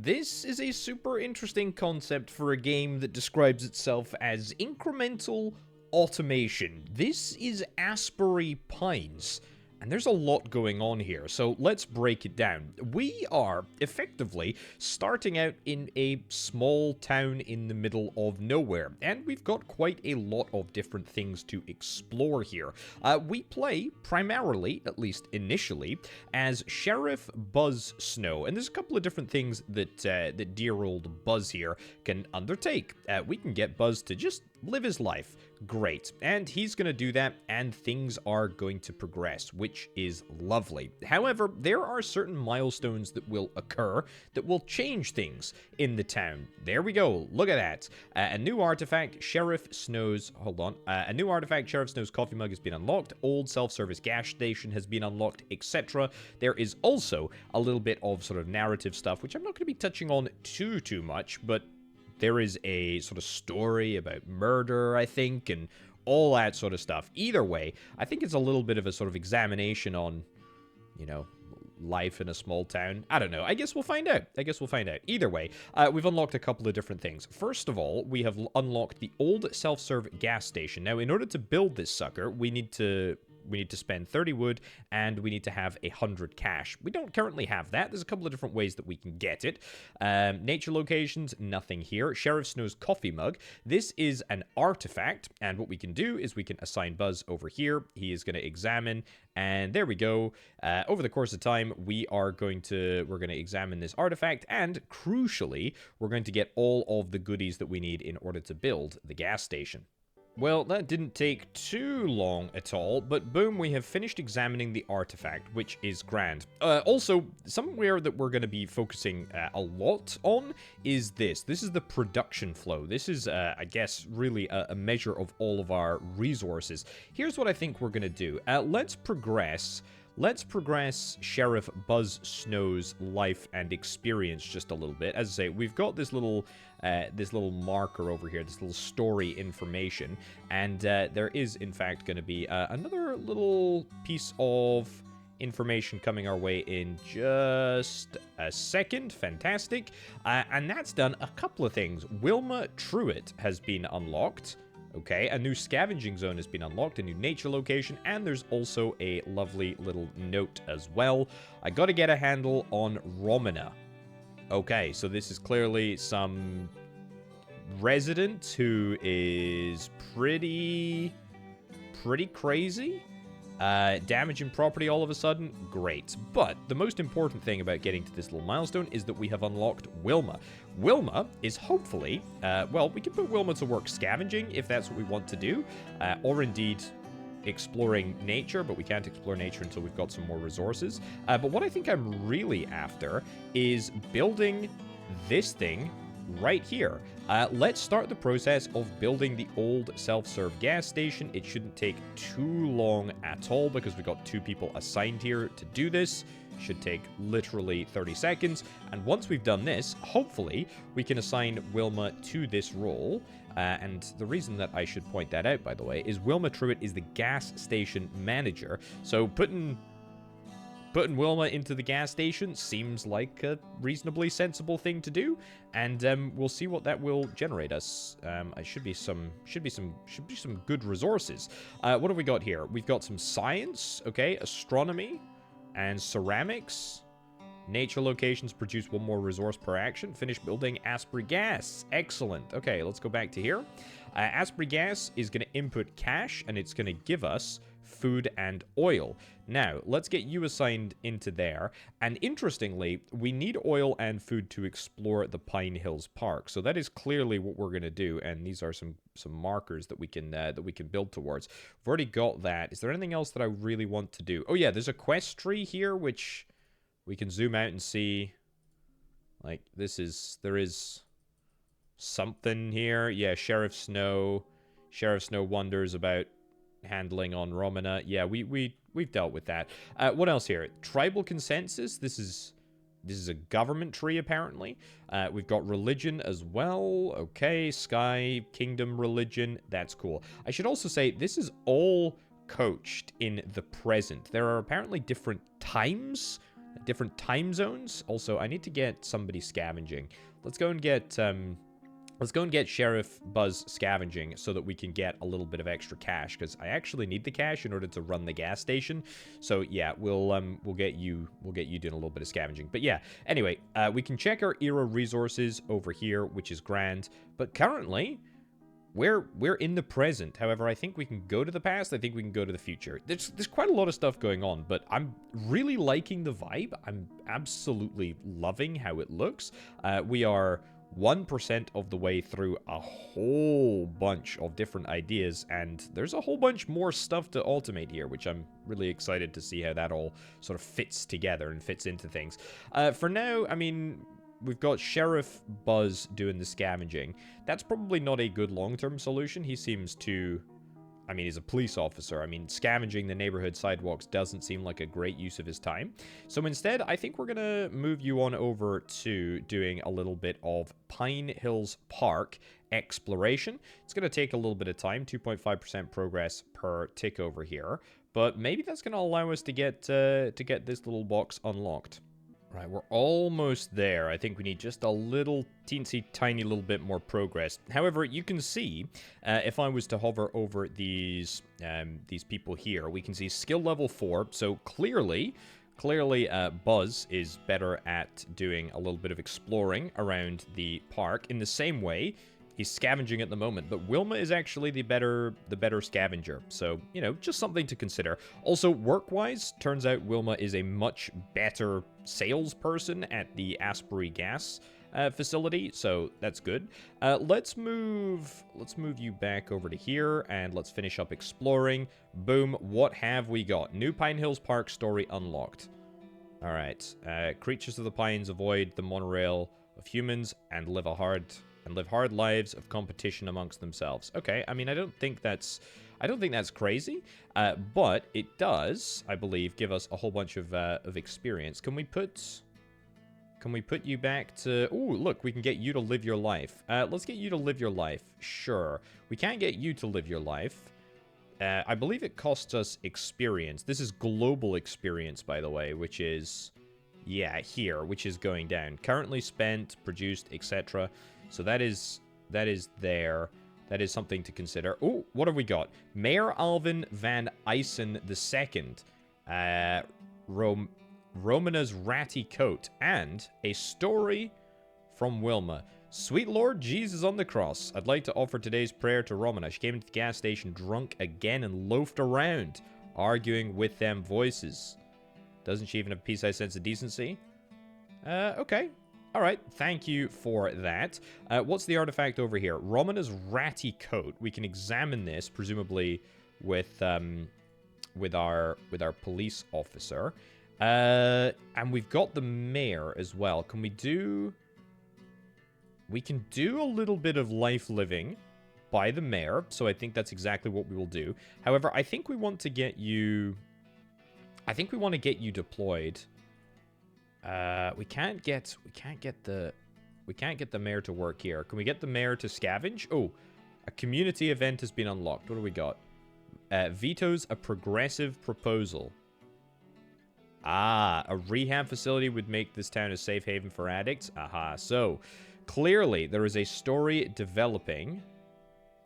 This is a super interesting concept for a game that describes itself as incremental automation. This is Asbury Pines, and there's a lot going on here, so let's break it down. We are effectively starting out in a small town in the middle of nowhere, and we've got quite a lot of different things to explore here. We play primarily, at least initially, as Sheriff Buzz Snow, and there's a couple of different things that dear old Buzz here can undertake. We can get Buzz to just live his life. Great. And he's going to do that, and things are going to progress, which is lovely. However, there are certain milestones that will occur that will change things in the town. There we go. Look at that. A new artifact, Sheriff Snow's... Hold on. A new artifact, Sheriff Snow's coffee mug has been unlocked. Old self-service gas station has been unlocked, etc. There is also a little bit of sort of narrative stuff, which I'm not going to be touching on too much, but there is a sort of story about murder, I think, and all that sort of stuff. Either way, I think it's a little bit of a sort of examination on, you know, life in a small town. I don't know. I guess we'll find out. Either way, we've unlocked a couple of different things. First of all, we have unlocked the old self-serve gas station. Now, in order to build this sucker, we need to spend 30 wood, and we need to have 100 cash. We don't currently have that. There's a couple of different ways that we can get it. Nature locations, nothing here. Sheriff Snow's coffee mug. This is an artifact, and what we can do is we can assign Buzz over here. He is going to examine, and there we go. Over the course of time, we're going to examine this artifact, and crucially, we're going to get all of the goodies that we need in order to build the gas station. Well, that didn't take too long at all, but boom, we have finished examining the artifact, which is grand. Also, somewhere that we're going to be focusing a lot on is this. This is the production flow. This is, I guess, really a measure of all of our resources. Here's what I think we're going to do. Let's progress Sheriff Buzz Snow's life and experience just a little bit. As I say, we've got this little marker over here, this little story information, and there is, in fact, going to be another little piece of information coming our way in just a second. Fantastic. And that's done a couple of things. Wilma Truitt has been unlocked. Okay, a new scavenging zone has been unlocked, a new nature location, and there's also a lovely little note as well. I gotta get a handle on Romana. Okay, so this is clearly some resident who is pretty crazy. Damaging property all of a sudden, great. But the most important thing about getting to this little milestone is that we have unlocked Wilma. Wilma is hopefully, well, we can put Wilma to work scavenging if that's what we want to do, or indeed exploring nature, but we can't explore nature until we've got some more resources. But what I think I'm really after is building this thing right here. Let's start the process of building the old self-serve gas station. It shouldn't take too long at all because we've got 2 people assigned here to do this. Should take literally 30 seconds. And once we've done this, hopefully we can assign Wilma to this role. And the reason that I should point that out, by the way, is Wilma Truitt is the gas station manager. So putting Wilma into the gas station seems like a reasonably sensible thing to do, and we'll see what that will generate us. Should be some good resources. What have we got here? We've got some science, okay, astronomy, and ceramics. Nature locations produce 1 more resource per action. Finish building Aspbury gas. Excellent. Okay, let's go back to here. Aspbury gas is going to input cash, and it's going to give us food and oil. Now, let's get you assigned into there. And interestingly, we need oil and food to explore the Pine Hills Park. So that is clearly what we're going to do. And these are some markers that we can build towards. We've already got that. Is there anything else that I really want to do? Oh yeah, there's a quest tree here, which we can zoom out and see. Like, there is something here. Yeah, Sheriff Snow wonders about handling on Romana. Yeah, we've dealt with that. What else here? Tribal consensus. This is a government tree, apparently. We've got religion as well. Okay, sky, kingdom, religion. That's cool. I should also say, this is all coached in the present. There are apparently different times different time zones. Also, I need to get somebody scavenging. Let's go and get Sheriff Buzz scavenging so that we can get a little bit of extra cash, because I actually need the cash in order to run the gas station. So yeah, we'll get you doing a little bit of scavenging. But yeah, anyway, we can check our era resources over here, which is grand. But currently, we're in the present. However, I think we can go to the past. I think we can go to the future. There's quite a lot of stuff going on, but I'm really liking the vibe. I'm absolutely loving how it looks. We are 1% of the way through a whole bunch of different ideas, and there's a whole bunch more stuff to automate here, which I'm really excited to see how that all sort of fits together and fits into things. For now, I mean, we've got Sheriff Buzz doing the scavenging. That's probably not a good long-term solution. He seems to... I mean, he's a police officer. I mean, scavenging the neighborhood sidewalks doesn't seem like a great use of his time. So instead, I think we're going to move you on over to doing a little bit of Pine Hills Park exploration. It's going to take a little bit of time, 2.5% progress per tick over here. But maybe that's going to allow us to get this little box unlocked. Right, we're almost there. I think we need just a little teensy tiny little bit more progress. However, you can see, if I was to hover over these people here, we can see skill level 4. So clearly, Buzz is better at doing a little bit of exploring around the park. In the same way, he's scavenging at the moment, but Wilma is actually the better scavenger. So, you know, just something to consider. Also, work-wise, turns out Wilma is a much better salesperson at the Asbury gas facility, so that's good. Let's move you back over to here, and let's finish up exploring. Boom, what have we got? New Pine Hills Park story unlocked. All right, creatures of the pines avoid the monorail of humans and live hard lives of competition amongst themselves. Okay, I mean, I don't think that's crazy, but it does, I believe, give us a whole bunch of experience. Can we put you back to... Ooh, look, we can get you to live your life. Let's get you to live your life. Sure. We can't get you to live your life. I believe it costs us experience. This is global experience, by the way, which is... Yeah, here, which is going down. Currently spent, produced, etc. So that is there. That is something to consider. Oh, what have we got? Mayor Alvin Van Eysen II. Romana's ratty coat. And a story from Wilma. Sweet Lord Jesus on the cross. I'd like to offer today's prayer to Romana. She came into the gas station drunk again and loafed around, arguing with them voices. Doesn't she even have a pea-sized sense of decency? Okay. All right, thank you for that. What's the artifact over here? Romana's ratty coat. We can examine this, presumably with our police officer. And we've got the mayor as well. Can we do... We can do a little bit of life living by the mayor, so I think that's exactly what we will do. However, I think we want to get you... I think we want to get you deployed. We can't get the mayor to work here. Can we get the mayor to scavenge? Oh, a community event has been unlocked. What do we got? Vetoes a progressive proposal. Ah, a rehab facility would make this town a safe haven for addicts. Aha. So, clearly there is a story developing.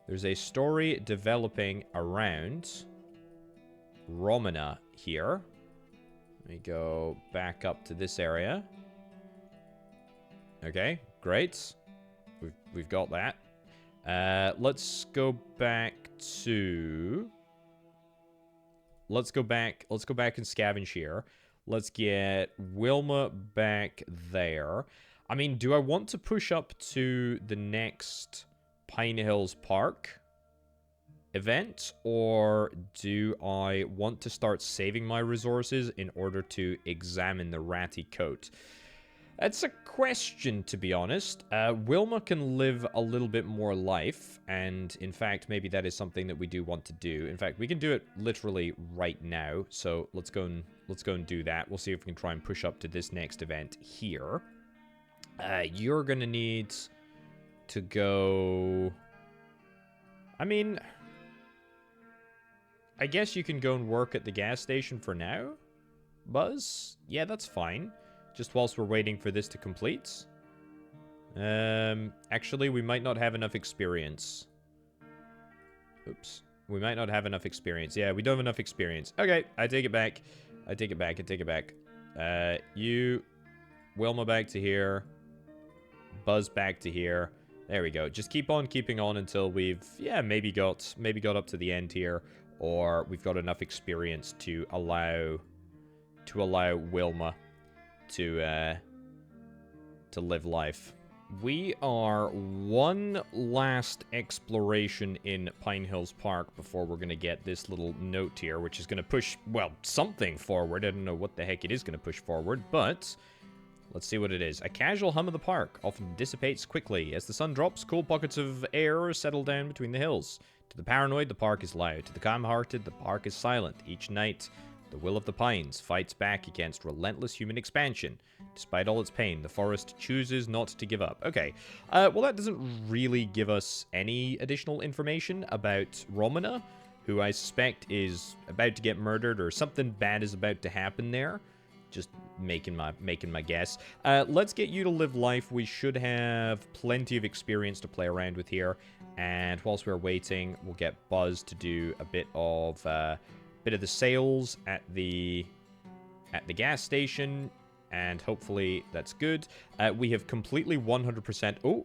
There's a story developing around Romana here. Let me go back up to this area. Okay, great. We've got that. Let's go back to... Let's go back and scavenge here. Let's get Wilma back there. I mean, do I want to push up to the next Pine Hills Park event, or do I want to start saving my resources in order to examine the ratty coat? That's a question, to be honest. Wilma can live a little bit more life, and in fact, maybe that is something that we do want to do. In fact, we can do it literally right now, so let's go and do that. We'll see if we can try and push up to this next event here. You're gonna need to go... I mean... I guess you can go and work at the gas station for now. Buzz? Yeah, that's fine. Just whilst we're waiting for this to complete. Actually, we might not have enough experience. Oops. We might not have enough experience. Yeah, we don't have enough experience. Okay, I take it back. I take it back. I take it back. You... Wilma back to here. Buzz back to here. There we go. Just keep on keeping on until we've, yeah, maybe got up to the end here, or we've got enough experience to allow Wilma to live life. We are one last exploration in Pine Hills Park before we're going to get this little note here, which is going to push, well, something forward. I don't know what the heck it is going to push forward, but let's see what it is. A casual hum of the park often dissipates quickly. As the sun drops, cool pockets of air settle down between the hills. To the paranoid, the park is loud. To the calm-hearted, the park is silent. Each night, the will of the pines fights back against relentless human expansion. Despite all its pain, the forest chooses not to give up. Okay, well, that doesn't really give us any additional information about Romana, who I suspect is about to get murdered, or something bad is about to happen there. Just making my guess. Let's get you to live life. We should have plenty of experience to play around with here. And whilst we're waiting, we'll get Buzz to do a bit of the sales at the gas station, and hopefully that's good. We have completely 100%. Oh,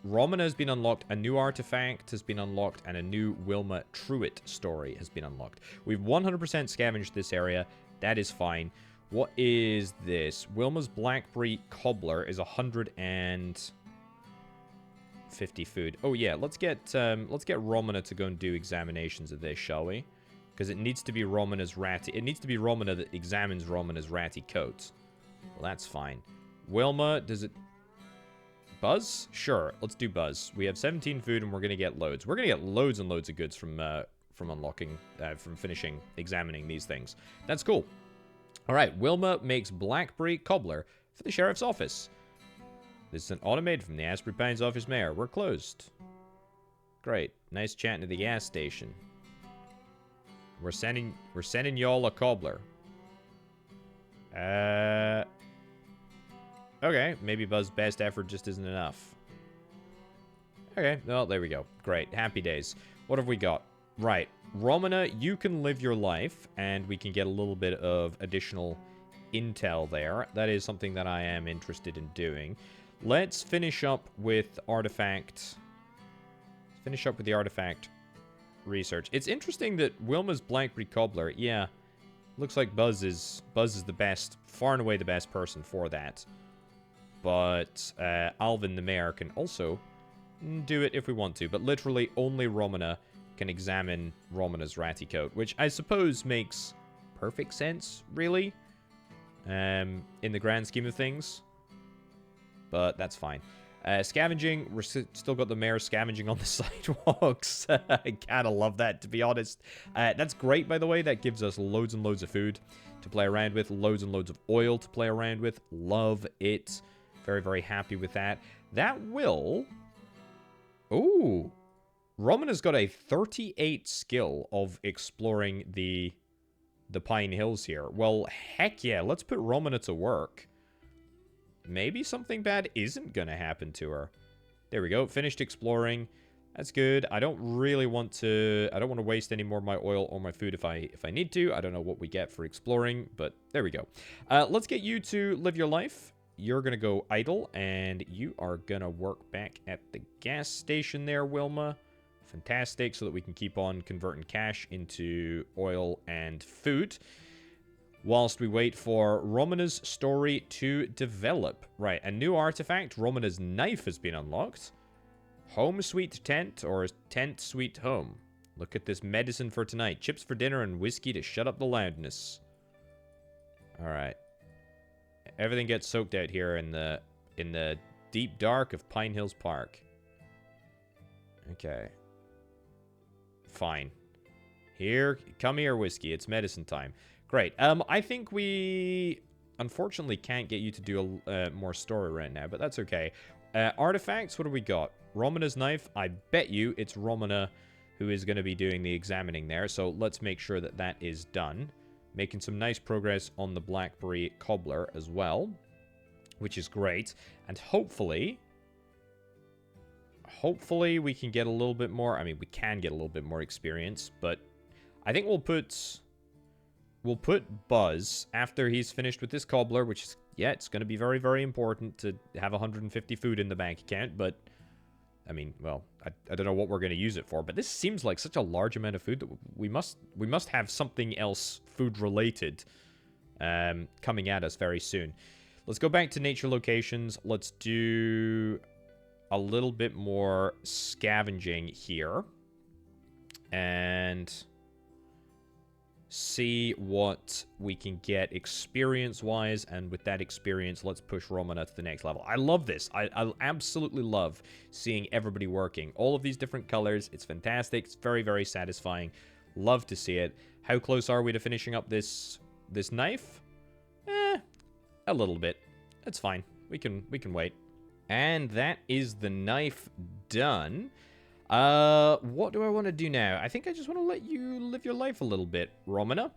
Romana has been unlocked. A new artifact has been unlocked, and a new Wilma Truitt story has been unlocked. We've 100% scavenged this area. That is fine. What is this? Wilma's Blackberry Cobbler is 150 food. Oh yeah, let's get Romana to go and do examinations of this, shall we? Because it needs to be Romana's ratty. It needs to be Romana that examines Romana's ratty coat. Well, that's fine. Wilma, does it... Buzz? Sure, let's do Buzz. We have 17 food and we're gonna get loads. We're gonna get loads and loads of goods from unlocking, from finishing examining these things. That's cool. Alright, Wilma makes Blackberry Cobbler for the Sheriff's Office. This is an automated from the Asbury Pines office mayor. We're closed. Great. Nice chatting to the gas station. We're sending y'all a cobbler. Okay, maybe Buzz's best effort just isn't enough. Okay, well, there we go. Great. Happy days. What have we got? Right. Romana, you can live your life, and we can get a little bit of additional intel there. That is something that I am interested in doing. Let's finish up with artifact. Finish up with the artifact research. It's interesting that Wilma's Blackberry Cobbler, yeah, looks like Buzz is the best, far and away the best person for that. But Alvin the mayor can also do it if we want to, but literally only Romana can examine Romana's ratty coat, which I suppose makes perfect sense, really, in the grand scheme of things. But that's fine. Scavenging, we're still got the mayor scavenging on the sidewalks. I kind of love that, to be honest. That's great, by the way. That gives us loads and loads of food to play around with, loads and loads of oil to play around with. Love it. Very, very happy with that. That will... Ooh. Romana's got a 38 skill of exploring the Pine Hills here. Well, heck yeah. Let's put Romana to work. Maybe something bad isn't going to happen to her. There we go. Finished exploring. That's good. I don't really want to... I don't want to waste any more of my oil or my food if I need to. I don't know what we get for exploring, but there we go. Let's get you to live your life. You're going to go idle, and you are going to work back at the gas station there, Wilma. Fantastic, so that we can keep on converting cash into oil and food. Whilst we wait for Romana's story to develop. Right, a new artifact. Romana's knife has been unlocked. Home sweet tent, or tent sweet home. Look at this medicine for tonight. Chips for dinner and whiskey to shut up the loudness. Alright. Everything gets soaked out here in the deep dark of Pine Hills Park. Okay. Fine. Here, come here, whiskey. It's medicine time. Great. I think we unfortunately can't get you to do more story right now, but that's okay. Artifacts, what do we got? Romana's knife. I bet you it's Romana who is going to be doing the examining there, so let's make sure that that is done. Making some nice progress on the blackberry cobbler as well, which is great. And hopefully we can get a little bit more. I mean, we can get a little bit more experience, but I think we'll put Buzz after he's finished with this cobbler, which is, yeah, it's going to be very, very important to have 150 food in the bank account, but I mean, well, I don't know what we're going to use it for, but this seems like such a large amount of food that we must have something else food-related coming at us very soon. Let's go back to nature locations. Let's do a little bit more scavenging here. And see what we can get experience-wise, and with that experience, let's push Romana to the next level. I love this. I absolutely love seeing everybody working. All of these different colors. It's fantastic. It's very, very satisfying. Love to see it. How close are we to finishing up this knife? A little bit. It's fine. We can wait. And that is the knife done. What do I want to do now? I think I just want to let you live your life a little bit, Romana.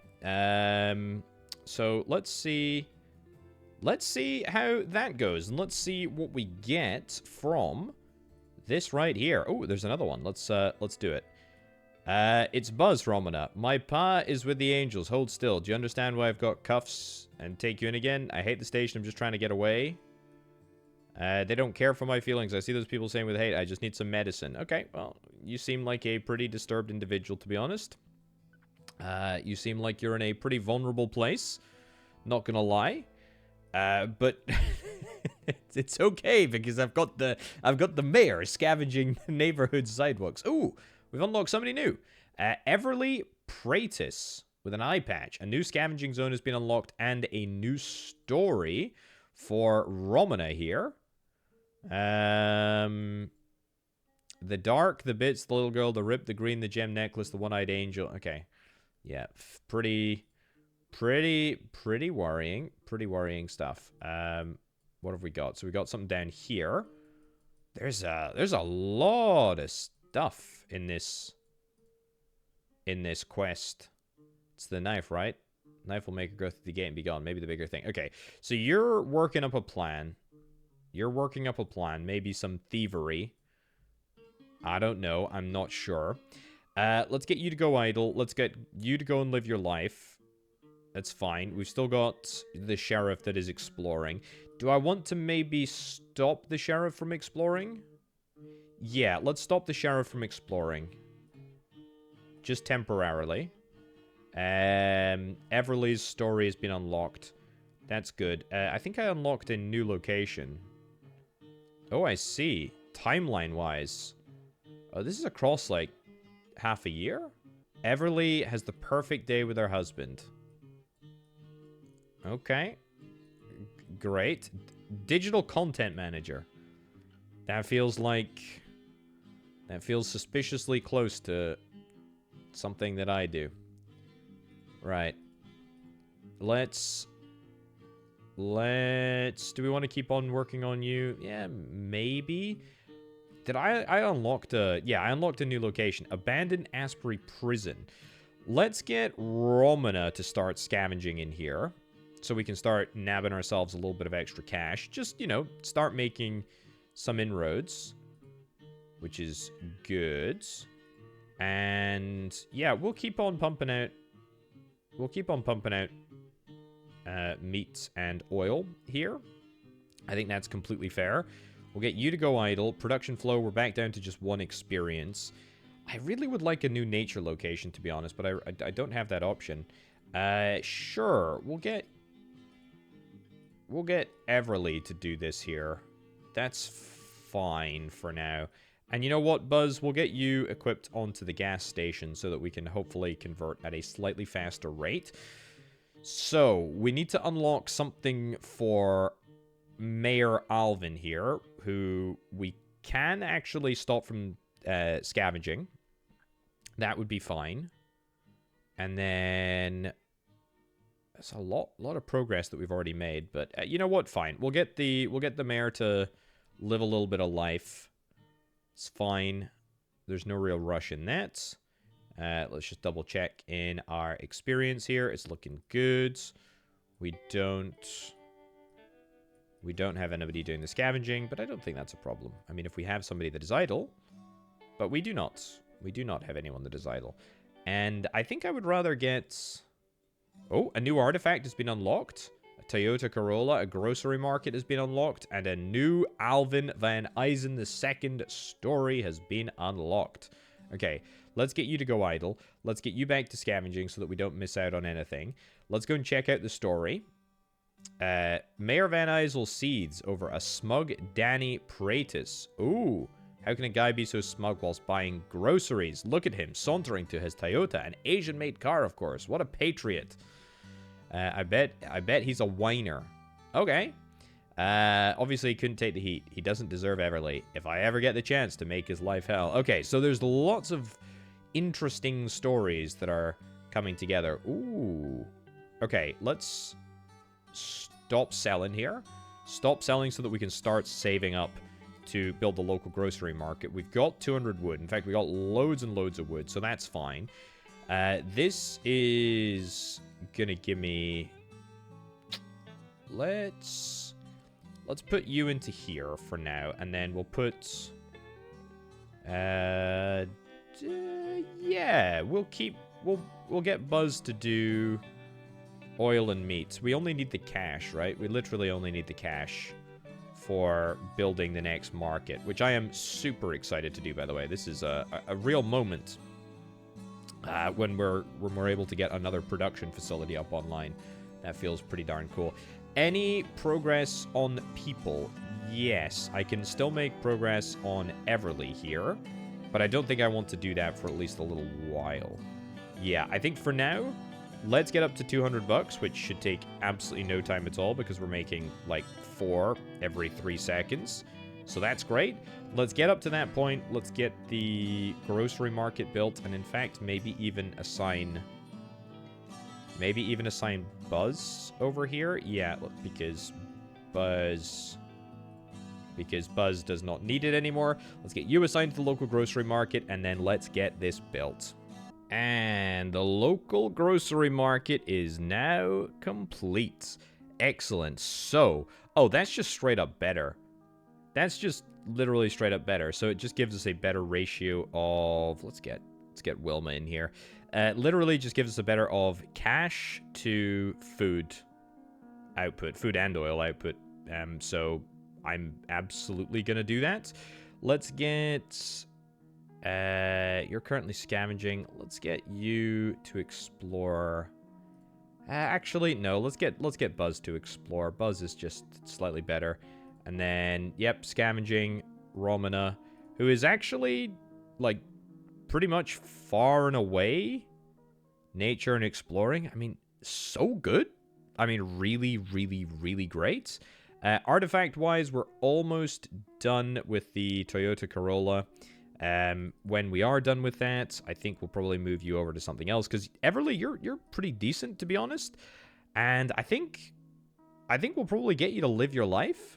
So let's see how that goes, and let's see what we get from this right here. Oh, there's another one. Let's do it. It's Buzz, Romana. My pa is with the angels. Hold still. Do you understand why I've got cuffs and take you in again? I hate the station. I'm just trying to get away. They don't care for my feelings. I see those people saying with hate, I just need some medicine. Okay, well, you seem like a pretty disturbed individual, to be honest. You seem like you're in a pretty vulnerable place. Not gonna lie. But it's okay, because I've got the mayor scavenging neighborhood sidewalks. Ooh, we've unlocked somebody new. Everly Praetis with an eye patch. A new scavenging zone has been unlocked, and a new story for Romana here. The dark, the bits, the little girl, the rip, the green, the gem necklace, the one-eyed angel. Okay. Yeah, pretty worrying. Pretty worrying stuff. What have we got? So we got something down here. There's a lot of stuff in this quest. It's the knife, right? Knife will make her go through the gate and be gone. Maybe the bigger thing. Okay, so you're working up a plan. Maybe some thievery. I don't know. I'm not sure. Let's get you to go idle. Let's get you to go and live your life. That's fine. We've still got the sheriff that is exploring. Do I want to maybe stop the sheriff from exploring? Yeah, let's stop the sheriff from exploring. Just temporarily. Everly's story has been unlocked. That's good. I think I unlocked a new location. Oh, I see. Timeline-wise. Oh, this is across, like, half a year? Everly has the perfect day with her husband. Okay. Great. Digital content manager. That feels suspiciously close to something that I do. Right. Let's... Do we want to keep on working on you? Yeah, maybe. Did I unlocked a... Yeah, I unlocked a new location. Abandoned Asbury Prison. Let's get Romana to start scavenging in here, so we can start nabbing ourselves a little bit of extra cash. Just, you know, start making some inroads, which is good. And yeah, we'll keep on pumping out meat and oil here. I think that's completely fair. We'll get you to go idle. Production flow, we're back down to just one experience. I really would like a new nature location, to be honest, but I don't have that option. Sure, we'll get Everly to do this here. That's fine for now. And you know what, Buzz? We'll get you equipped onto the gas station so that we can hopefully convert at a slightly faster rate. So, we need to unlock something for Mayor Alvin here, who we can actually stop from scavenging. That would be fine. And then... That's a lot of progress that we've already made, but you know what? Fine. We'll get the mayor to live a little bit of life. It's fine. There's no real rush in that. Let's just double check in our experience here. It's looking good. We don't have anybody doing the scavenging, but I don't think that's a problem. I mean, if we have somebody that is idle, but we do not. We do not have anyone that is idle. And I think I would rather get... Oh, a new artifact has been unlocked. A Toyota Corolla, a grocery market has been unlocked, and a new Alvin van Eisen II story has been unlocked. Okay, let's get you to go idle. Let's get you back to scavenging so that we don't miss out on anything. Let's go and check out the story. Mayor Van Eisel seeds over a smug Danny Praetis. Ooh, how can a guy be so smug whilst buying groceries? Look at him, sauntering to his Toyota, an Asian-made car, of course. What a patriot. I bet he's a whiner. Okay. Obviously, he couldn't take the heat. He doesn't deserve Everly. If I ever get the chance to make his life hell. Okay, so there's lots of interesting stories that are coming together. Ooh. Okay, let's stop selling here. Stop selling so that we can start saving up to build the local grocery market. We've got 200 wood. In fact, we got loads and loads of wood, so that's fine. This is gonna give me... Let's put you into here for now, and then we'll put... yeah, we'll get Buzz to do oil and meat. We only need the cash, right? We literally only need the cash for building the next market, which I am super excited to do, by the way. This is a real moment when we're able to get another production facility up online. That feels pretty darn cool. Any progress on people? Yes, I can still make progress on Everly here, but I don't think I want to do that for at least a little while. Yeah, I think for now, let's get up to 200 bucks, which should take absolutely no time at all because we're making like 4 every 3 seconds. So that's great. Let's get up to that point. Let's get the grocery market built, and in fact, maybe even assign Buzz over here. Yeah, because Buzz does not need it anymore. Let's get you assigned to the local grocery market, and then let's get this built. And the local grocery market is now complete. Excellent. So, oh, that's just straight up better. That's just literally straight up better. So it just gives us a better ratio of... Let's get Wilma in here. Literally just gives us a better of cash to food output, food and oil output. So I'm absolutely going to do that. Let's get... you're currently scavenging. Let's get you to explore. Actually, no. Let's get Buzz to explore. Buzz is just slightly better. And then, yep, scavenging. Romana, who is actually like pretty much far and away. Nature and exploring. I mean, so good. I mean, really, really, really great. Artifact-wise, we're almost done with the Toyota Corolla. When we are done with that, I think we'll probably move you over to something else, because Everly, you're pretty decent, to be honest. And I think we'll probably get you to live your life.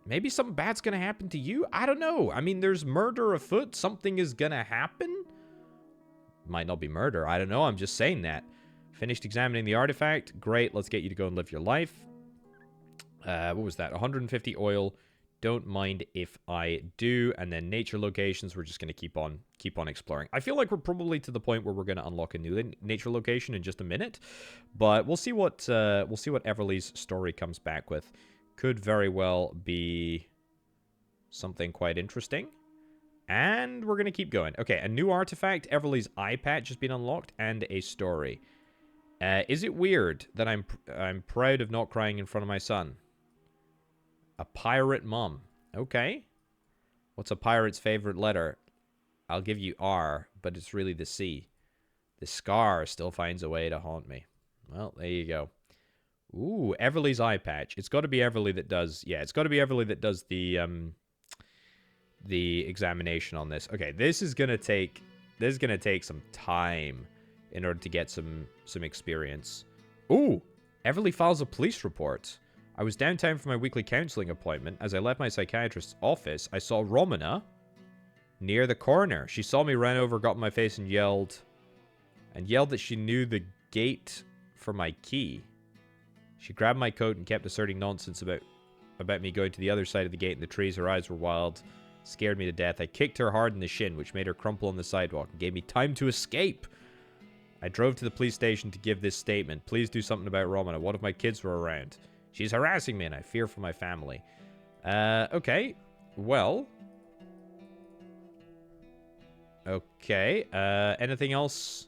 Maybe something bad's gonna happen to you. I don't know. I mean, there's murder afoot. Something is gonna happen. Might not be murder. I don't know. I'm just saying that. Finished examining the artifact. Great. Let's get you to go and live your life. What was that? 150 oil. Don't mind if I do. And then nature locations, we're just going to keep on exploring. I feel like we're probably to the point where we're going to unlock a new nature location in just a minute, but we'll see what Everly's story comes back with. Could very well be something quite interesting. And we're going to keep going. Okay, a new artifact, Everly's eye patch has been unlocked, and a story. Is it weird that I'm proud of not crying in front of my son? A pirate mom. Okay. What's a pirate's favorite letter? I'll give you R, but it's really the C. The scar still finds a way to haunt me. Well, there you go. Ooh, Everly's eye patch. It's got to be Everly that does... Yeah, it's got to be Everly that does the examination on this. Okay, this is going to take some time in order to get some experience. Ooh, Everly files a police report. I was downtown for my weekly counseling appointment. As I left my psychiatrist's office, I saw Romana near the corner. She saw me, ran over, got in my face, and yelled, and yelled that she knew the gate for my key. She grabbed my coat and kept asserting nonsense about me going to the other side of the gate in the trees. Her eyes were wild. Scared me to death. I kicked her hard in the shin, which made her crumple on the sidewalk and gave me time to escape. I drove to the police station to give this statement. Please do something about Romana. What if my kids were around? She's harassing me and I fear for my family. Okay. Well. Okay. Anything else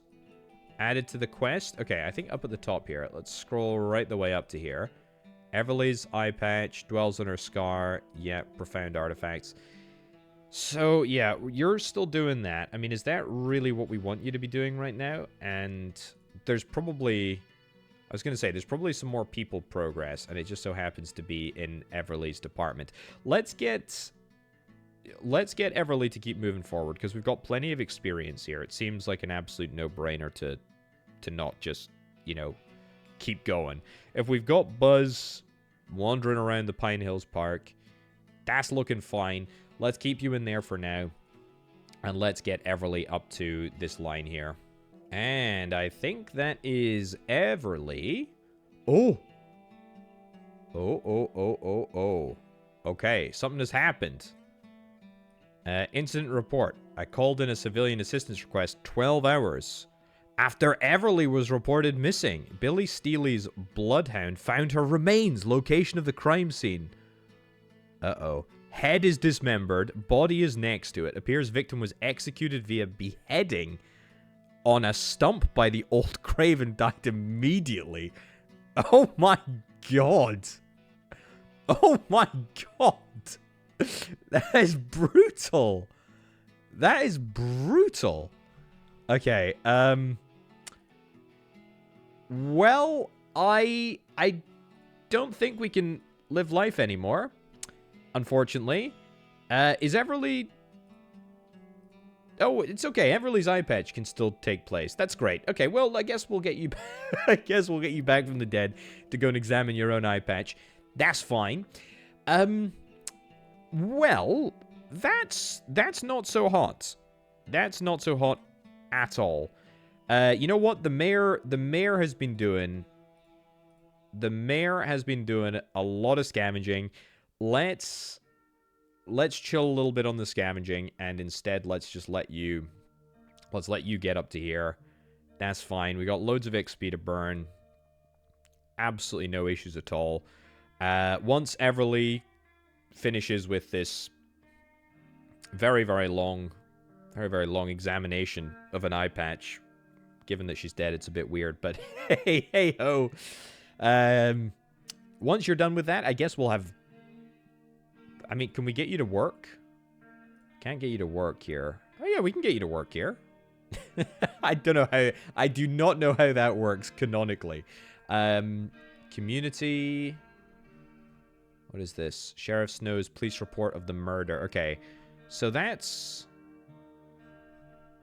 added to the quest? Okay, I think up at the top here. Let's scroll right the way up to here. Everly's eye patch. Dwells on her scar. Yeah, profound artifacts. So, yeah, you're still doing that. I mean, is that really what we want you to be doing right now? And there's probably... I was going to say, there's probably some more people progress, and it just so happens to be in Everly's department. Let's get Everly to keep moving forward, because we've got plenty of experience here. It seems like an absolute no-brainer to not just, you know, keep going. If we've got Buzz wandering around the Pine Hills Park, that's looking fine. Let's keep you in there for now. And let's get Everly up to this line here. And I think that is Everly. Oh. Oh. Okay, something has happened. Incident report. I called in a civilian assistance request 12 hours after Everly was reported missing. Billy Steely's bloodhound found her remains. Location of the crime scene. Uh-oh. Head is dismembered. Body is next to it. Appears victim was executed via beheading on a stump by the old grave and died immediately. Oh my god. Oh my god. That is brutal. That is brutal. Okay, well, I don't think we can live life anymore. Unfortunately. Is Everly... Oh, it's okay. Everly's eye patch can still take place. That's great. Okay, well, I guess we'll get you... I guess we'll get you back from the dead to go and examine your own eye patch. That's fine. Well, that's not so hot. That's not so hot at all. You know what? The mayor has been doing... The mayor has been doing a lot of scavenging. Let's chill a little bit on the scavenging, and instead let's just let you get up to here. That's fine. We got loads of XP to burn. Absolutely no issues at all. Once Everly finishes with this very long examination of an eye patch, given that she's dead, it's a bit weird, but hey ho. Once you're done with that, I guess we'll have... I mean, can we get you to work? Can't get you to work here. Oh, yeah, we can get you to work here. I don't know how... I do not know how that works canonically. Community... What is this? Sheriff Snow's police report of the murder. Okay. So that's...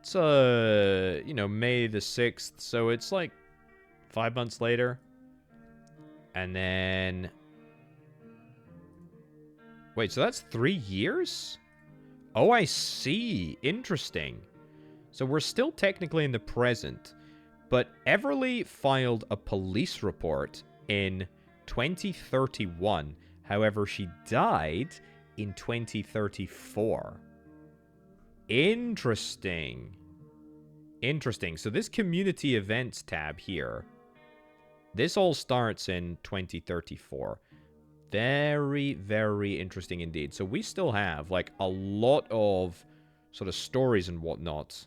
It's, you know, May the 6th. So it's like 5 months later. And then... Wait, so that's 3 years? Oh, I see. Interesting. So we're still technically in the present. But Everly filed a police report in 2031. However, she died in 2034. Interesting. Interesting. So this community events tab here, this all starts in 2034. Very interesting indeed. So we still have, like, a lot of sort of stories and whatnot.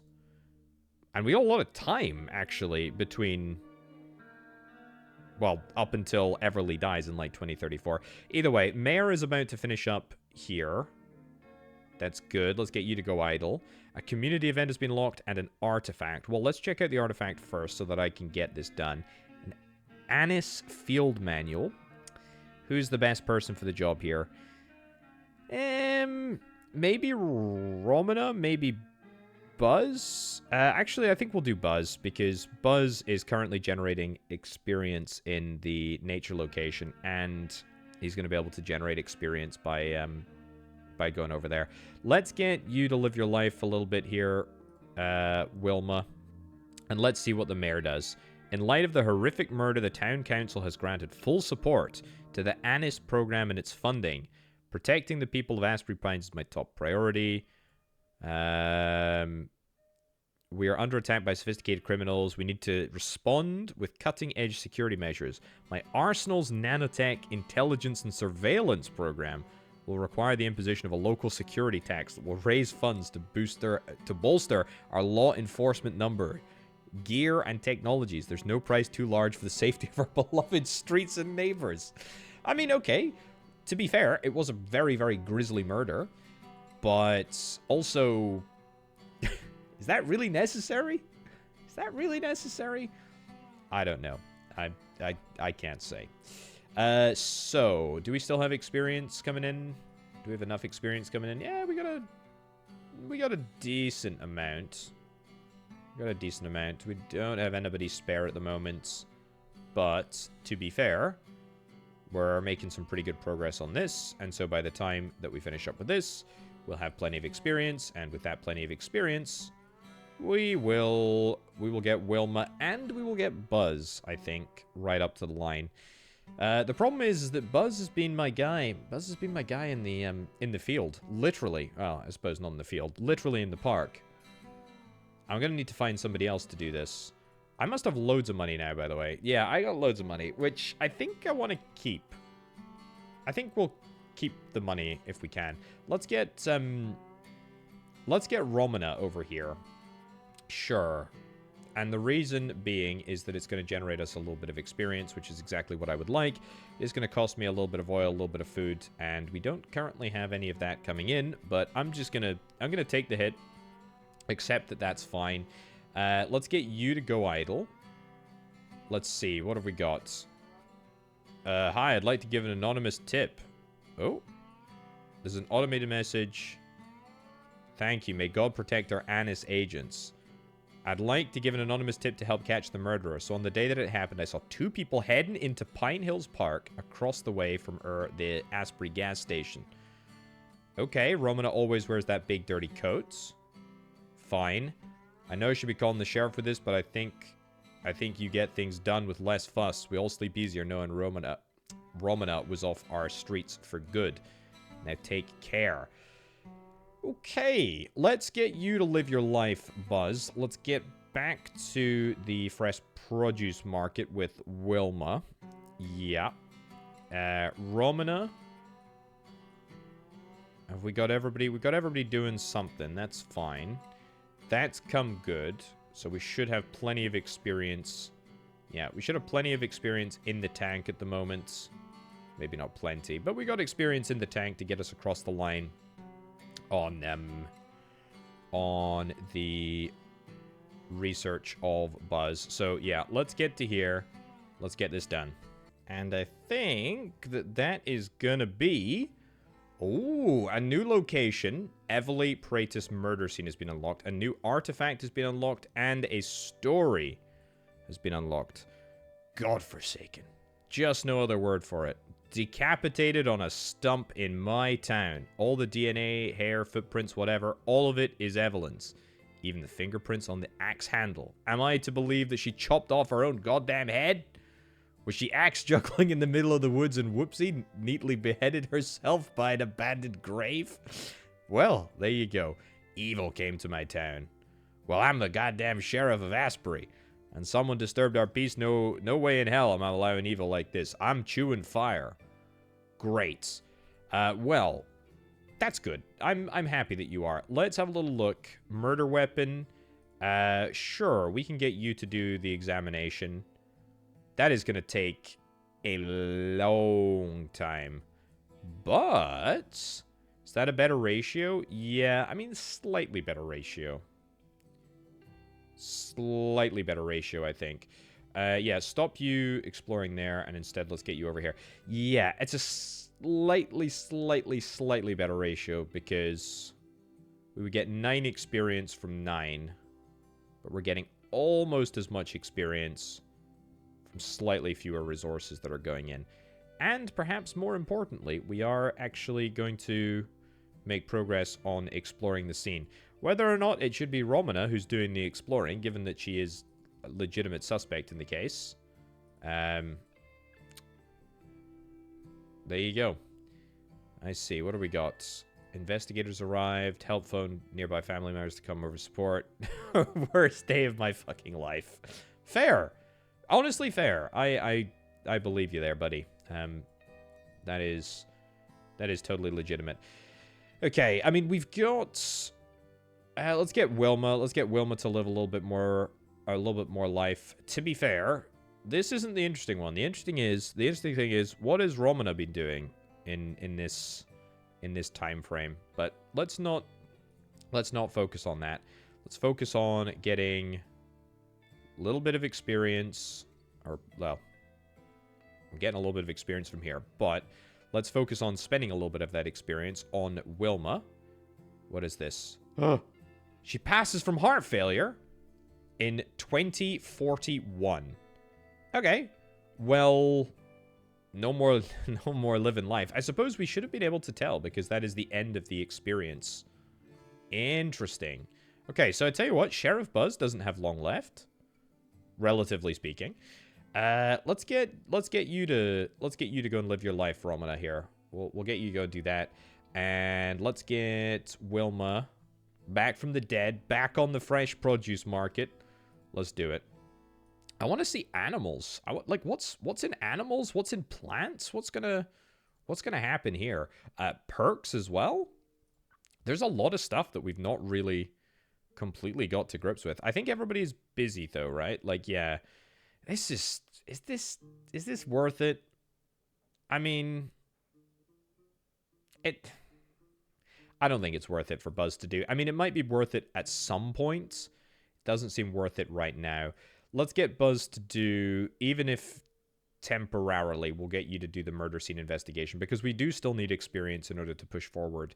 And we got a lot of time, actually, between... Well, up until Everly dies in, like, 2034. Either way, Mayor is about to finish up here. That's good. Let's get you to go idle. A community event has been locked and an artifact. Well, let's check out the artifact first so that I can get this done. An Annis Field Manual. Who's the best person for the job here? Maybe Romana, maybe Buzz? Actually, I think we'll do Buzz, because Buzz is currently generating experience in the nature location, and he's going to be able to generate experience by going over there. Let's get you to live your life a little bit here, Wilma. And let's see what the mayor does. In light of the horrific murder, the town council has granted full support to the ANIS program and its funding. Protecting the people of Asbury Pines is my top priority. We are under attack by sophisticated criminals. We need to respond with cutting-edge security measures. My Arsenal's nanotech intelligence and surveillance program will require the imposition of a local security tax that will raise funds to bolster our law enforcement number. Gear and technologies. There's no price too large for the safety of our beloved streets and neighbors. I mean, okay. To be fair, it was a very, very grisly murder. But also... is that really necessary? Is that really necessary? I don't know. I can't say. So, do we still have experience coming in? Do we have enough experience coming in? Yeah, we got a decent amount. Got a decent amount. We don't have anybody spare at the moment. But, to be fair, we're making some pretty good progress on this. And so by the time that we finish up with this, we'll have plenty of experience. And with that plenty of experience, we will get Wilma and we will get Buzz, I think, right up to the line. The problem is that Buzz has been my guy. Buzz has been my guy in the field. Literally. Well, I suppose not in the field. Literally in the park. I'm going to need to find somebody else to do this. I must have loads of money now, by the way. Yeah, I got loads of money, which I think I want to keep. I think we'll keep the money if we can. Let's get Romana over here. Sure. And the reason being is that it's going to generate us a little bit of experience, which is exactly what I would like. It's going to cost me a little bit of oil, a little bit of food, and we don't currently have any of that coming in, but I'm going to take the hit. Accept that that's fine. Let's get you to go idle. Let's see. What have we got? Hi, I'd like to give an anonymous tip. Oh. There's an automated message. Thank you. May God protect our ANIS agents. I'd like to give an anonymous tip to help catch the murderer. So on the day that it happened, I saw two people heading into Pine Hills Park across the way from the Aspbury gas station. Okay, Romana always wears that big dirty coat. Fine. I know I should be calling the sheriff for this, but I think you get things done with less fuss. We all sleep easier knowing Romana was off our streets for good. Now take care. Okay, let's get you to live your life, Buzz. Let's get back to the fresh produce market with Wilma. Yeah. Romana. Have we got everybody? We got everybody doing something. That's fine. That's come good. So we should have plenty of experience. Yeah, we should have plenty of experience in the tank at the moment. Maybe not plenty, but we got experience in the tank to get us across the line on the research of Buzz. So yeah, let's get to here. Let's get this done. And I think that is gonna be... Oh, a new location. Asbury Praetis murder scene has been unlocked. A new artifact has been unlocked. And a story has been unlocked. Godforsaken. Just no other word for it. Decapitated on a stump in my town. All the DNA, hair, footprints, whatever, all of it is Evelyn's. Even the fingerprints on the axe handle. Am I to believe that she chopped off her own goddamn head? Was she axe juggling in the middle of the woods and whoopsie neatly beheaded herself by an abandoned grave? Well, there you go. Evil came to my town. Well, I'm the goddamn sheriff of Asbury. And someone disturbed our peace. No way in hell am I allowing evil like this. I'm chewing fire. Great. Well, that's good. I'm happy that you are. Let's have a little look. Murder weapon. Sure, we can get you to do the examination. That is going to take a long time. But is that a better ratio? Yeah, I mean, slightly better ratio. Slightly better ratio, I think. Yeah, stop you exploring there, and instead let's get you over here. Yeah, it's a slightly better ratio, because we would get 9 experience from 9. But we're getting almost as much experience from slightly fewer resources that are going in. And perhaps more importantly, we are actually going to make progress on exploring the scene. Whether or not it should be Romana who's doing the exploring, given that she is legitimate suspect in the case. There you go. I see. What do we got? Investigators arrived. Help phone nearby family members to come over support. Worst day of my fucking life. Fair. Honestly, fair. I believe you there, buddy. That is totally legitimate. Okay, I mean, we've got... let's get Wilma. Let's get Wilma to live a little bit more life. To be fair, this isn't the interesting one. The interesting thing is, what has Romana been doing in this time frame? But let's not focus on that. Let's focus on getting a little bit of experience, or well, I'm getting a little bit of experience from here, but let's focus on spending a little bit of that experience on Wilma. What is this? She passes from heart failure in 2041. Okay. Well, no more living life. I suppose we should have been able to tell because that is the end of the experience. Interesting. Okay, so I tell you what, Sheriff Buzz doesn't have long left, relatively speaking. Let's get you to go and live your life, Romana. Here, we'll get you to go do that, and let's get Wilma back from the dead, back on the fresh produce market. Let's do it. I want to see animals. Like what's in animals? What's in plants? What's gonna happen here? Perks as well. There's a lot of stuff that we've not really completely got to grips with. I think everybody's busy though, right? Like, yeah. Is this worth it? I mean, I don't think it's worth it for Buzz to do. I mean, it might be worth it at some point. It doesn't seem worth it right now. Let's get Buzz to do, even if temporarily, we'll get you to do the murder scene investigation, because we do still need experience in order to push forward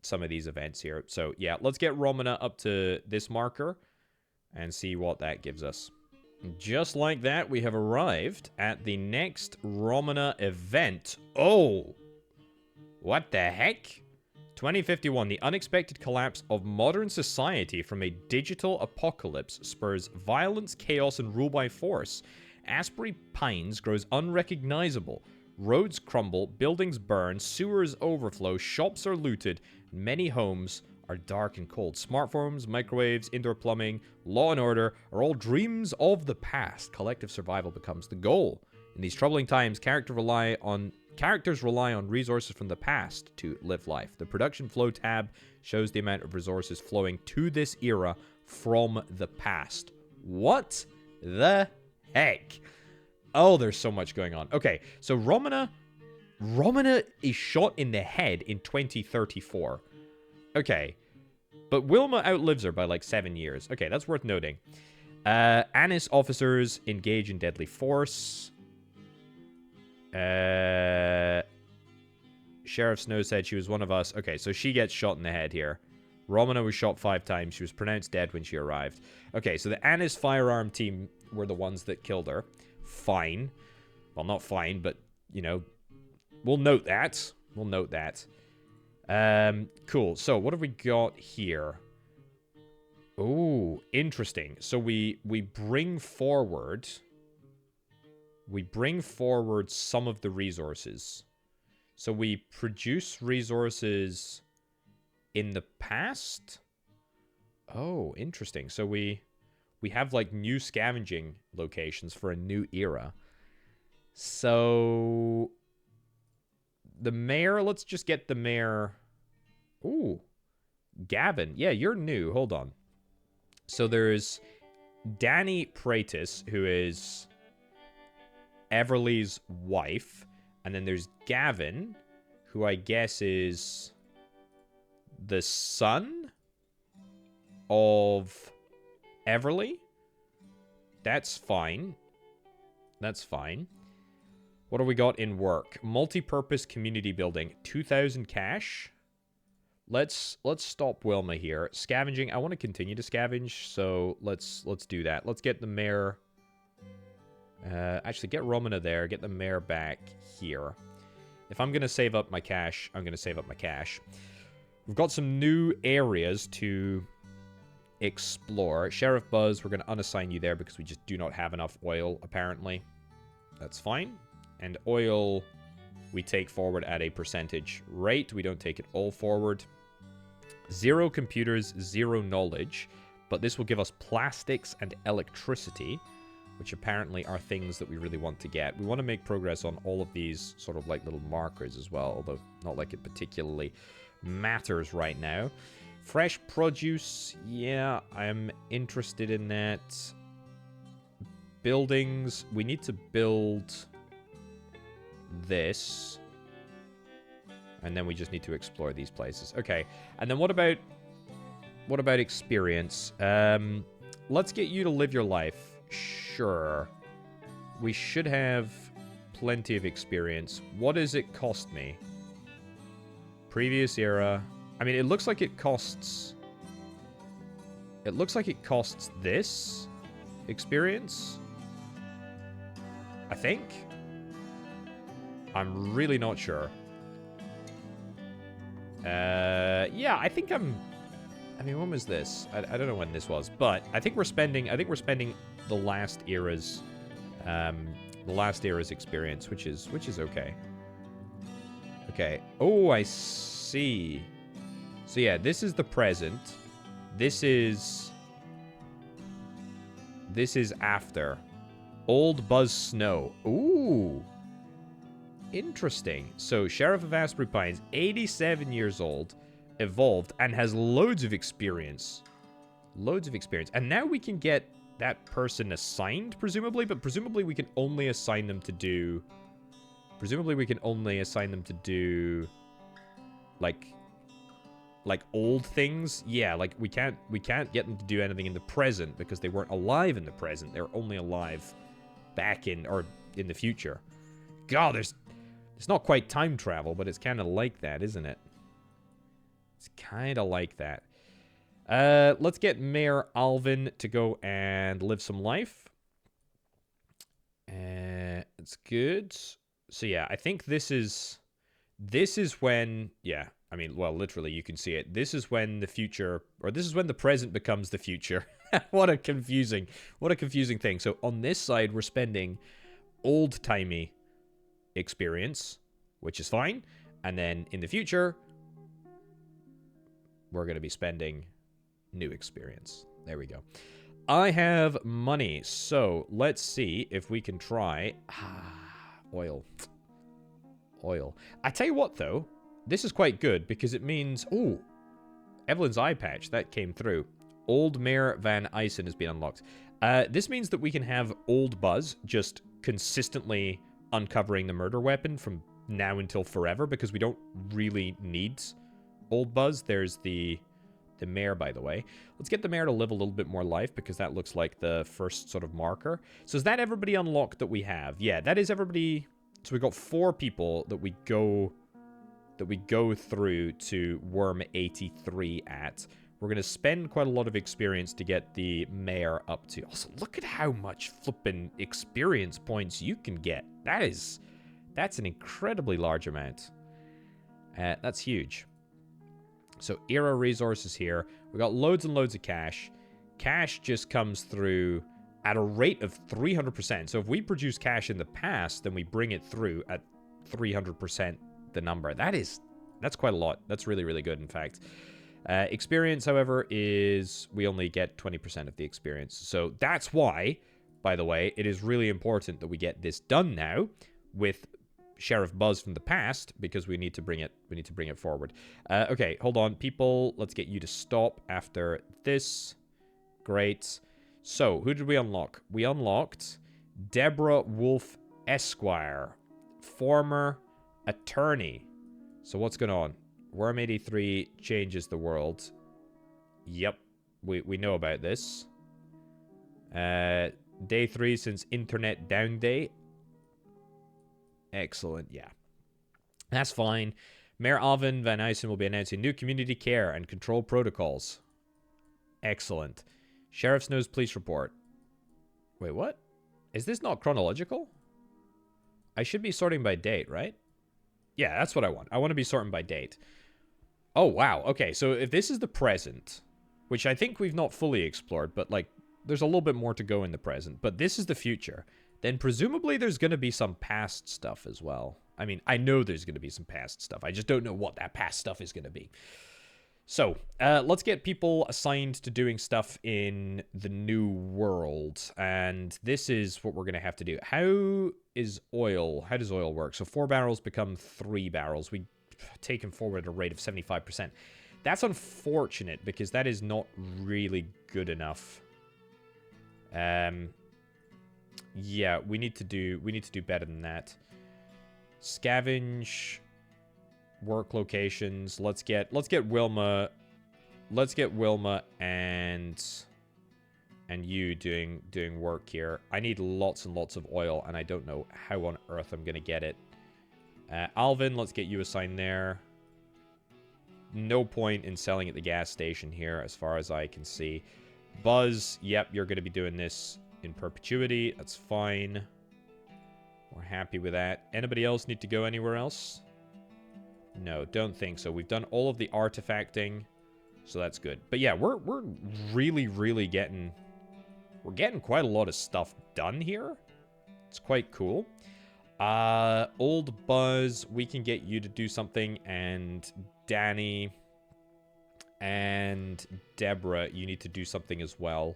some of these events here. So, yeah, let's get Romana up to this marker and see what that gives us. Just like that, we have arrived at the next Romana event. Oh! What the heck? 2051, the unexpected collapse of modern society from a digital apocalypse spurs violence, chaos, and rule by force. Asbury Pines grows unrecognizable. Roads crumble, buildings burn, sewers overflow, shops are looted, and many homes are dark and cold. Smartphones, microwaves, indoor plumbing, law and order are all dreams of the past. Collective survival becomes the goal. In these troubling times, characters rely on resources from the past to live life. The production flow tab shows the amount of resources flowing to this era from the past. What the heck? Oh, there's so much going on. Okay, so Romana is shot in the head in 2034. Okay, but Wilma outlives her by like 7 years. Okay, that's worth noting. Annis officers engage in deadly force. Sheriff Snow said she was one of us. Okay, so she gets shot in the head here. Romana was shot 5 times. She was pronounced dead when she arrived. Okay, so the Annis firearm team were the ones that killed her. Fine. Well, not fine, but, you know, we'll note that. We'll note that. Cool. So, what have we got here? Oh, interesting. So, we bring forward some of the resources. So, we produce resources in the past? Oh, interesting. So, we have, like, new scavenging locations for a new era. So, the mayor, let's just get the mayor. Ooh, Gavin. Yeah, you're new. Hold on. So, there's Danny Praetis, who is Everly's wife. And then there's Gavin, who I guess is the son of Everly. That's fine. That's fine. What do we got in work? Multi-purpose community building. 2,000 cash. Let's stop Wilma here. Scavenging. I want to continue to scavenge, so let's do that. Let's get the mayor. Actually, get Romana there. Get the mayor back here. If I'm going to save up my cash, I'm going to save up my cash. We've got some new areas to explore. Sheriff Buzz, we're going to unassign you there because we just do not have enough oil, apparently. That's fine. And oil, we take forward at a percentage rate. We don't take it all forward. 0 computers, 0 knowledge. But this will give us plastics and electricity, which apparently are things that we really want to get. We want to make progress on all of these sort of like little markers as well, although not like it particularly matters right now. Fresh produce, yeah, I'm interested in that. Buildings, we need to build this. And then we just need to explore these places. Okay, and then what about experience? Let's get you to live your life. Sure. We should have plenty of experience. What does it cost me? Previous era. I mean, it looks like it costs... It looks like it costs this experience. I think. I'm really not sure. Yeah, I think I'm... I mean, when was this? I don't know when this was, but I think we're spending the last era's experience, which is okay. Okay. Oh, I see. So yeah, this is the present. This is after. Old Buzz Snow. Ooh. Interesting. So, Sheriff of Asbury Pines, 87 years old, evolved, and has loads of experience. Loads of experience. And now we can get that person assigned, presumably, but presumably we can only assign them to do... Presumably we can only assign them to do... Like old things? Yeah, like we can't get them to do anything in the present because they weren't alive in the present. They were only alive back in, or in the future. God, it's not quite time travel, but it's kind of like that, isn't it? It's kind of like that. Let's get Mayor Alvin to go and live some life. It's good. So yeah, I think this is when, yeah, I mean, well, literally, you can see it. This is when the future, or this is when the present becomes the future. What a confusing thing. So on this side, we're spending old-timey experience, which is fine. And then in the future, we're going to be spending new experience. There we go. I have money, so let's see if we can try... Oil. I tell you what, though, this is quite good because it means... Ooh, Evelyn's eye patch, that came through. Old Mayor Van Eysen has been unlocked. This means that we can have Old Buzz just consistently uncovering the murder weapon from now until forever because we don't really need Old Buzz. There's the mayor, by the way. Let's get the mayor to live a little bit more life because that looks like the first sort of marker. So is that everybody unlocked that we have? Yeah, that is everybody. So we got 4 people that we go through to Worm 83 at. We're going to spend quite a lot of experience to get the mayor up to. Also, look at how much flippin' experience points you can get. That's an incredibly large amount. That's huge. So, era resources here. We got loads and loads of cash. Cash just comes through at a rate of 300%. So, if we produce cash in the past, then we bring it through at 300% the number. That's quite a lot. That's really, really good, in fact. Experience, however, is we only get 20% of the experience. So, that's why, by the way, it is really important that we get this done now with Sheriff Buzz from the past because we need to bring it forward. Okay, hold on, people. Let's get you to stop after this. Great. So, who did we unlock? We unlocked Deborah Wolf Esquire, former attorney. So, what's going on? Worm 83 changes the world. Yep, we know about this. Day 3 since Internet Down Day. Excellent, yeah. That's fine. Mayor Alvin Van Eysen will be announcing new community care and control protocols. Excellent. Sheriff's Nose Police Report. Wait, what? Is this not chronological? I should be sorting by date, right? Yeah, that's what I want. I want to be sorting by date. Oh, wow. Okay, so if this is the present... which I think we've not fully explored, but, like, there's a little bit more to go in the present. But this is the future. Then presumably there's going to be some past stuff as well. I mean, I know there's going to be some past stuff. I just don't know what that past stuff is going to be. So, let's get people assigned to doing stuff in the new world. And this is what we're going to have to do. How does oil work? So 4 barrels become 3 barrels. We take them forward at a rate of 75%. That's unfortunate because that is not really good enough. Yeah, we need to do better than that. Scavenge, work locations. Let's get Wilma. Let's get Wilma and you doing work here. I need lots and lots of oil, and I don't know how on earth I'm gonna get it. Alvin, let's get you assigned there. No point in selling at the gas station here, as far as I can see. Buzz, yep, you're gonna be doing this in perpetuity. That's fine. We're happy with that. Anybody else need to go anywhere else? No, don't think so. We've done all of the artifacting, so that's good. But yeah, we're really getting... We're getting quite a lot of stuff done here. It's quite cool. Old Buzz, we can get you to do something, and Danny and Deborah, you need to do something as well.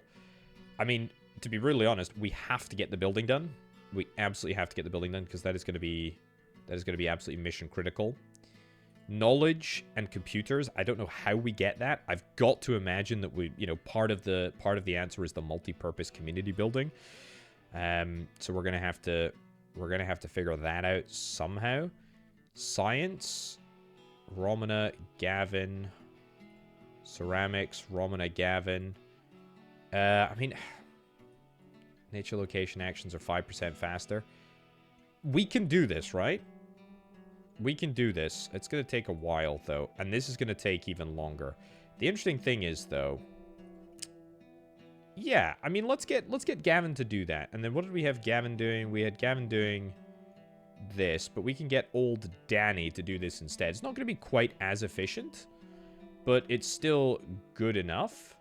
I mean, to be really honest, we have to get the building done. We absolutely have to get the building done because that is going to be absolutely mission critical. Knowledge and computers. I don't know how we get that. I've got to imagine that we, part of the answer is the multi-purpose community building. So we're gonna have to figure that out somehow. Science. Romana, Gavin. Ceramics. Romana, Gavin. I mean, nature location actions are 5% faster. We can do this, right? We can do this. It's going to take a while, though. And this is going to take even longer. The interesting thing is, though... Yeah, I mean, let's get Gavin to do that. And then what did we have Gavin doing? We had Gavin doing this. But we can get old Danny to do this instead. It's not going to be quite as efficient. But it's still good enough.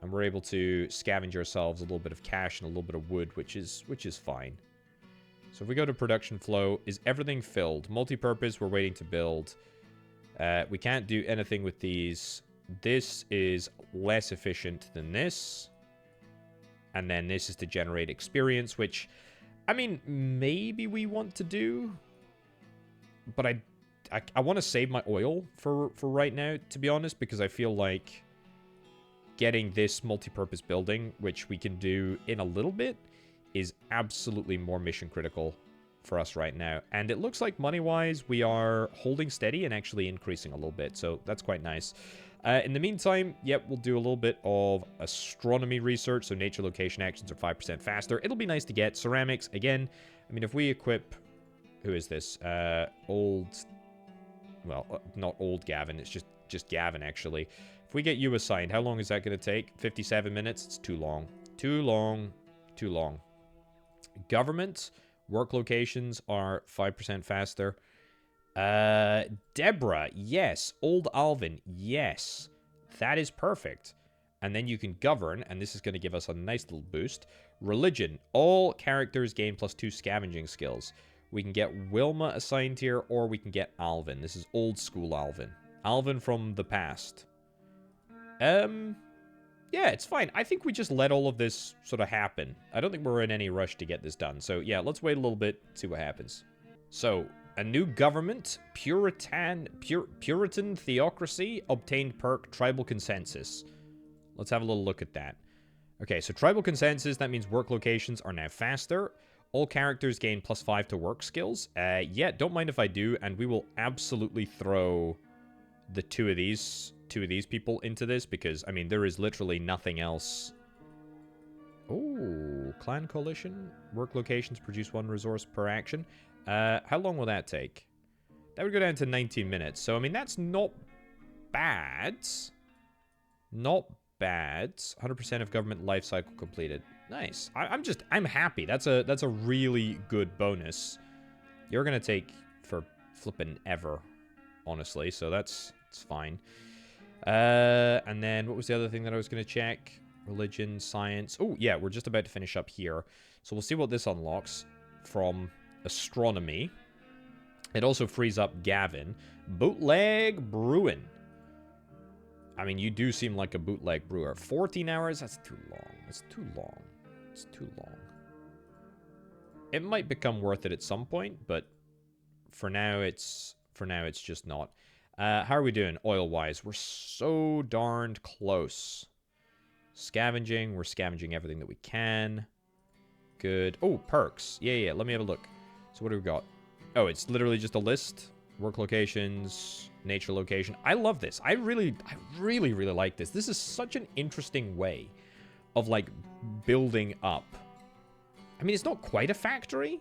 And we're able to scavenge ourselves a little bit of cash and a little bit of wood, which is fine. So if we go to production flow, is everything filled? Multi-purpose, we're waiting to build. We can't do anything with these. This is less efficient than this. And then this is to generate experience, which, I mean, maybe we want to do. But I want to save my oil for right now, to be honest, because I feel like getting this multi-purpose building, which we can do in a little bit, is absolutely more mission critical for us right now. And it looks like money-wise, we are holding steady and actually increasing a little bit. So that's quite nice. In the meantime, yep, we'll do a little bit of astronomy research. So nature location actions are 5% faster. It'll be nice to get ceramics. Again, I mean, if we equip... Who is this? Old... Well, not old Gavin. It's just Gavin, actually. If we get you assigned, how long is that going to take? 57 minutes? It's too long. Too long. Too long. Government work locations are 5% faster. Deborah, yes. Old Alvin, yes. That is perfect. And then you can govern, and this is going to give us a nice little boost. Religion, all characters gain +2 scavenging skills. We can get Wilma assigned here, or we can get Alvin. This is old school Alvin. Alvin from the past. Yeah, it's fine. I think we just let all of this sort of happen. I don't think we're in any rush to get this done. So, yeah, let's wait a little bit, see what happens. So, a new government, Puritan theocracy, obtained perk, tribal consensus. Let's have a little look at that. Okay, so tribal consensus, that means work locations are now faster. All characters gain +5 to work skills. Yeah, don't mind if I do, and we will absolutely throw the two of these people into this, because, I mean, there is literally nothing else. Oh, clan coalition. Work locations produce 1 resource per action. How long will that take? That would go down to 19 minutes. So, I mean, that's not bad. Not bad. 100% of government life cycle completed. Nice. I'm happy. That's a really good bonus. You're gonna take for flippin' ever, honestly. So it's fine. And then what was the other thing that I was going to check? Religion, science. Oh, yeah, we're just about to finish up here. So we'll see what this unlocks from astronomy. It also frees up Gavin. Bootleg brewing. I mean, you do seem like a bootleg brewer. 14 hours? That's too long. It's too long. It's too long. It might become worth it at some point, but for now it's just not. How are we doing oil-wise? We're so darned close. Scavenging. We're scavenging everything that we can. Good. Oh, perks. Yeah. Let me have a look. So what do we got? Oh, it's literally just a list. Work locations, nature location. I love this. I really like this. This is such an interesting way of, like, building up. I mean, it's not quite a factory.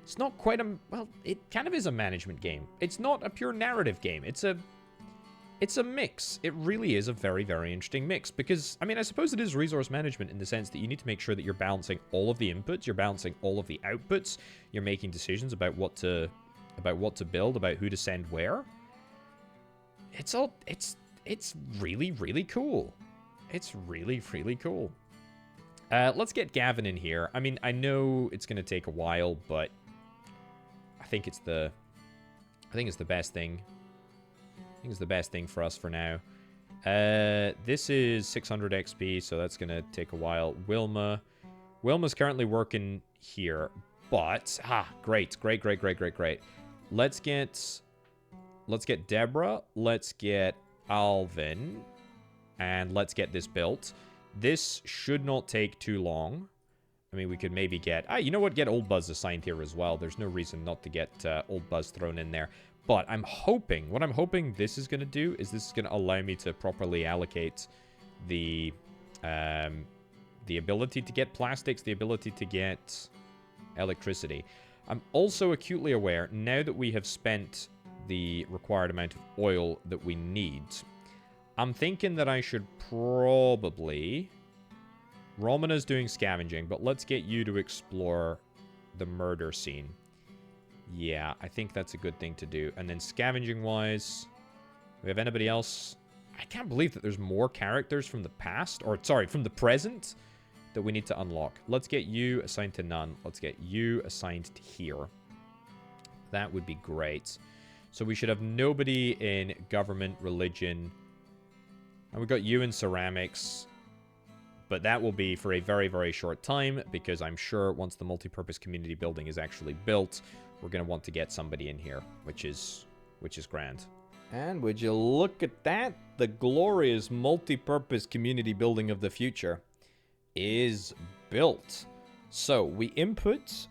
It's not quite a... Well, it kind of is a management game. It's not a pure narrative game. It's a mix. It really is a very, very interesting mix. Because, I mean, I suppose it is resource management in the sense that you need to make sure that you're balancing all of the inputs. You're balancing all of the outputs. You're making decisions about what to build, about who to send where. It's really, really cool. It's really, really cool. Let's get Gavin in here. I mean, I know it's going to take a while, but I think it's the best thing. I think it's the best thing for us for now. This is 600 XP, so that's going to take a while. Wilma's currently working here, but great. Let's get Deborah, let's get Alvin, and let's get this built. This should not take too long. I mean, we could maybe get... you know what? Get Old Buzz assigned here as well. There's no reason not to get Old Buzz thrown in there. But I'm hoping... What I'm hoping this is going to do is this is going to allow me to properly allocate the ability to get plastics, the ability to get electricity. I'm also acutely aware, now that we have spent the required amount of oil that we need, I'm thinking that I should probably... Romana's doing scavenging, but let's get you to explore the murder scene. Yeah, I think that's a good thing to do. And then scavenging-wise, do we have anybody else? I can't believe that there's more characters from the past, or sorry, from the present, that we need to unlock. Let's get you assigned to none. Let's get you assigned to here. That would be great. So we should have nobody in government, religion. And we've got you in ceramics. But that will be for a very, very short time, because I'm sure once the multi-purpose community building is actually built, we're going to want to get somebody in here, which is grand. And would you look at that? The glorious multi-purpose community building of the future is built. So we input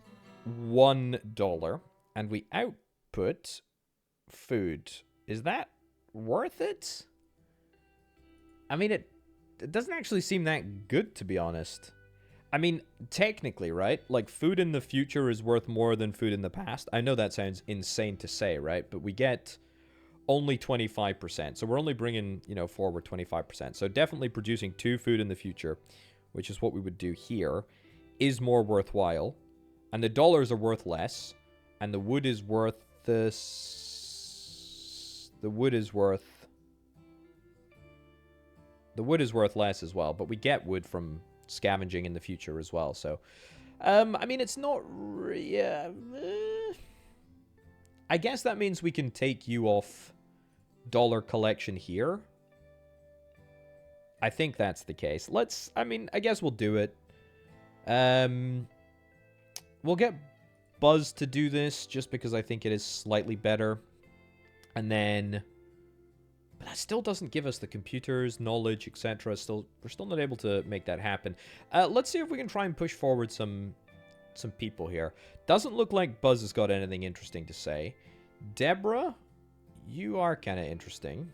$1 and we output food. Is that worth it? I mean, it doesn't actually seem that good, to be honest. I mean, technically, right? Like, food in the future is worth more than food in the past. I know that sounds insane to say, right? But we get only 25%. So we're only bringing, forward 25%. So definitely producing 2 food in the future, which is what we would do here, is more worthwhile. And the dollars are worth less. And the wood is worth this... The wood is worth less as well. But we get wood from scavenging in the future as well. So, I mean, it's not... I guess that means we can take you off dollar collection here. I think that's the case. I guess we'll do it. We'll get Buzz to do this just because I think it is slightly better. And then... But that still doesn't give us the computers, knowledge, etc. We're still not able to make that happen. Let's see if we can try and push forward some people here. Doesn't look like Buzz has got anything interesting to say. Deborah, you are kind of interesting.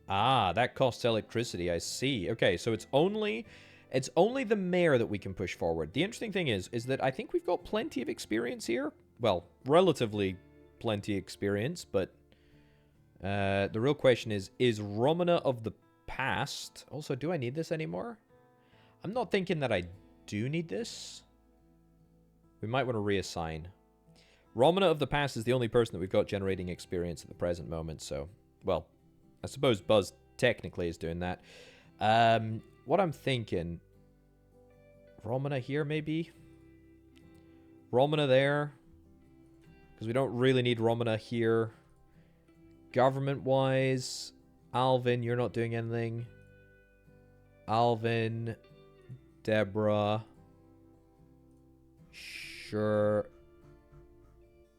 Ah, that costs electricity, I see. Okay, so it's only the mayor that we can push forward. The interesting thing is that I think we've got plenty of experience here. Well, relatively plenty of experience, but the real question is Romana of the past... Also, do I need this anymore? I'm not thinking that I do need this. We might want to reassign. Romana of the past is the only person that we've got generating experience at the present moment, so... Well, I suppose Buzz technically is doing that. What I'm thinking... Romana here, maybe? Romana there. Because we don't really need Romana here. Government-wise, Alvin, you're not doing anything. Alvin, Deborah. Sure.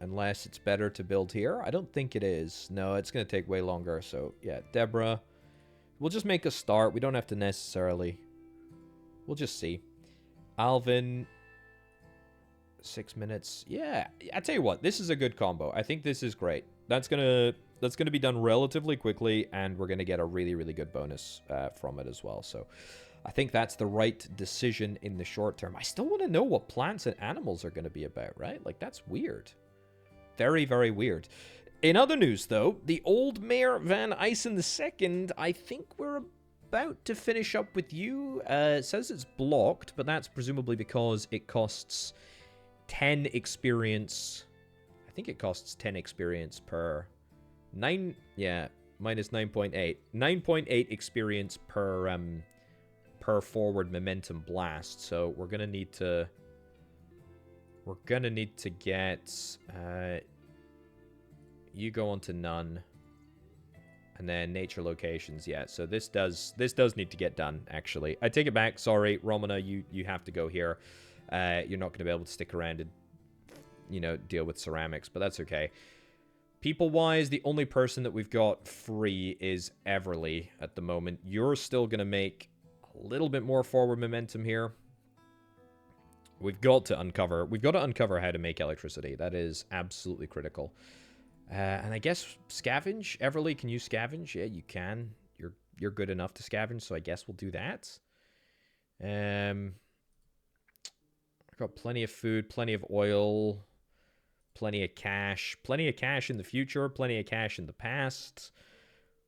Unless it's better to build here. I don't think it is. No, it's going to take way longer. So, yeah, Deborah. We'll just make a start. We don't have to necessarily. We'll just see. Alvin. 6 minutes. Yeah, I tell you what. This is a good combo. I think this is great. That's gonna be done relatively quickly, and we're gonna get a really, really good bonus from it as well. So I think that's the right decision in the short term. I still want to know what plants and animals are going to be about, right? Like, that's weird. Very, very weird. In other news, though, the old Mayor Van Eysen II, I think we're about to finish up with you. It says it's blocked, but that's presumably because it costs 10 experience. I think it costs 10 experience per 9. Yeah, minus 9.8. 9.8 experience per forward momentum blast. So we're gonna need to get you go on to none, and then nature locations. Yeah, so this does need to get done. Actually, I take it back. Sorry, Romana, you have to go here. You're not going to be able to stick around and, you know, deal with ceramics, but that's okay. People-wise, the only person that we've got free is Everly at the moment. You're still going to make a little bit more forward momentum here. We've got to uncover how to make electricity. That is absolutely critical. And I guess scavenge. Everly, can you scavenge? Yeah, you can. You're good enough to scavenge, so I guess we'll do that. I've got plenty of food, plenty of oil, plenty of cash in the future, plenty of cash in the past,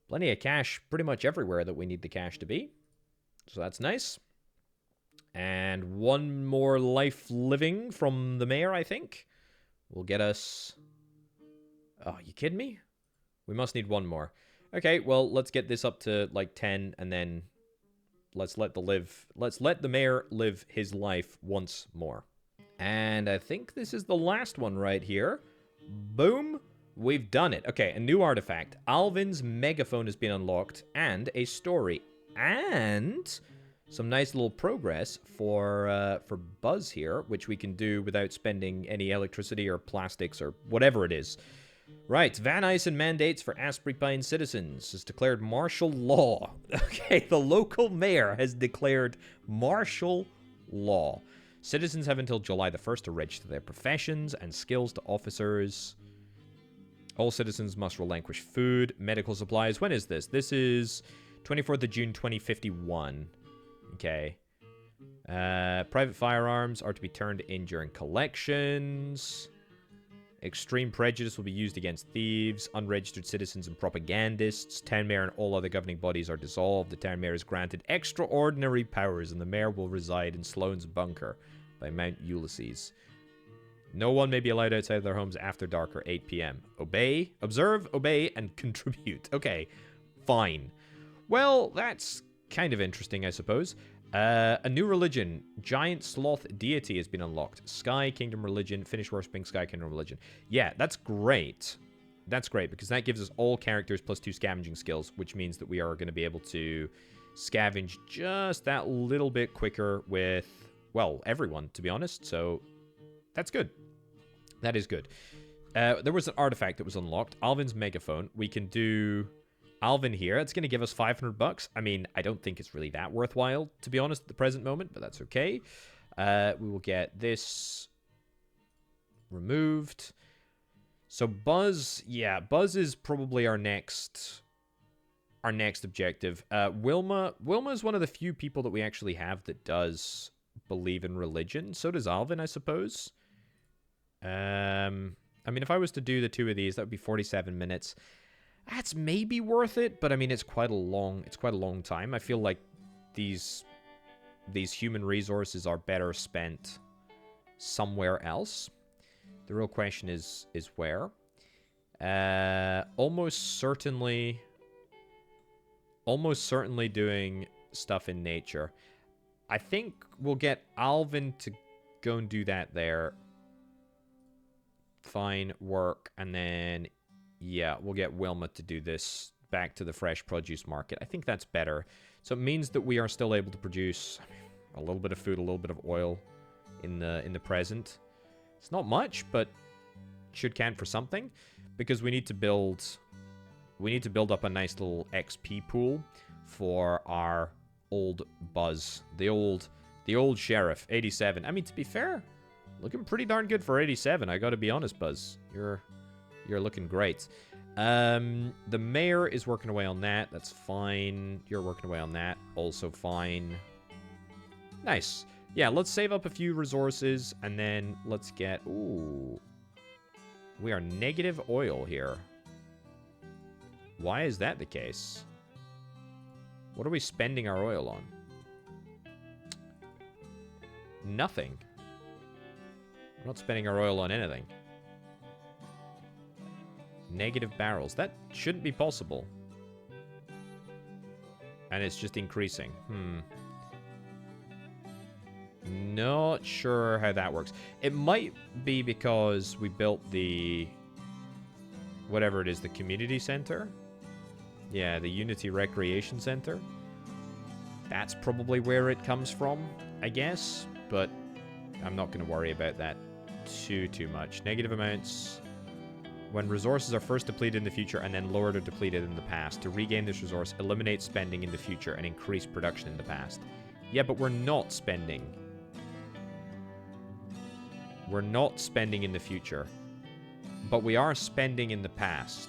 plenty of cash pretty much everywhere that we need the cash to be. So that's nice. And one more life living from the mayor, I think, will get us... Oh, you kidding me? We must need one more. Okay, well, let's get this up to like 10, and then let's let the mayor live his life once more. And I think this is the last one right here. Boom. We've done it. Okay, a new artifact. Alvin's megaphone has been unlocked, and a story. And some nice little progress for Buzz here, which we can do without spending any electricity or plastics or whatever it is. Right, Van Eysen mandates for Asbury Pines citizens has declared martial law. Okay, the local mayor has declared martial law. Citizens have until July the 1st to register their professions and skills to officers. All citizens must relinquish food, medical supplies. When is this? This is 24th of June, 2051. Okay. Private firearms are to be turned in during collections. Extreme prejudice will be used against thieves, unregistered citizens, and propagandists. Town mayor and all other governing bodies are dissolved. The town mayor is granted extraordinary powers, and the mayor will reside in Sloane's bunker by Mount Ulysses. No one may be allowed outside of their homes after dark or 8 p.m. Obey, observe, obey, and contribute. Okay, fine. Well, that's kind of interesting, I suppose. A new religion, Giant Sloth Deity, has been unlocked. Sky Kingdom Religion, finish worshipping Sky Kingdom Religion. Yeah, that's great. That's great, because that gives us all characters plus 2 scavenging skills, which means that we are going to be able to scavenge just that little bit quicker with, well, everyone, to be honest. So, that's good. That is good. There was an artifact that was unlocked, Alvin's Megaphone. We can do Alvin here. It's going to give us $500. I mean, I don't think it's really that worthwhile, to be honest, at the present moment, but that's okay. We will get this removed. So Buzz, yeah, Buzz is probably our next objective. Wilma is one of the few people that we actually have that does believe in religion. So does Alvin, I suppose. I mean, if I was to do the two of these, that would be 47 minutes. That's maybe worth it, but I mean, it's quite a long time. I feel like these human resources are better spent somewhere else. The real question is where. Almost certainly almost certainly doing stuff in nature. I think we'll get Alvin to go and do that there. Fine, work, and then, yeah, we'll get Wilma to do this back to the fresh produce market. I think that's better. So it means that we are still able to produce a little bit of food, a little bit of oil in the present. It's not much, but should count for something, because we need to build up a nice little XP pool for our old Buzz, the old sheriff, 87. I mean, to be fair, looking pretty darn good for 87. I got to be honest, Buzz. You're looking great. The mayor is working away on that. That's fine. You're working away on that. Also fine. Nice. Yeah, let's save up a few resources, and then let's get... Ooh. We are negative oil here. Why is that the case? What are we spending our oil on? Nothing. We're not spending our oil on anything. Negative barrels. That shouldn't be possible. And it's just increasing. Not sure how that works. It might be because we built the... whatever it is, the community center. Yeah, the Unity Recreation Center. That's probably where it comes from, I guess. But I'm not going to worry about that too much. Negative amounts. When resources are first depleted in the future and then lowered or depleted in the past. To regain this resource, eliminate spending in the future and increase production in the past. Yeah, but we're not spending. We're not spending in the future. But we are spending in the past,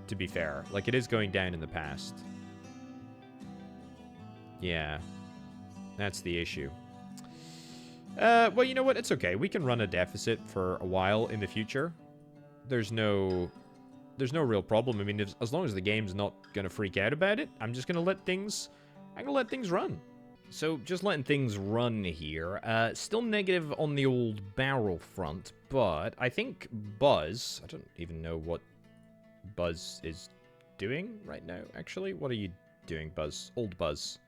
to be fair. Like, it is going down in the past. Yeah. That's the issue. Well, you know what? It's okay. We can run a deficit for a while in the future. There's no real problem. I mean, as long as the game's not going to freak out about it, I'm just going to let things... I'm going to let things run. So, just letting things run here. Still negative on the old barrel front, but I think Buzz... I don't even know what Buzz is doing right now, actually. What are you doing, Buzz? Old Buzz.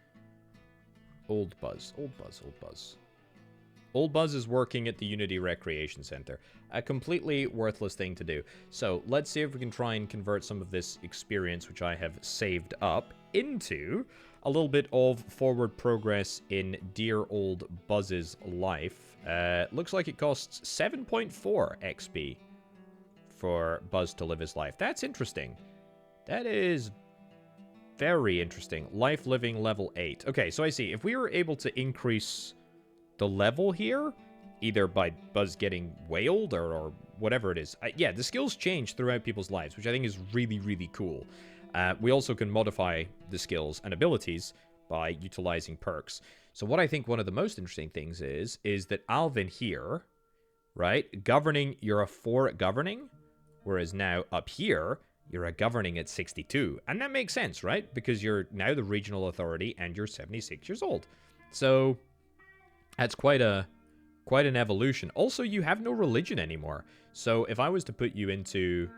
Old Buzz. Old Buzz. Old Buzz. Old Buzz is working at the Unity Recreation Center. A completely worthless thing to do. So, let's see if we can try and convert some of this experience, which I have saved up, into a little bit of forward progress in dear old Buzz's life. Looks like it costs 7.4 XP for Buzz to live his life. That's interesting. That is very interesting. Life living level 8. Okay, so I see. If we were able to increase the level here, either by Buzz getting whaled or whatever it is. Yeah, the skills change throughout people's lives, which I think is really, really cool. We also can modify the skills and abilities by utilizing perks. So what I think one of the most interesting things is that Alvin here, right, governing, you're a 4 at governing, whereas now up here, you're a governing at 62. And that makes sense, right? Because you're now the regional authority and you're 76 years old. So that's quite an evolution. Also, you have no religion anymore. So if I was to put you into...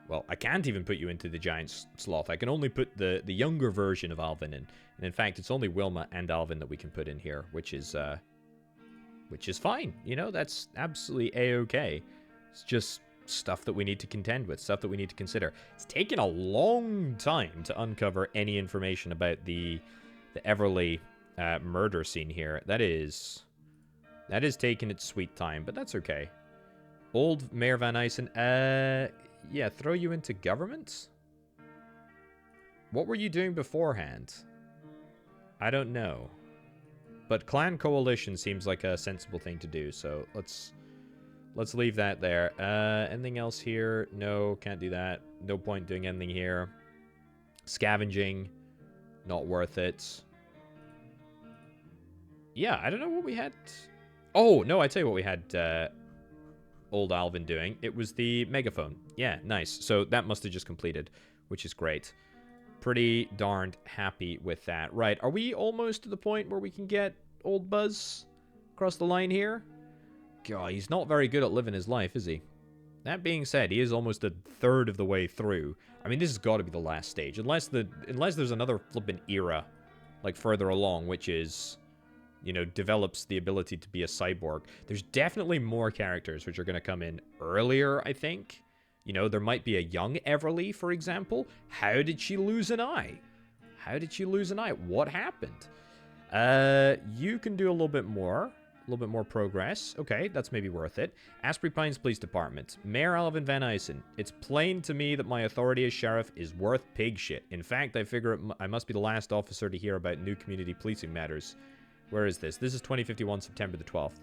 Well, I can't even put you into the giant sloth. I can only put the younger version of Alvin in. And in fact, it's only Wilma and Alvin that we can put in here, which is fine. You know, that's absolutely a-okay. It's just stuff that we need to contend with, stuff that we need to consider. It's taken a long time to uncover any information about the Everly murder scene here. That is taking its sweet time, but that's okay. Old Mayor Van Eysen, yeah, throw you into government? What were you doing beforehand? I don't know. But clan coalition seems like a sensible thing to do, so let's leave that there. Anything else here? No, can't do that. No point doing anything here. Scavenging, not worth it. Yeah, I don't know what we had. Oh, no, I tell you what we had old Alvin doing. It was the megaphone. Yeah, nice. So that must have just completed, which is great. Pretty darned happy with that. Right, are we almost to the point where we can get old Buzz across the line here? God, he's not very good at living his life, is he? That being said, he is almost a third of the way through. I mean, this has got to be the last stage. Unless there's another flippin' era, like, further along, which is, you know, develops the ability to be a cyborg. There's definitely more characters which are going to come in earlier, I think. You know, there might be a young Everly, for example. How did she lose an eye? How did she lose an eye? What happened? You can do a little bit more. A little bit more progress. Okay, that's maybe worth it. Asbury Pines Police Department. Mayor Alvin Van Eysen. It's plain to me that my authority as sheriff is worth pig shit. In fact, I figure I must be the last officer to hear about new community policing matters. Where is this? This is 2051, September the 12th.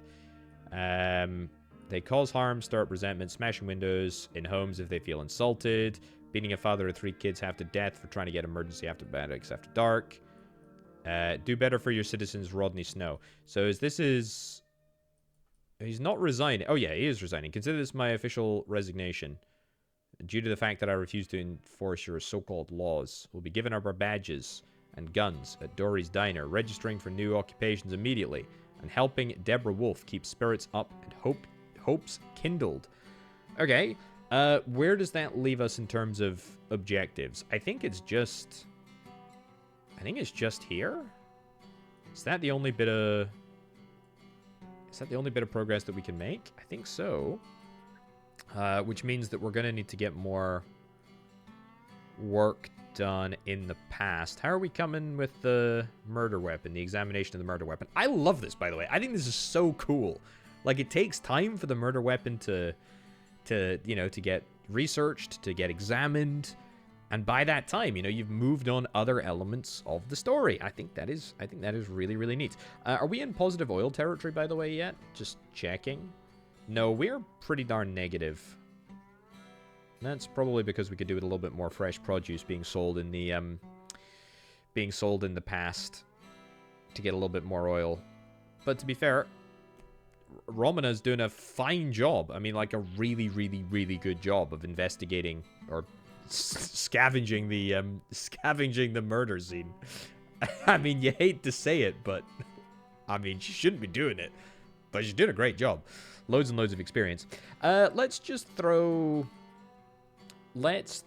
They cause harm, stir up resentment, smashing windows in homes if they feel insulted, beating a father of 3 kids half to death for trying to get emergency antibiotics after dark. Do better for your citizens, Rodney Snow. So he's not resigning. Oh yeah, he is resigning. Consider this my official resignation. Due to the fact that I refuse to enforce your so-called laws, we'll be giving up our badges and guns at Dory's Diner, registering for new occupations immediately, and helping Deborah Wolf keep spirits up and hopes kindled. Okay, where does that leave us in terms of objectives? I think it's just here. Is that the only bit of progress that we can make? I think so. Which means that we're gonna need to get more work done in the past. How are we coming with the murder weapon, the examination of the murder weapon? I love this, by the way. I think this is so cool. Like, it takes time for the murder weapon to you know, to get researched, to get examined. And by that time, you know, you've moved on other elements of the story. I think that is really, really neat. Are we in positive oil territory, by the way, yet? Just checking. No, we're pretty darn negative. That's probably because we could do with a little bit more fresh produce being sold in the past to get a little bit more oil. But to be fair, Romana's doing a fine job. I mean, like a really, really, really good job of investigating or scavenging the murder scene. I mean, you hate to say it, but I mean, she shouldn't be doing it, but she's doing a great job. Loads and loads of experience. Let's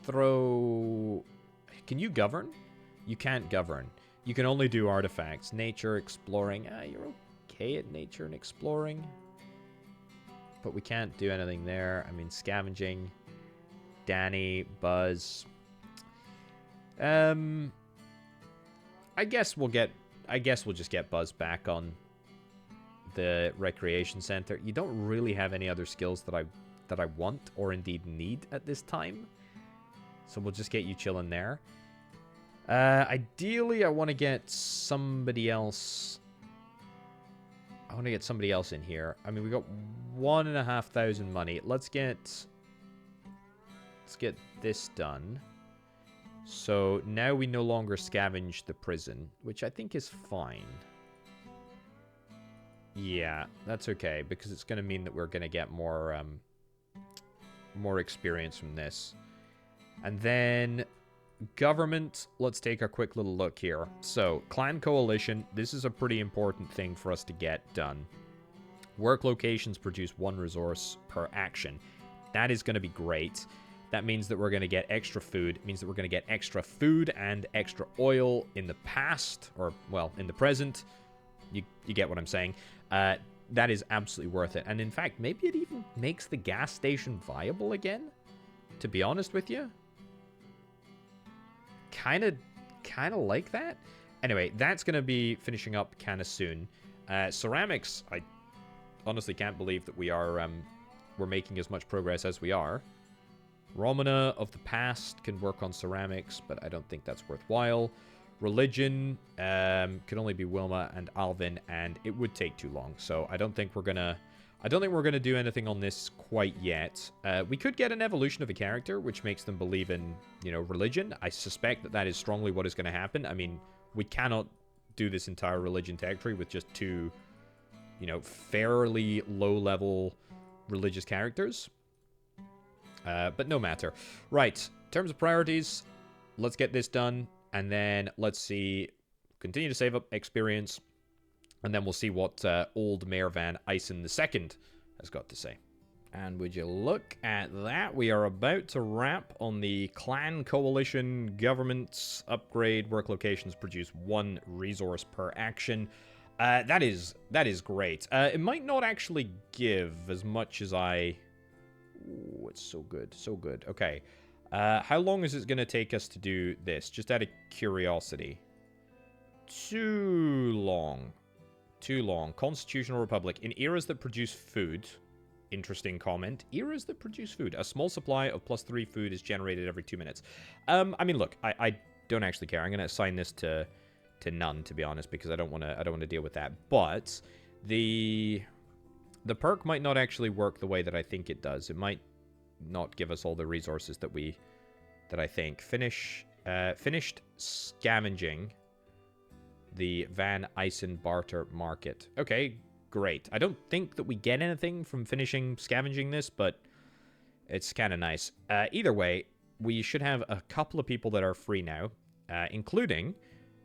throw. Can you govern? You can't govern. You can only do artifacts. Nature, exploring. You're okay at nature and exploring, but we can't do anything there. I mean, scavenging. Danny, Buzz. I guess we'll just get Buzz back on the recreation center. You don't really have any other skills that I want or indeed need at this time. So we'll just get you chilling there. Ideally, I want to get somebody else. I want to get somebody else in here. I mean, we got 1,500 money. Let's get this done. So now we no longer scavenge the prison, which I think is fine. Yeah, that's okay, because it's going to mean that we're going to get more experience from this. And then government, let's take a quick little look here. So, clan coalition, this is a pretty important thing for us to get done. Work locations produce 1 resource per action. That is going to be great. That means that we're going to get extra food. It means that we're going to get extra food and extra oil in the past, or, well, in the present. You get what I'm saying. That is absolutely worth it. And in fact, maybe it even makes the gas station viable again, to be honest with you. Kind of like that. Anyway, that's going to be finishing up kind of soon. Ceramics, I honestly can't believe that we're making as much progress as we are. Romana of the past can work on ceramics, but I don't think that's worthwhile. Religion could only be Wilma and Alvin, and it would take too long. So I don't think we're gonna do anything on this quite yet. We could get an evolution of a character, which makes them believe in, you know, religion. I suspect that is strongly what is going to happen. I mean, we cannot do this entire religion tech tree with just 2, you know, fairly low-level religious characters. But no matter. Right, in terms of priorities, let's get this done. And then let's see, continue to save up experience. And then we'll see what old Mayor Van Eysen II has got to say. And would you look at that? We are about to wrap on the clan coalition government's upgrade. Work locations produce 1 resource per action. That is great. It might not actually give as much as I... Ooh, it's so good, so good. Okay. How long is it going to take us to do this? Just out of curiosity. Too long. Too long. Constitutional Republic. In eras that produce food... Interesting comment. Eras that produce food. A small supply of +3 food is generated every 2 minutes. I mean, look, I don't actually care. I'm going to assign this to none, to be honest, because I don't want to deal with that. But the perk might not actually work the way that I think it does. It might not give us all the resources that I think. Finished scavenging the Van Eisen Barter Market. Okay, great. I don't think that we get anything from finishing scavenging this, but it's kind of nice. Either way, we should have a couple of people that are free now, including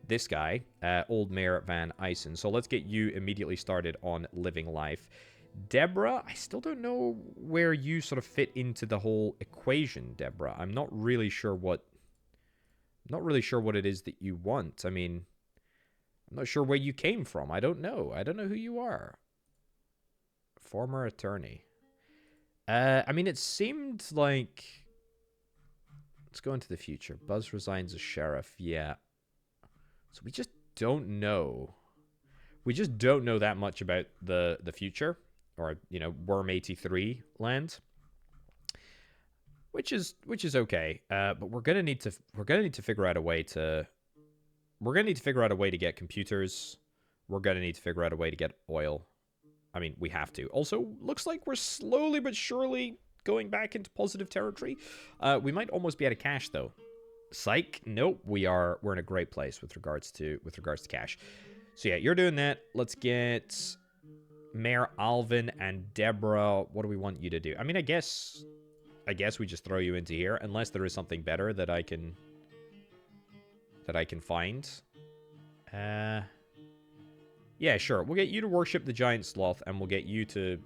this guy, Old Mayor Van Eisen. So let's get you immediately started on living life. Deborah, I still don't know where you sort of fit into the whole equation, Deborah. I'm not really sure what it is that you want. I mean, I'm not sure where you came from. I don't know. I don't know who you are. Former attorney. I mean, it seemed like... Let's go into the future. Buzz resigns as sheriff. Yeah. So we just don't know. We just don't know that much about the future. Or, you know, Worm 83 land. Which is okay. But we're gonna need to figure out a way to... We're going to need to figure out a way to get computers. We're going to need to figure out a way to get oil. I mean, we have to. Also, looks like we're slowly but surely going back into positive territory. We might almost be out of cash, though. Psych. Nope. We're in a great place with regards to cash. So yeah, you're doing that. Let's get Mayor Alvin and Deborah. What do we want you to do? I mean, I guess we just throw you into here, unless there is something better that I can find. Yeah, sure. We'll get you to worship the giant sloth, and we'll get you to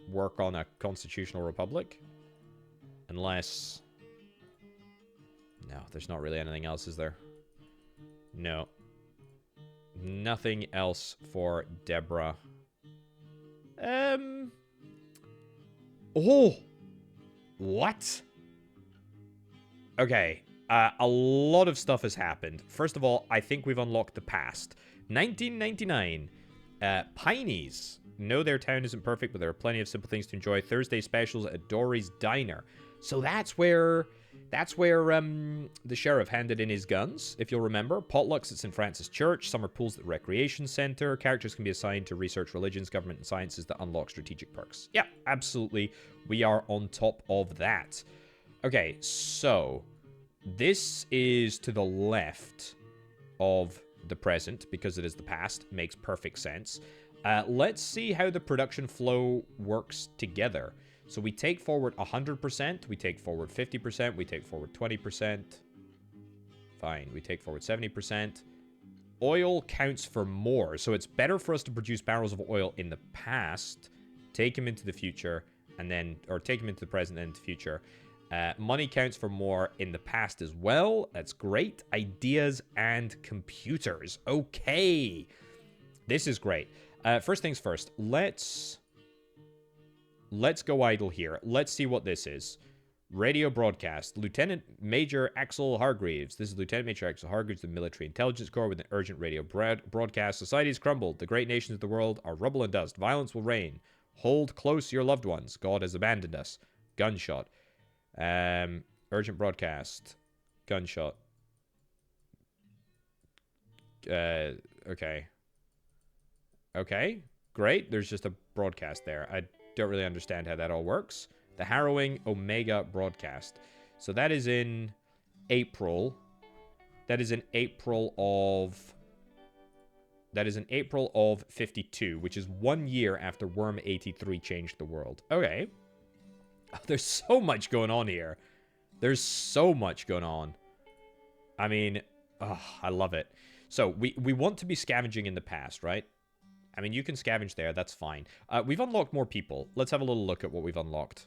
work on a constitutional republic. Unless... No, there's not really anything else, is there? No. Nothing else for Deborah. Oh! What? Okay. A lot of stuff has happened. First of all, I think we've unlocked the past. 1999. Pinies. No, their town isn't perfect, but there are plenty of simple things to enjoy. Thursday specials at Dory's Diner. So that's where the sheriff handed in his guns, if you'll remember. Potlucks at St. Francis Church. Summer pools at the Recreation Center. Characters can be assigned to research religions, government, and sciences that unlock strategic perks. Yeah, absolutely. We are on top of that. Okay, so... This is to the left of the present, because it is the past. Makes perfect sense. Let's see how the production flow works together. So we take forward 100%, we take forward 50%, we take forward 20%. Fine, we take forward 70%. Oil counts for more, so it's better for us to produce barrels of oil in the past, take them into the future, and then, or take them into the present and into the future. Money counts for more in the past as well. That's great. Ideas and computers. Okay. This is great. First things first. Let's go idle here. Let's see what this is. Radio broadcast. Lieutenant Major Axel Hargreaves. This is Lieutenant Major Axel Hargreaves of the Military Intelligence Corps with an urgent radio broadcast. Society has crumbled. The great nations of the world are rubble and dust. Violence will reign. Hold close your loved ones. God has abandoned us. Gunshot. Urgent broadcast. Gunshot. Okay. Okay, great. There's just a broadcast there. I don't really understand how that all works. The harrowing Omega broadcast. So that is in April. That is in April of 52, which is 1 year after Worm 83 changed the world. Okay. There's so much going on here. There's so much going on. I mean, I love it. So, we want to be scavenging in the past, right? I mean, you can scavenge there. That's fine. We've unlocked more people. Let's have a little look at what we've unlocked.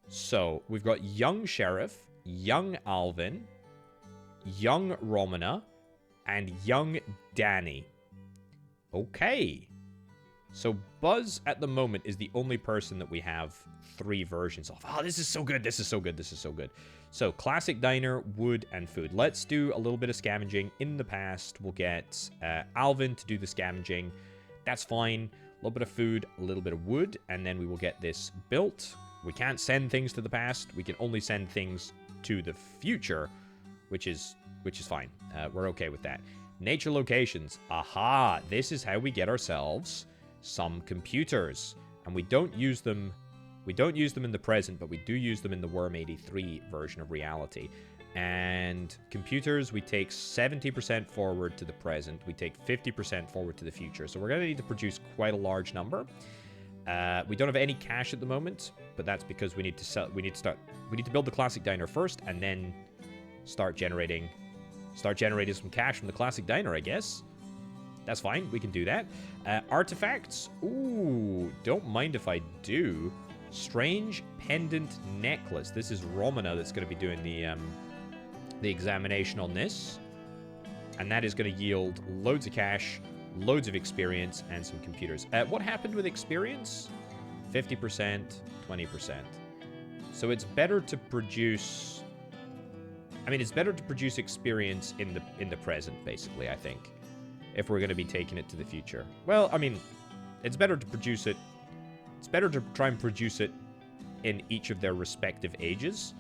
So, we've got young Sheriff, young Alvin, young Romana, and young Danny. Okay. So, Buzz at the moment is the only person that we have 3 versions of. Oh, this is so good. This is so good. This is so good. So, classic diner, wood, and food. Let's do a little bit of scavenging. In the past, we'll get Alvin to do the scavenging. That's fine. A little bit of food, a little bit of wood, and then we will get this built. We can't send things to the past. We can only send things to the future, which is fine. We're okay with that. Nature locations. Aha! This is how we get ourselves some computers, and we don't use them. We don't use them in the present, but we do use them in the Worm 83 version of reality. And computers, we take 70% forward to the present. We take 50% forward to the future. So we're going to need to produce quite a large number. We don't have any cash at the moment, but that's because we need to sell. We need to build the classic diner first, and then start generating some cash from the classic diner, I guess. That's fine. We can do that. Artifacts. Ooh, don't mind if I do. Strange pendant necklace. This is Romana that's going to be doing the examination on this, and that is going to yield loads of cash, loads of experience, and some computers. What happened with experience? 50%, 20%. So it's better to produce. I mean, it's better to produce experience in the present, basically. I think, if we're going to be taking it to the future. Well, I mean, it's better to produce it. It's better to try and produce it in each of their respective ages.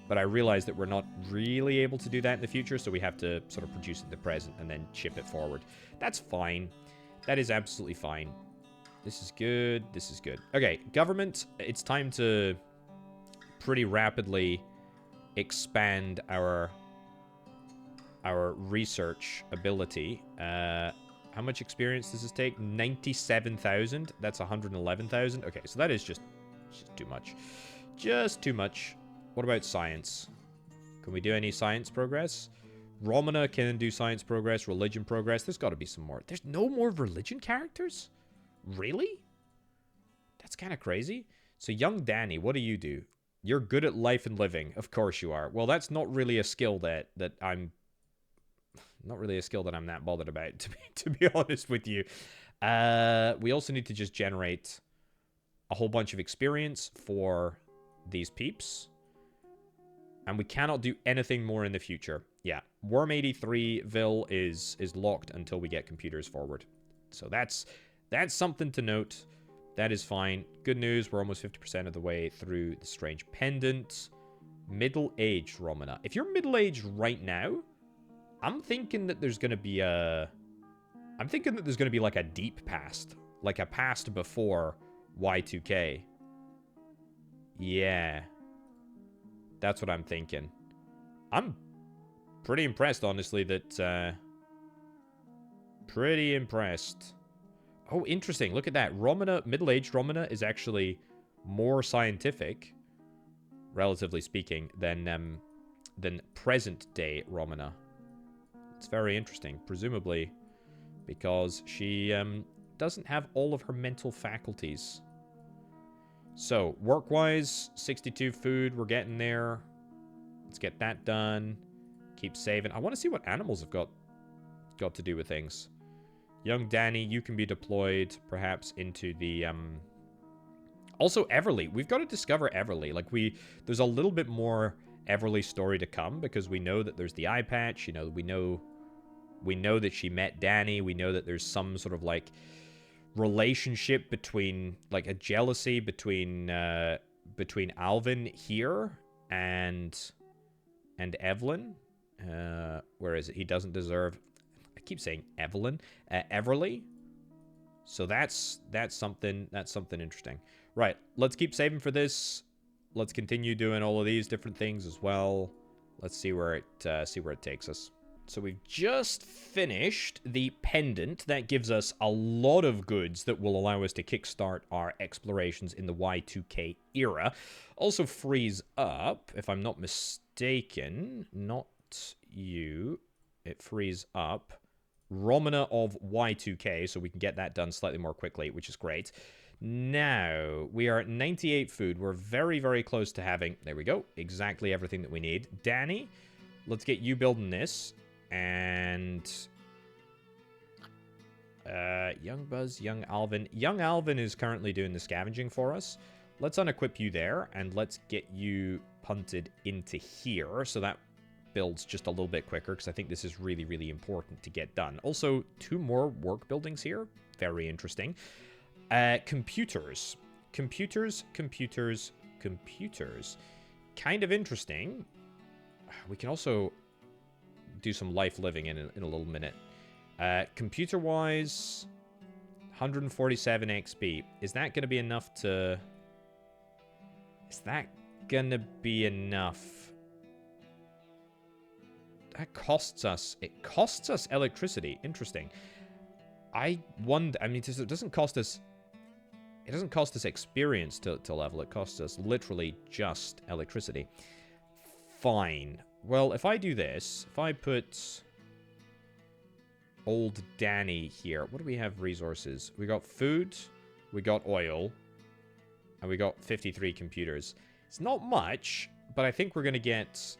But I realize that we're not really able to do that in the future, so we have to sort of produce it in the present and then ship it forward. That's fine. That is absolutely fine. This is good. This is good. Okay, government. It's time to pretty rapidly expand our research ability. How much experience does this take? 97,000. That's 111,000. Okay, so that is just too much. Just too much. What about science? Can we do any science progress? Romana can do science progress, religion progress. There's got to be some more. There's no more religion characters? Really? That's kind of crazy. So young Danny, what do you do? You're good at life and living. Of course you are. Well, that's not really a skill that I'm... Not really a skill that I'm that bothered about, to be honest with you. We also need to just generate a whole bunch of experience for these peeps. And we cannot do anything more in the future. Yeah, Worm 83ville is locked until we get computers forward. So that's something to note. That is fine. Good news, we're almost 50% of the way through the strange pendant. Middle-aged Romana. If you're middle-aged right now, I'm thinking that there's going to be like a deep past. Like a past before Y2K. Yeah. That's what I'm thinking. I'm pretty impressed, honestly, that... pretty impressed. Oh, interesting. Look at that. Romana, middle-aged Romana is actually more scientific, relatively speaking, than present-day Romana. It's very interesting, presumably because she doesn't have all of her mental faculties. So, work-wise, 62 food, we're getting there. Let's get that done. Keep saving. I want to see what animals have got to do with things. Young Danny, you can be deployed, perhaps, into the... Also, Everly. We've got to discover Everly. Like, there's a little bit more Everly story to come, because we know that there's the eye patch. You know, we know that she met Danny. We know that there's some sort of, like, relationship between, like, a jealousy between Alvin here and Evelyn. Where is it? He doesn't deserve... I keep saying Evelyn. Everly. So that's something interesting. Right, let's keep saving for this. Let's continue doing all of these different things as well. Let's see where it takes us. So we've just finished the pendant. That gives us a lot of goods that will allow us to kickstart our explorations in the Y2K era. Also frees up, if I'm not mistaken, not you, it frees up Romana of Y2K, so we can get that done slightly more quickly, which is great. Now, we are at 98 food. We're very, very close to having, there we go, exactly everything that we need. Danny, let's get you building this. And young Buzz, young Alvin. Young Alvin is currently doing the scavenging for us. Let's unequip you there, and let's get you punted into here, so that builds just a little bit quicker, because I think this is really, really important to get done. Also, 2 more work buildings here. Very interesting. Computers. Computers. Kind of interesting. We can also do some life living in a little minute. Computer-wise, 147 XP. Is that going to be enough to... Is that going to be enough? That costs us... It costs us electricity. Interesting. I wonder... I mean, it doesn't cost us... It doesn't cost us experience to level. It costs us literally just electricity. Fine. Well, if I do this, if I put old Danny here, what do we have resources? We got food, we got oil, and we got 53 computers. It's not much, but I think we're gonna get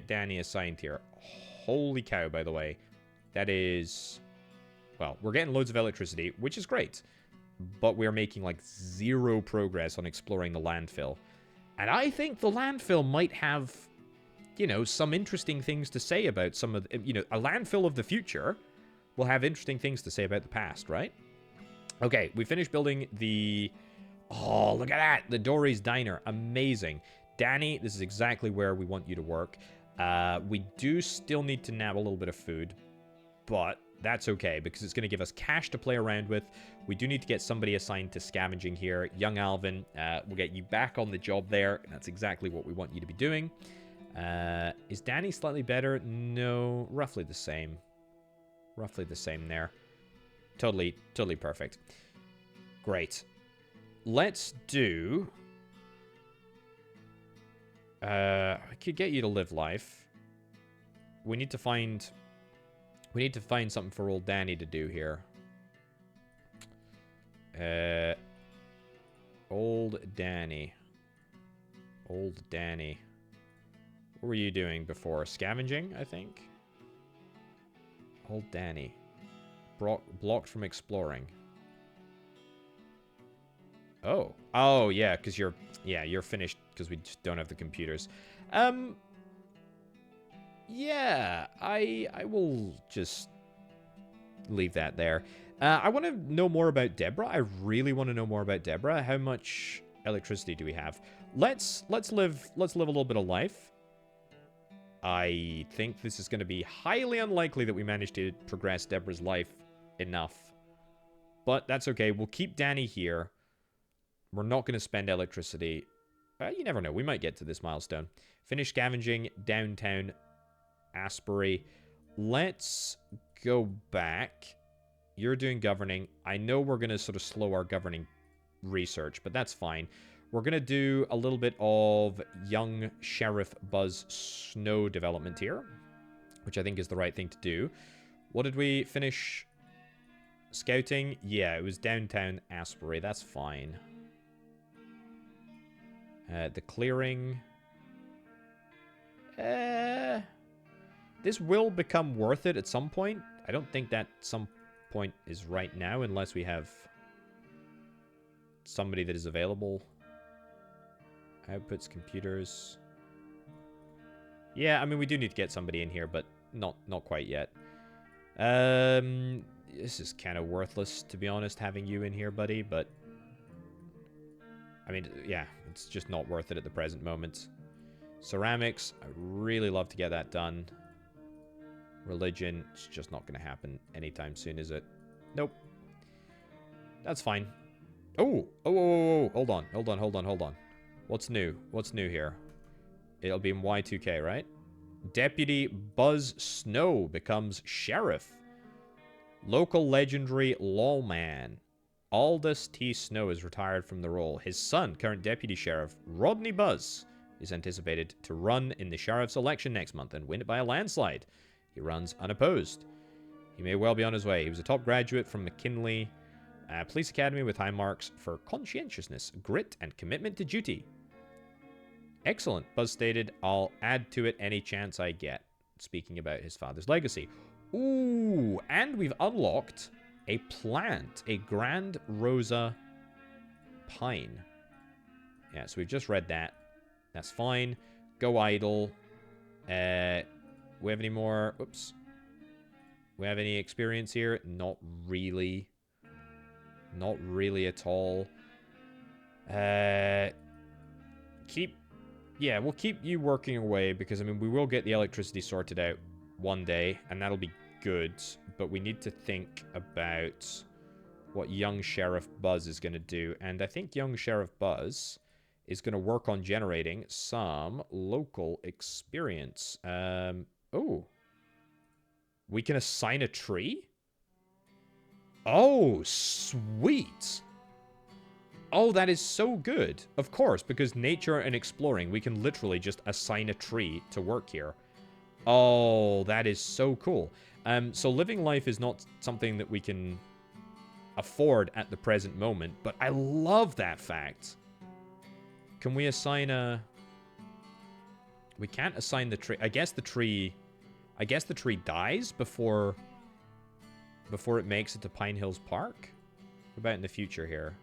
Danny assigned here. Holy cow, by the way. That is, well, we're getting loads of electricity, which is great. But we're making like 0 progress on exploring the landfill. And I think the landfill might have, you know, some interesting things to say about some of the, you know, a landfill of the future will have interesting things to say about the past, right? Okay, we finished building the, oh, look at that, the Dory's Diner, amazing. Danny, this is exactly where we want you to work. We do still need to nab a little bit of food, but that's okay, because it's going to give us cash to play around with. We do need to get somebody assigned to scavenging here. Young Alvin, we'll get you back on the job there. That's exactly what we want you to be doing. Is Danny slightly better? No, roughly the same. Roughly the same there. Totally perfect. Great. Let's do... I could get you to live life. We need to find something for old Danny to do here. Old Danny. Old Danny. What were you doing before? Scavenging, I think? Old Danny. Blocked from exploring. Oh. Oh, yeah, because you're finished because we just don't have the computers. Yeah, I will just leave that there. I want to know more about Deborah. I really want to know more about Deborah. How much electricity do we have? Let's live a little bit of life. I think this is going to be highly unlikely that we manage to progress Deborah's life enough. But that's okay. We'll keep Danny here. We're not going to spend electricity. You never know. We might get to this milestone. Finish scavenging downtown Aspbury. Let's go back. You're doing governing. I know we're going to sort of slow our governing research, but that's fine. We're going to do a little bit of young Sheriff Buzz Snow development here, which I think is the right thing to do. What did we finish scouting? Yeah, it was downtown Aspbury. That's fine. The clearing. This will become worth it at some point. I don't think that some point is right now, unless we have somebody that is available. Outputs, computers. Yeah, I mean, we do need to get somebody in here, but not quite yet. This is kind of worthless, to be honest, having you in here, buddy, but... I mean, yeah, it's just not worth it at the present moment. Ceramics, I'd really love to get that done. Religion, it's just not going to happen anytime soon, is it? Nope. That's fine. Oh, hold on. What's new? What's new here? It'll be in Y2K, right? Deputy Buzz Snow becomes sheriff. Local legendary lawman. Aldous T. Snow is retired from the role. His son, current deputy sheriff Rodney Buzz, is anticipated to run in the sheriff's election next month and win it by a landslide. He runs unopposed. He may well be on his way. He was a top graduate from McKinley Police Academy with high marks for conscientiousness, grit, and commitment to duty. Excellent, Buzz stated. I'll add to it any chance I get. Speaking about his father's legacy. Ooh, and we've unlocked a plant, a Grand Rosa Pine. Yeah, so we've just read that. That's fine. Go idle. We have any more? Oops. We have any experience here? Not really. Not really at all. Yeah, we'll keep you working away because, I mean, we will get the electricity sorted out one day, and that'll be good. But we need to think about what young Sheriff Buzz is going to do. And I think young Sheriff Buzz is going to work on generating some local experience. Oh. We can assign a tree? Oh, sweet. Oh, that is so good. Of course, because nature and exploring, we can literally just assign a tree to work here. Oh, that is so cool. So living life is not something that we can afford at the present moment, but I love that fact. Can we assign a... We can't assign the tree. I guess the tree dies before it makes it to Pine Hills Park. What about in the future here?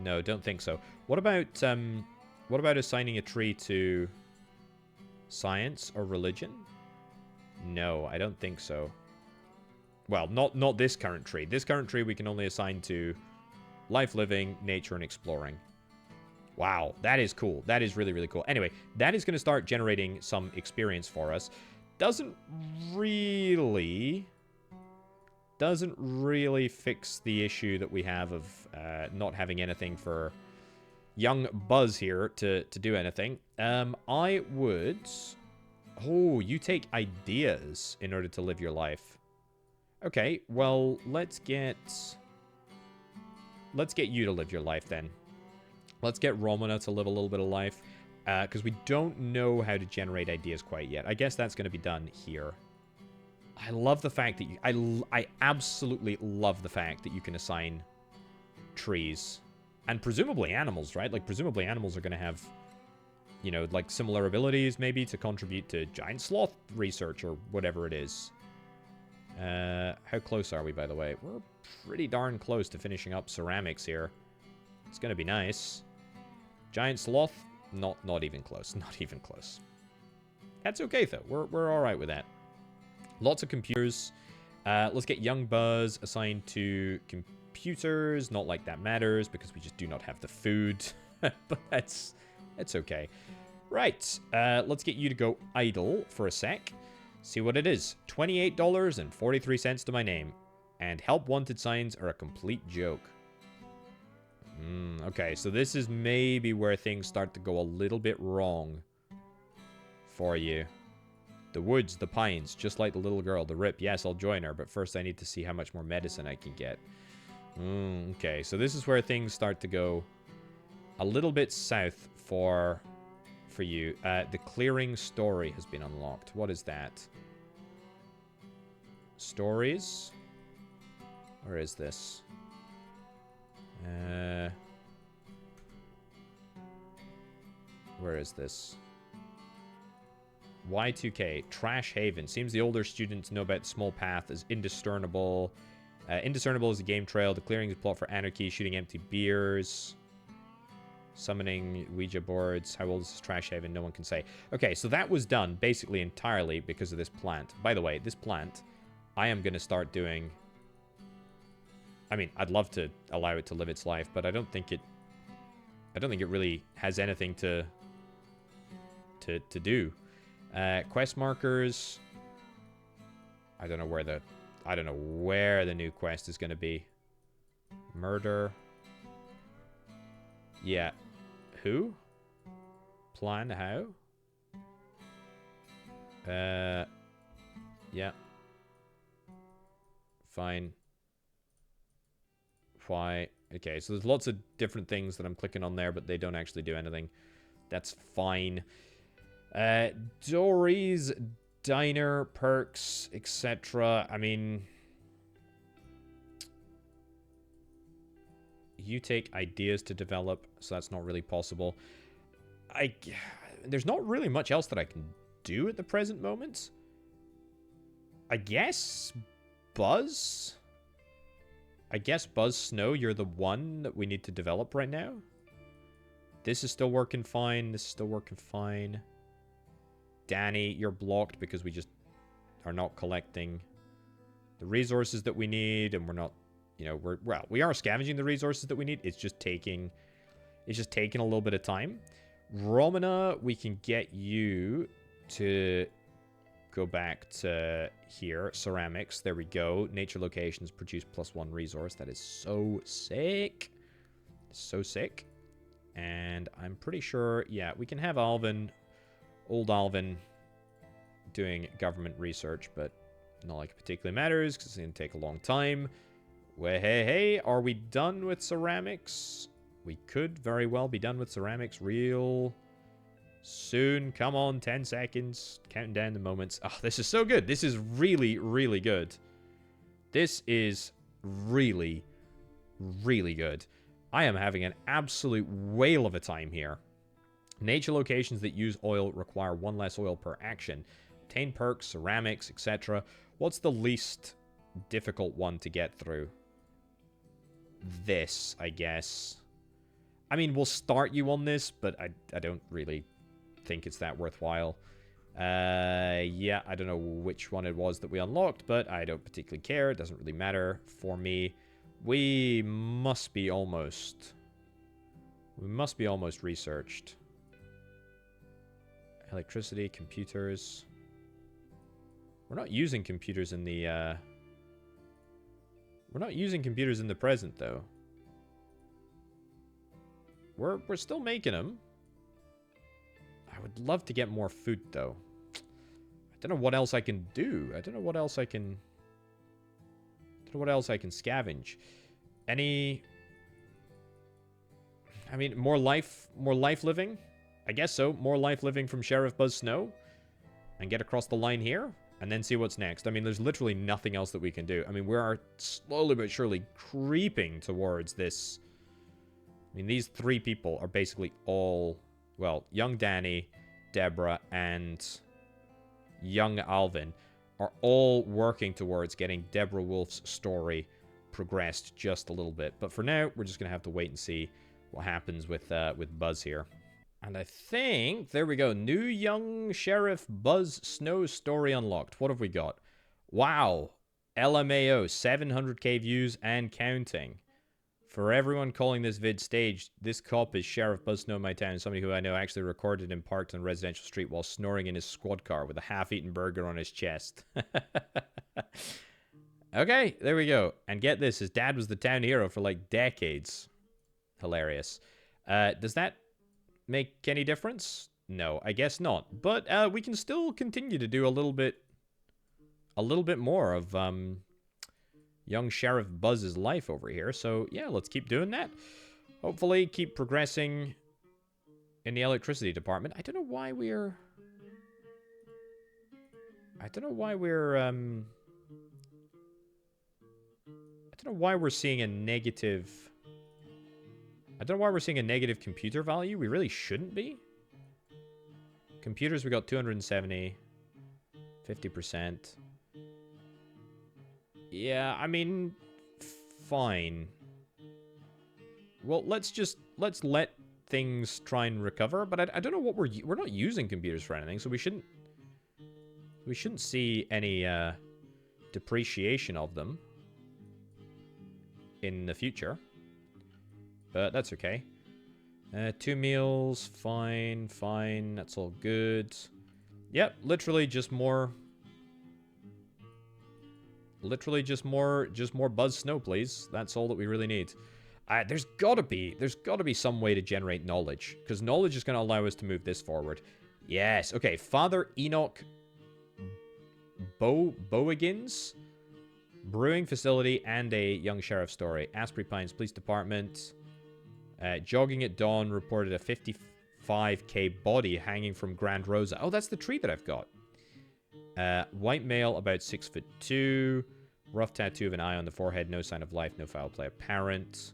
No, don't think so. What about assigning a tree to science or religion? No, I don't think so. Well, not this current tree. This current tree we can only assign to life living, nature, and exploring. Wow, that is cool. That is really, really cool. Anyway, that is going to start generating some experience for us. Doesn't really fix the issue that we have of not having anything for young Buzz here to do anything. I would... Oh, you take ideas in order to live your life. Okay, well, let's get you to live your life then. Let's get Romana to live a little bit of life. Because we don't know how to generate ideas quite yet. I guess that's going to be done here. I love the fact that you... I absolutely love the fact that you can assign trees. And presumably animals, right? Like, presumably animals are going to have, you know, like, similar abilities, maybe, to contribute to giant sloth research or whatever it is. How close are we, by the way? We're pretty darn close to finishing up ceramics here. It's going to be nice. Giant sloth? Not even close. Not even close. That's okay, though. We're all right with that. Lots of computers. Let's get young Buzz assigned to computers. Not like that matters, because we just do not have the food. But that's okay. Right. Let's get you to go idle for a sec. See what it is. $28.43 to my name. And help wanted signs are a complete joke. Okay, so this is maybe where things start to go a little bit wrong for you. The woods, the pines, just like the little girl, the rip. Yes, I'll join her, but first I need to see how much more medicine I can get. Okay, so this is where things start to go a little bit south for you. The clearing story has been unlocked. What is that? Stories? Where is this? Where is this? Y2K, Trash Haven. Seems the older students know about the small path as indiscernible. Indiscernible is a game trail. The clearing is a plot for anarchy, shooting empty beers. Summoning Ouija boards. How old is this Trash Haven? No one can say. Okay, so that was done basically entirely because of this plant. By the way, this plant, I am going to start doing... I mean, I'd love to allow it to live its life, but I don't think it really has anything to do. Quest markers. I don't know where the new quest is going to be. Murder. Yeah. Who? Plan how? Yeah. Fine. Why? Okay, so there's lots of different things that I'm clicking on there, but they don't actually do anything. That's fine. Dory's Diner, perks, etc. I mean, you take ideas to develop, so that's not really possible. There's not really much else that I can do at the present moment. I guess Buzz? I guess Buzz Snow, you're the one that we need to develop right now. This is still working fine. This is still working fine. Danny, you're blocked because we just are not collecting the resources that we need, and we're not, you know, we are scavenging the resources that we need. It's just taking a little bit of time. Romana, we can get you to go back to here. Ceramics, there we go. Nature locations produce +1 resource. That is so sick. So sick. And I'm pretty sure, yeah, we can have Alvin, old Alvin, doing government research, but not like it particularly matters because it's going to take a long time. Well, hey, are we done with ceramics? We could very well be done with ceramics real soon. Come on, 10 seconds. Counting down the moments. Oh, this is so good. This is really, really good. This is really, really good. I am having an absolute whale of a time here. Nature locations that use oil require 1 less oil per action. Obtain perks, ceramics, etc. What's the least difficult one to get through? This, I guess. I mean, we'll start you on this, but I don't really think it's that worthwhile. Yeah, I don't know which one it was that we unlocked, but I don't particularly care. It doesn't really matter for me. We must be almost researched. Electricity, computers. We're not using computers in the, we're not using computers in the present, though. We're still making them. I would love to get more food, though. I don't know what else I can do. I don't know what else I can scavenge. Any... I mean, more life living? I guess so. More life living from Sheriff Buzz Snow. And get across the line here. And then see what's next. I mean, there's literally nothing else that we can do. I mean, we are slowly but surely creeping towards this. I mean, these 3 people are basically all... Well, young Danny, Deborah, and young Alvin are all working towards getting Deborah Wolf's story progressed just a little bit. But for now, we're just going to have to wait and see what happens with Buzz here. And I think, there we go, new young Sheriff Buzz Snow story unlocked. What have we got? Wow, LMAO, 700k views and counting. For everyone calling this vid staged, this cop is Sheriff Buzz Snow in my town, somebody who I know actually recorded him parked on a residential street while snoring in his squad car with a half-eaten burger on his chest. Okay, there we go. And get this, his dad was the town hero for like decades. Hilarious. Does that make any difference? No, I guess not. But we can still continue to do a little bit more of young Sheriff Buzz's life over here. So yeah, let's keep doing that. Hopefully keep progressing in the electricity department. I don't know why we're seeing a negative... I don't know why we're seeing a negative computer value. We really shouldn't be. Computers, we got 270. 50%. Yeah, I mean, fine. Well, let's let things try and recover. But I don't know what we're not using computers for anything, so we shouldn't see any depreciation of them in the future. But that's okay. 2 meals, fine. That's all good. Yep, literally just more Buzz Snow, please. That's all that we really need. There's gotta be some way to generate knowledge, because knowledge is going to allow us to move this forward. Yes, okay. Father Enoch Bowiggins, brewing facility, and a young sheriff story. Asbury Pines Police Department. Jogging at dawn, reported a 55k body hanging from Grand Rosa. Oh, that's the tree that I've got. White male, about 6'2". Rough tattoo of an eye on the forehead. No sign of life. No foul play apparent.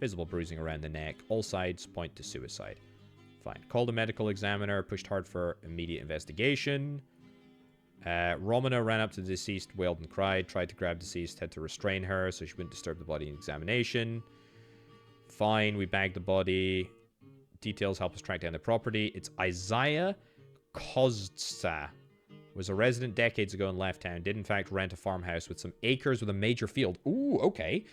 Visible bruising around the neck. All sides point to suicide. Fine. Called a medical examiner. Pushed hard for immediate investigation. Romana ran up to the deceased, wailed and cried. Tried to grab deceased. Had to restrain her so she wouldn't disturb the body in examination. Fine. We bagged the body. Details help us track down the property. It's Isaiah Koztsa. Was a resident decades ago in Left Town. Did in fact rent a farmhouse with some acres with a major field. Ooh, okay.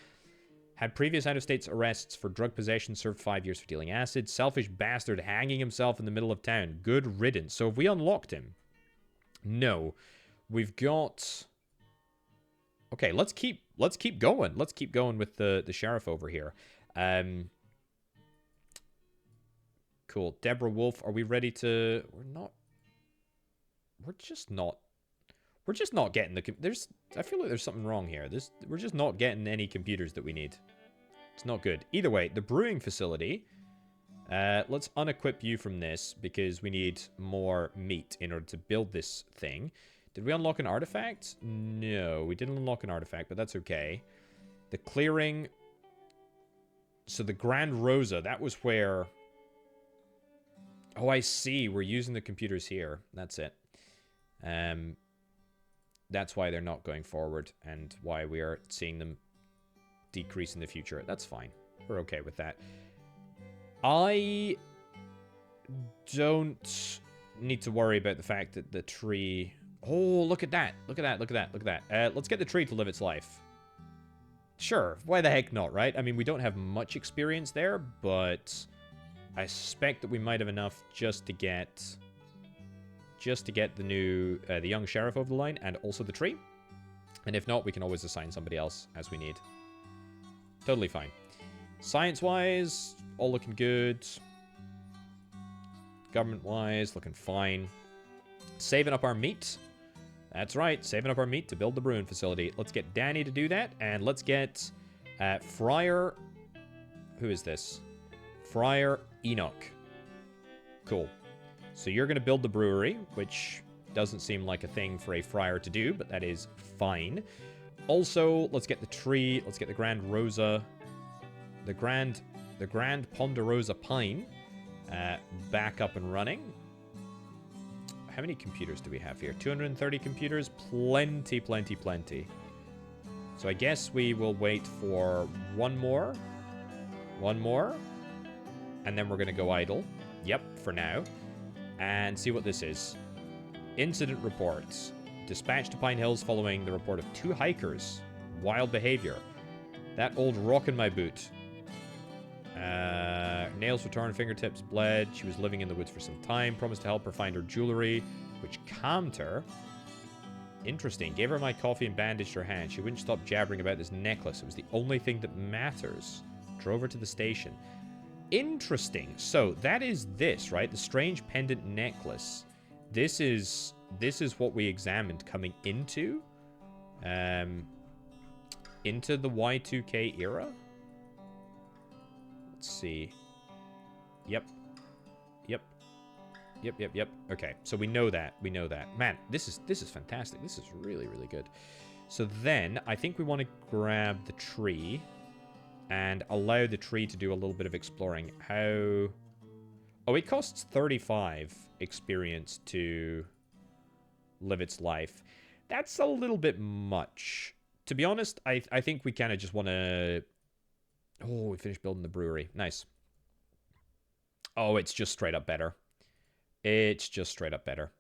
Had previous out-of-state arrests for drug possession. Served 5 years for dealing acid. Selfish bastard hanging himself in the middle of town. Good riddance. So have we unlocked him? No. We've got... Okay, let's keep going. Let's keep going with the sheriff over here. Cool. Deborah Wolf, are we ready to... We're just not getting the... I feel like there's something wrong here. We're just not getting any computers that we need. It's not good. Either way, the brewing facility... let's unequip you from this, because we need more meat in order to build this thing. Did we unlock an artifact? No, we didn't unlock an artifact, but that's okay. The clearing... So the Grand Rosa, that was where... Oh, I see. We're using the computers here. That's it. That's why they're not going forward and why we are seeing them decrease in the future. That's fine. We're okay with that. I don't need to worry about the fact that the tree... Oh, look at that. Look at that. Look at that. Look at that. Let's get the tree to live its life. Sure. Why the heck not, right? I mean, we don't have much experience there, but I suspect that we might have enough just to get the new, the young sheriff over the line, and also the tree. And if not, we can always assign somebody else as we need. Totally fine. Science-wise, all looking good. Government-wise, looking fine. Saving up our meat. That's right, saving up our meat to build the brewing facility. Let's get Danny to do that, and let's get Friar... Who is this? Friar Enoch. Cool. So you're going to build the brewery, which doesn't seem like a thing for a friar to do, but that is fine. Also, let's get the tree. Let's get the Grand Rosa. The Grand Ponderosa Pine back up and running. How many computers do we have here? 230 computers? Plenty, plenty, plenty. So I guess we will wait for one more. One more. And then we're going to go idle. Yep, for now. And see what this is. Incident reports. Dispatched to Pine Hills following the report of 2 hikers. Wild behavior. That old rock in my boot. Nails were torn, fingertips bled. She was living in the woods for some time. Promised to help her find her jewelry, which calmed her. Interesting. Gave her my coffee and bandaged her hand. She wouldn't stop jabbering about this necklace. It was the only thing that matters. Drove her to the station. Interesting. So that is this, right? The strange pendant necklace. This is what we examined coming into the Y2K era. Let's see. Yep. Okay, so we know that. Man, this is fantastic. This is really, really good. So then I think we want to grab the tree and allow the tree to do a little bit of exploring. How... Oh, it costs 35 experience to live its life. That's a little bit much. To be honest, I think we kind of just want to... Oh, we finished building the brewery. Nice. Oh, it's just straight up better. It's just straight up better.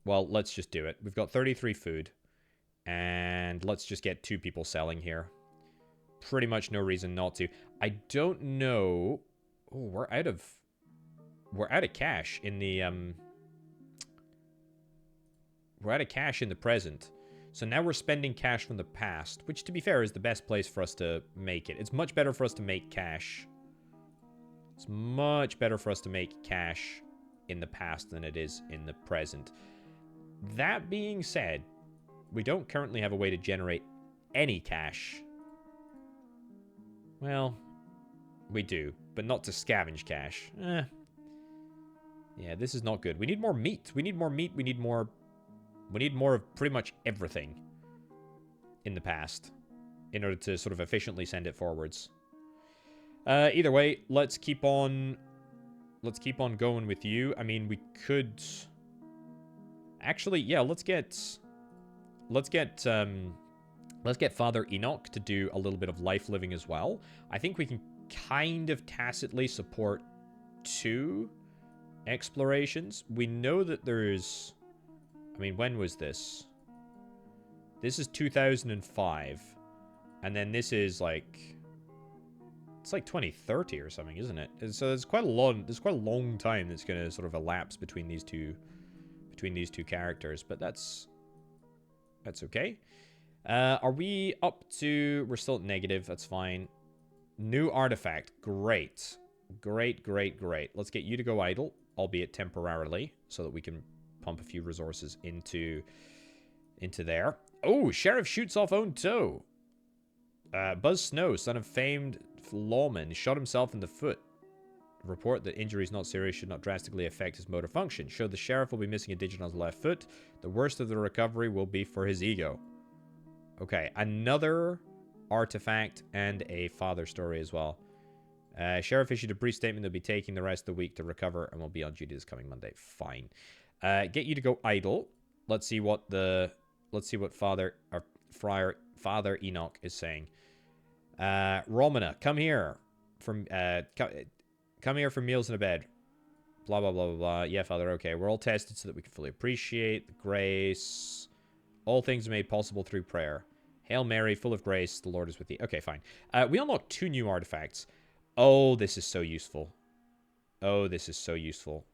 Well, let's just do it. We've got 33 food. And let's just get 2 people selling here. Pretty much no reason not to. I don't know... Oh, we're out of cash in the, We're out of cash in the present. So now we're spending cash from the past, which, to be fair, is the best place for us to make it. It's much better for us to make cash. It's much better for us to make cash in the past than it is in the present. That being said, we don't currently have a way to generate any cash. Well, we do, but not to scavenge cash. Yeah, this is not good. We need more meat. We need more meat. We need more We need more of pretty much everything in the past in order to sort of efficiently send it forwards. Either way, let's keep on going with you. I mean, we could actually, yeah, let's get Father Enoch to do a little bit of life living as well. I think we can kind of tacitly support 2 explorations. We know that there's, I mean, when was this? This is 2005. And then this is like, it's like 2030 or something, isn't it? And so there's quite a long time that's going to sort of elapse between these two characters, but that's okay. Are we up to, we're still at negative, that's fine. New artifact, great. Great. Let's get you to go idle, albeit temporarily, so that we can pump a few resources into there. Oh, Sheriff shoots off own toe. Buzz Snow, son of famed lawman, shot himself in the foot. Report that injuries not serious should not drastically affect his motor function. Show the sheriff will be missing a digit on his left foot. The worst of the recovery will be for his ego. Okay, another artifact and a father story as well. Sheriff issued a brief statement they'll be taking the rest of the week to recover and will be on duty this coming Monday. Fine. Get you to go idle. Let's see what Father Enoch is saying. Romana, come here come here for meals and a bed. Blah, blah, blah, blah, blah. Yeah, Father, okay. We're all tested so that we can fully appreciate the grace. All things are made possible through prayer. Hail Mary, full of grace, the Lord is with thee. Okay, fine. We unlocked 2 new artifacts. Oh, this is so useful. Oh, this is so useful.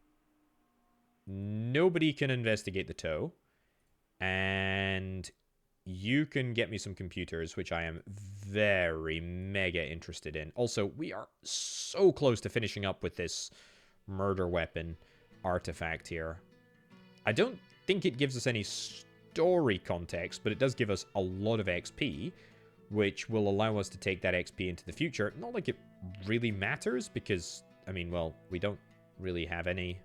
Nobody can investigate the toe. And you can get me some computers, which I am very mega interested in. Also, we are so close to finishing up with this murder weapon artifact here. I don't think it gives us any story context, but it does give us a lot of XP, which will allow us to take that XP into the future. Not like it really matters, because, I mean, well, we don't really have any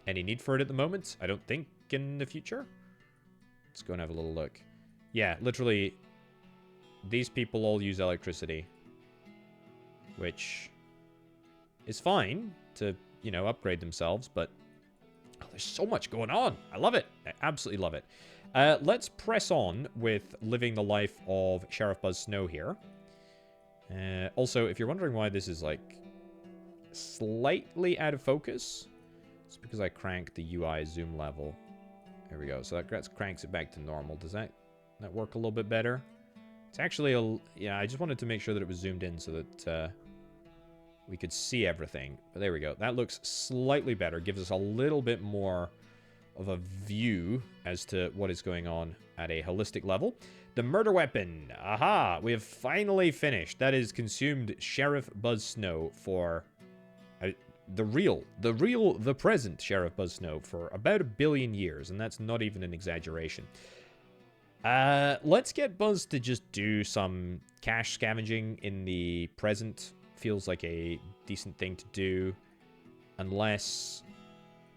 need for it at the moment. I don't think in the future. Let's go and have a little look. Yeah, literally, these people all use electricity, which is fine to, you know, upgrade themselves, but oh, there's so much going on. I love it. I absolutely love it. Let's press on with living the life of Sheriff Buzz Snow here. Also, if you're wondering why this is, like, slightly out of focus, it's because I cranked the UI zoom level. There we go. So that cranks it back to normal. Does that work a little bit better? It's actually yeah, I just wanted to make sure that it was zoomed in so that we could see everything. But there we go. That looks slightly better. Gives us a little bit more of a view as to what is going on at a holistic level. The murder weapon. Aha! We have finally finished. That is consumed Sheriff Buzz Snow for the present Sheriff Buzz Snow for about 1 billion years, and that's not even an exaggeration. Let's get Buzz to just do some cash scavenging in the present. Feels like a decent thing to do, unless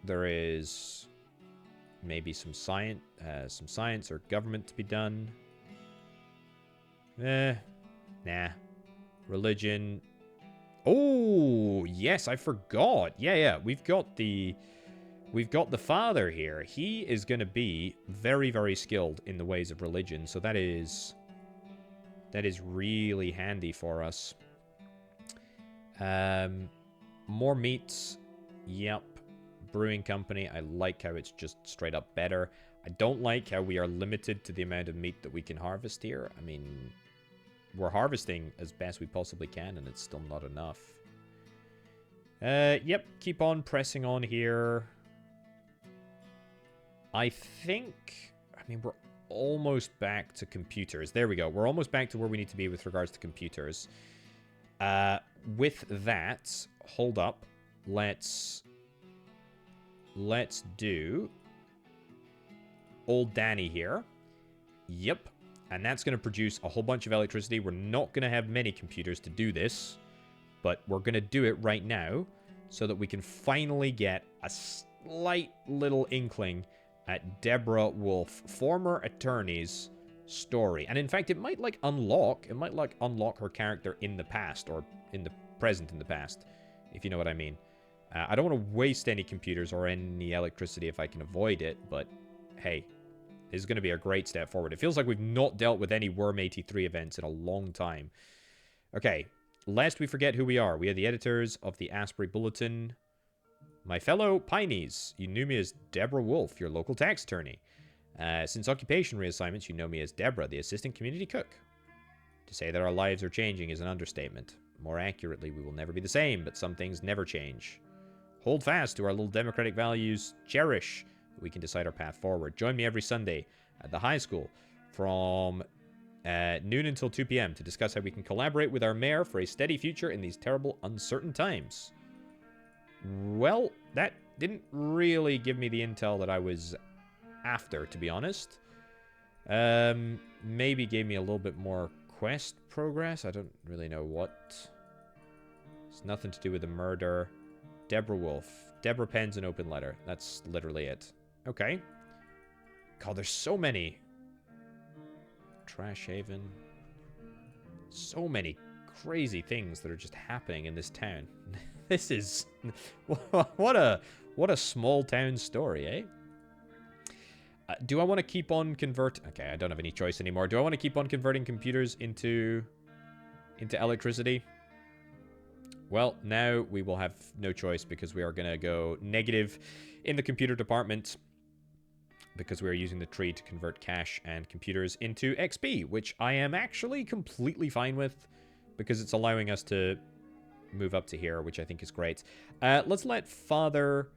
there is maybe some science or government to be done. Nah. Religion. Oh, yes, I forgot. Yeah, we've got the father here. He is going to be very, very skilled in the ways of religion, so that is really handy for us. More meats. Yep. Brewing company. I like how it's just straight up better. I don't like how we are limited to the amount of meat that we can harvest here. I mean, we're harvesting as best we possibly can, and it's still not enough. Yep, keep on pressing on here. I mean, we're almost back to computers. There we go. We're almost back to where we need to be with regards to computers. With that, hold up. Let's do old Danny here. Yep. And that's going to produce a whole bunch of electricity. We're not going to have many computers to do this, but we're going to do it right now so that we can finally get slight little inkling at Deborah Wolf, former attorney's story. And in fact, it might like unlock her character in the past, or in the present in the past, if you know what I mean. I don't want to waste any computers or any electricity if I can avoid it, but hey, this is going to be a great step forward. It feels like we've not dealt with any Worm 83 events in a long time. Okay, lest we forget who we are. We are the editors of the Asbury Bulletin. My fellow Pineys, you knew me as Deborah Wolf, your local tax attorney. Since occupation reassignments, you know me as Deborah, the assistant community cook. To say that our lives are changing is an understatement. More accurately, we will never be the same, but some things never change. Hold fast to our little democratic values. Cherish. We can decide our path forward. Join me every Sunday at the high school from noon until 2 p.m. to discuss how we can collaborate with our mayor for a steady future in these terrible, uncertain times. Well, that didn't really give me the intel that I was after, to be honest. Maybe gave me a little bit more quest progress. I don't really know what. It's nothing to do with the murder. Deborah Wolf. Deborah pens an open letter. That's literally it. Okay. God, there's so many. Trash Haven. So many crazy things that are just happening in this town. This is... what a small town story, eh? Do I want to keep on Okay, I don't have any choice anymore. Do I want to keep on converting computers into electricity? Well, now we will have no choice because we are going to go negative in the computer department because we are using the tree to convert cash and computers into XP, which I am actually completely fine with because it's allowing us to move up to here, which I think is great. Let's let Father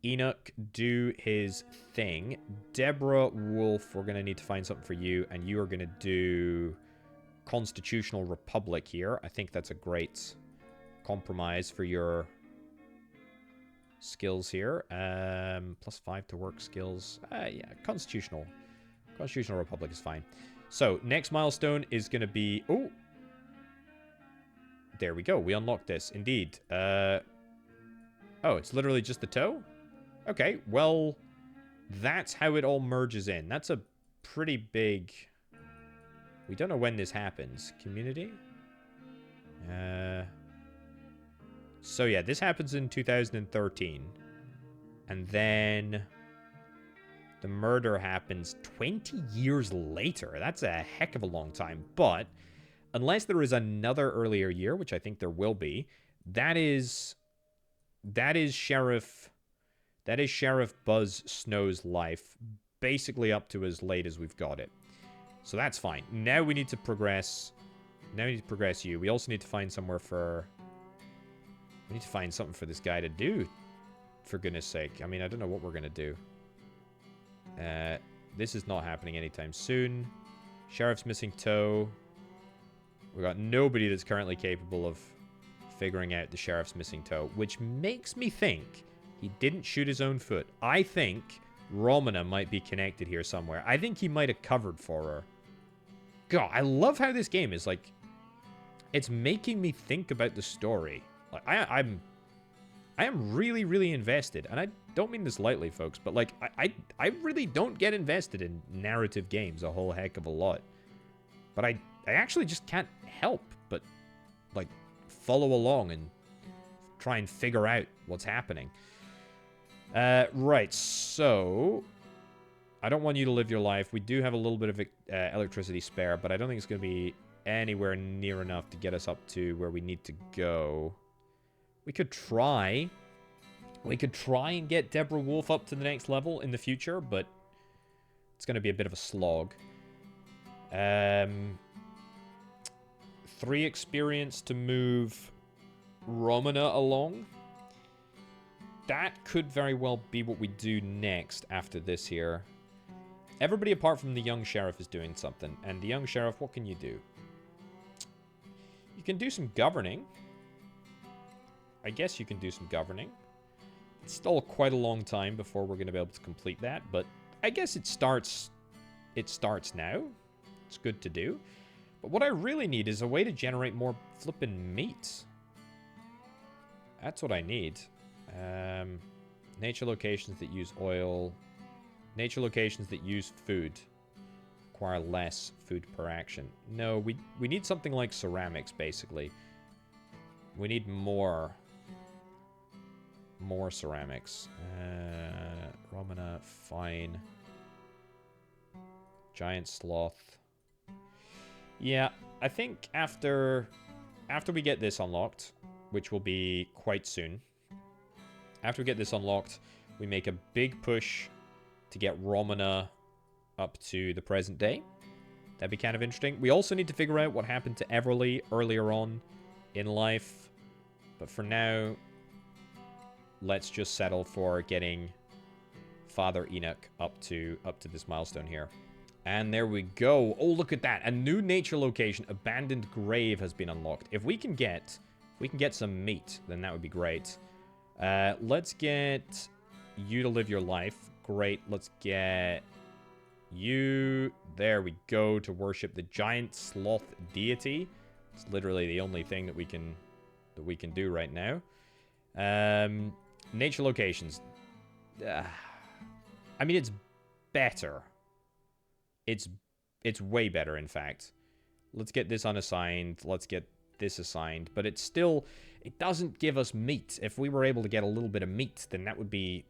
Enoch do his thing. Deborah Wolf, we're going to need to find something for you, and you are going to do Constitutional Republic here. I think that's a great compromise for your skills here. +5 to work skills. Yeah, Constitutional Republic is fine. So, next milestone is going to be... Oh! There we go. We unlocked this. Indeed. Oh, it's literally just the toe? Okay, well, that's how it all merges in. That's a pretty big... We don't know when this happens. Community? So yeah, this happens in 2013. And then the murder happens 20 years later. That's a heck of a long time. But unless there is another earlier year, which I think there will be, that is Sheriff Buzz Snow's life, basically up to as late as we've got it. So that's fine. Now we need to progress. Now we need to progress you. We also need to find somewhere for... We need to find something for this guy to do, for goodness sake. I mean, I don't know what we're going to do. This is not happening anytime soon. Sheriff's missing toe. We've got nobody that's currently capable of figuring out the sheriff's missing toe, which makes me think he didn't shoot his own foot. I think Romana might be connected here somewhere. I think he might have covered for her. God, I love how this game is like... It's making me think about the story. Like, I am really, really invested. And I don't mean this lightly, folks, but like, I really don't get invested in narrative games a whole heck of a lot. But I actually just can't help but, like, follow along and try and figure out what's happening. Right, so... I don't want you to live your life. We do have a little bit of electricity spare, but I don't think it's going to be anywhere near enough to get us up to where we need to go. We could try. We could try and get Deborah Wolf up to the next level in the future, but it's going to be a bit of a slog. 3 experience to move Romana along. That could very well be what we do next after this here. Everybody apart from the young sheriff is doing something. And the young sheriff, what can you do? You can do some governing. I guess you can do some governing. It's still quite a long time before we're going to be able to complete that, but I guess it starts now. It's good to do. But what I really need is a way to generate more flippin' meat. That's what I need. Nature locations that use oil. Nature locations that use food. Require less food per action. No, we need something like ceramics, basically. We need more ceramics. Romana, fine. Giant sloth. Yeah, I think after we get this unlocked, which will be quite soon. After we get this unlocked, we make a big push to get Romana up to the present day. That'd be kind of interesting. We also need to figure out what happened to Everly earlier on in life. But for now, let's just settle for getting Father Enoch up to this milestone here. And there we go. Oh, look at that. A new nature location, abandoned grave, has been unlocked. If we can get some meat, then that would be great. Let's get you to live your life. Great. Let's get you. There we go, to worship the giant sloth deity. It's literally the only thing that we can do right now. Nature locations. I mean, it's better. It's way better, in fact. Let's get this unassigned. Let's get this assigned. But it doesn't give us meat. If we were able to get a little bit of meat, then that would be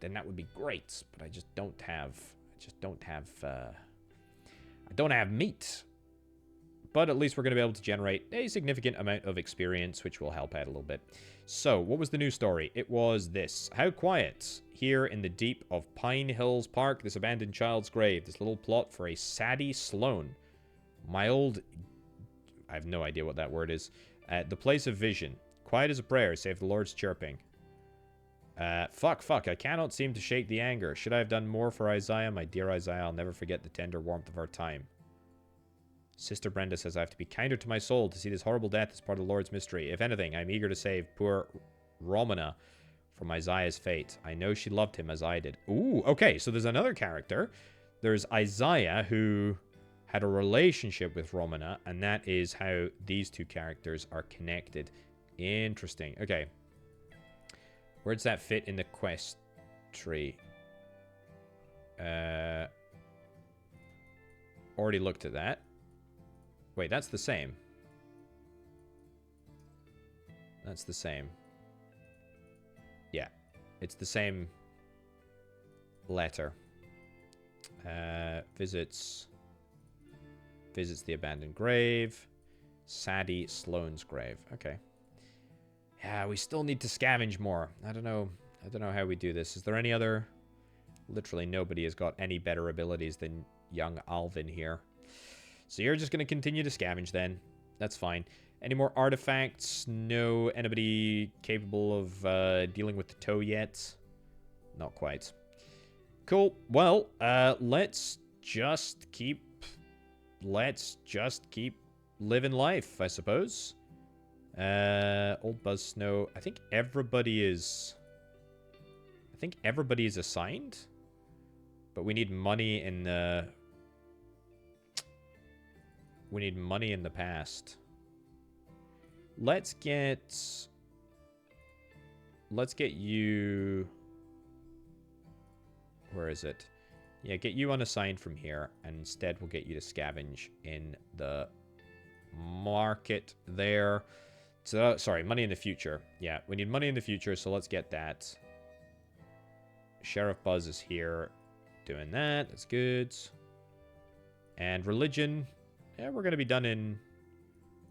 great. But I just don't have meat. But at least we're going to be able to generate a significant amount of experience, which will help out a little bit. So, what was the news story? It was this. How quiet. Here in the deep of Pine Hills Park, this abandoned child's grave. This little plot for a Sadie Sloan. I have no idea what that word is. The place of vision. Quiet as a prayer, save the Lord's chirping. Fuck. I cannot seem to shake the anger. Should I have done more for Isaiah? My dear Isaiah, I'll never forget the tender warmth of our time. Sister Brenda says I have to be kinder to my soul to see this horrible death as part of the Lord's mystery. If anything, I'm eager to save poor Romana from Isaiah's fate. I know she loved him as I did. Ooh, okay, so there's another character. There's Isaiah, who had a relationship with Romana, and that is how these two characters are connected. Interesting. Okay. Where does that fit in the quest tree? Already looked at that. Wait, that's the same. That's the same. Yeah, it's the same letter. Visits the abandoned grave. Sadie Sloan's grave. Okay. Yeah, we still need to scavenge more. I don't know how we do this. Is there any other... Literally nobody has got any better abilities than young Alvin here. So you're just going to continue to scavenge then. That's fine. Any more artifacts? No. Anybody capable of dealing with the toe yet? Not quite. Cool. Well, let's just keep living life, I suppose. Old Buzz Snow. I think everybody is assigned. But we need money in the... We need money in the past. Let's get you... Where is it? Yeah, get you unassigned from here. And instead, we'll get you to scavenge in the market there. So, sorry, money in the future. Yeah, we need money in the future, so let's get that. Sheriff Buzz is here doing that. That's good. And religion... Yeah, we're going to be done in...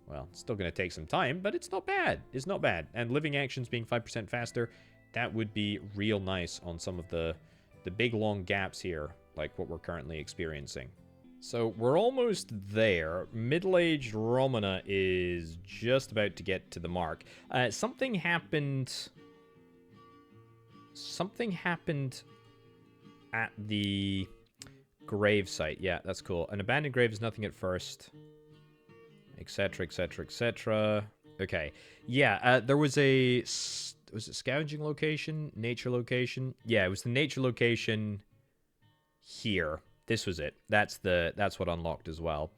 Well, it's still going to take some time, but it's not bad. It's not bad. And living actions being 5% faster, that would be real nice on some of the big, long gaps here, like what we're currently experiencing. So, we're almost there. Middle-aged Romana is just about to get to the mark. Something happened at the... grave site. Yeah, that's cool. An abandoned grave is nothing at first. Etc, etc, etc. Okay. Yeah, there was a... Was it scavenging location? Nature location? Yeah, it was the nature location here. This was it. That's what unlocked as well.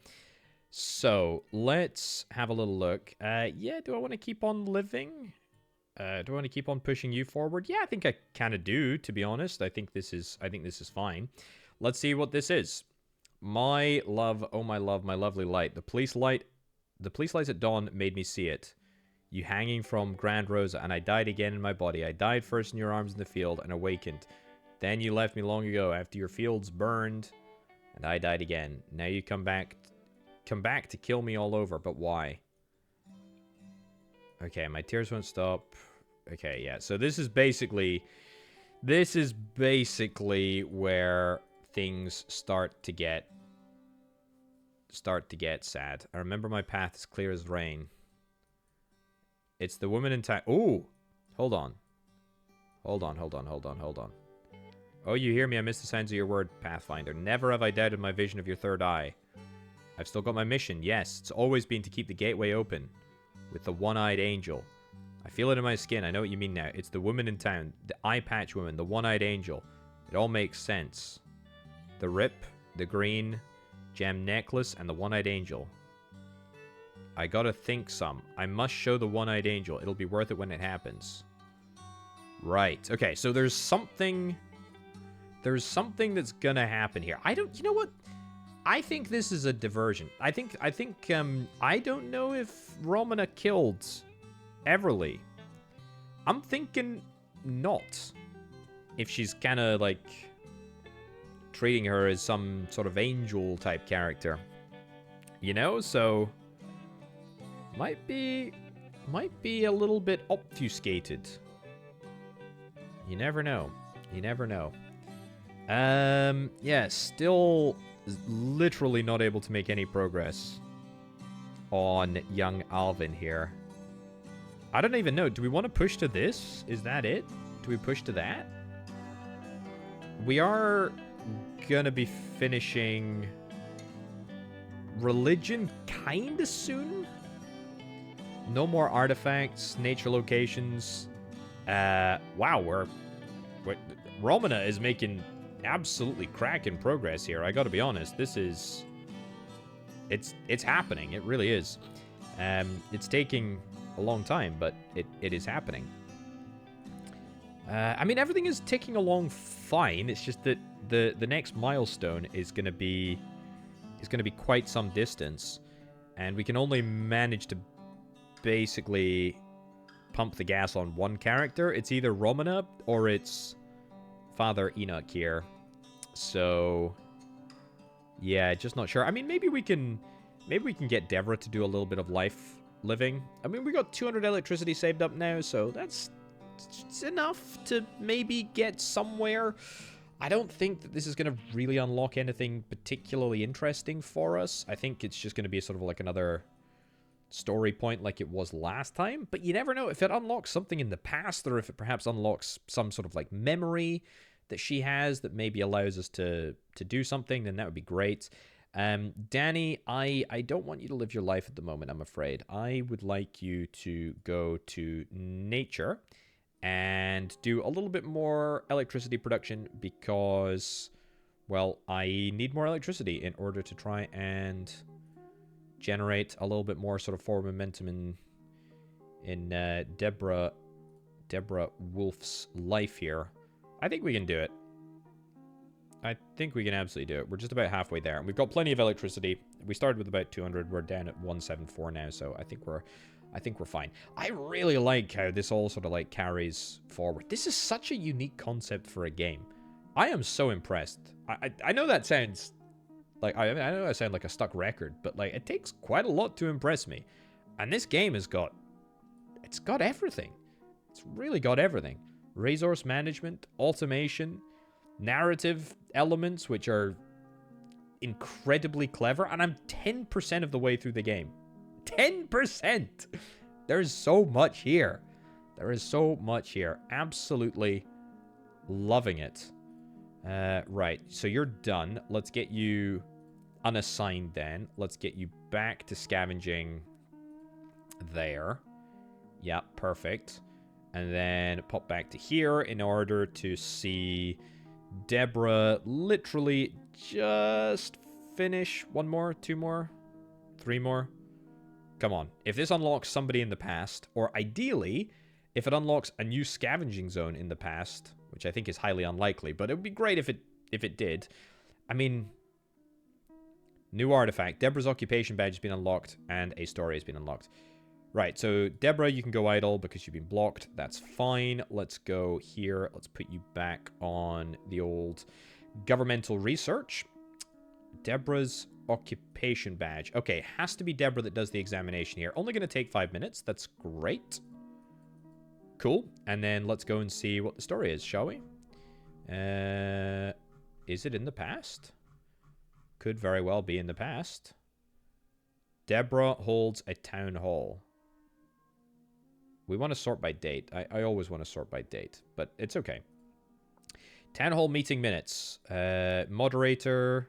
So, let's have a little look. Yeah, do I want to keep on living? Do I want to keep on pushing you forward? Yeah, I think I kind of do, to be honest. I think this is fine. Let's see what this is. My love, oh my love, my lovely light. The police lights at dawn made me see it. You hanging from Grand Rosa, and I died again in my body. I died first in your arms in the field and awakened. Then you left me long ago after your fields burned, and I died again. Now you come back to kill me all over, but why? Okay, my tears won't stop. Okay, yeah. So this is basically where things start to get sad. I remember my path is clear as rain. It's the woman in town. Ooh, hold on. Hold on. Oh, you hear me? I miss the sounds of your word, Pathfinder. Never have I doubted my vision of your third eye. I've still got my mission. Yes, it's always been to keep the gateway open. With the one-eyed angel. I feel it in my skin. I know what you mean now. It's the woman in town. The eye patch woman. The one-eyed angel. It all makes sense. The rip. The green. Gem necklace. And the one-eyed angel. I gotta think some. I must show the one-eyed angel. It'll be worth it when it happens. Right. Okay, so there's something... There's something that's gonna happen here. You know what? I think this is a diversion. I don't know if Romana killed Everly. I'm thinking not. If she's kind of like treating her as some sort of angel type character. You know, so might be a little bit obfuscated. You never know. You never know. Yeah, still literally not able to make any progress on young Alvin here. I don't even know. Do we want to push to this? Is that it? Do we push to that? We are gonna be finishing religion kinda soon. No more artifacts, nature locations. Wow, Romana is making absolutely cracking progress here. I gotta be honest. This is... It's happening. It really is. It's taking a long time, but it is happening. I mean, everything is ticking along fine. It's just that the next milestone is gonna be quite some distance, and we can only manage to basically pump the gas on one character. It's either Romana or it's Father Enoch here. So yeah, just not sure. I mean, maybe we can get Deborah to do a little bit of life living. I mean, we got 200 electricity saved up now, so that's enough to maybe get somewhere. I don't think that this is going to really unlock anything particularly interesting for us. I think it's just going to be sort of like another story point like it was last time. But you never know if it unlocks something in the past, or if it perhaps unlocks some sort of like memory that she has that maybe allows us to do something, then that would be great. Danny, I don't want you to live your life at the moment, I'm afraid. I would like you to go to nature and do a little bit more electricity production because, well, I need more electricity in order to try and generate a little bit more sort of forward momentum in Deborah Wolf's life here. I think we can do it. I think we can absolutely do it. We're just about halfway there. And we've got plenty of electricity. We started with about 200. We're down at 174 now, so I think we're fine. I really like how this all sort of like carries forward. This is such a unique concept for a game. I am so impressed. I know that sounds like I know I sound like a stuck record, but like it takes quite a lot to impress me. And this game has got everything. It's really got everything. Resource management, automation, narrative elements, which are incredibly clever. And I'm 10% of the way through the game. 10%! There's so much here. There is so much here. Absolutely loving it. Right, so you're done. Let's get you unassigned then. Let's get you back to scavenging there. Yeah, perfect. And then pop back to here in order to see Deborah literally just finish one more, two more, three more. Come on. If this unlocks somebody in the past, or ideally, If it unlocks a new scavenging zone in the past, which I think is highly unlikely, but it would be great if it did. I mean, new artifact. Deborah's occupation badge has been unlocked, and a story has been unlocked. Right, so Deborah, you can go idle because you've been blocked. That's fine. Let's go here. Let's put you back on the old governmental research. Deborah's occupation badge. Okay, has to be Deborah that does the examination here. Only going to take 5 minutes. That's great. Cool. And then let's go and see what the story is, shall we? Is it in the past? Could very well be in the past. Deborah holds a town hall. We want to sort by date. I always want to sort by date, but it's okay. Town hall meeting minutes. Moderator.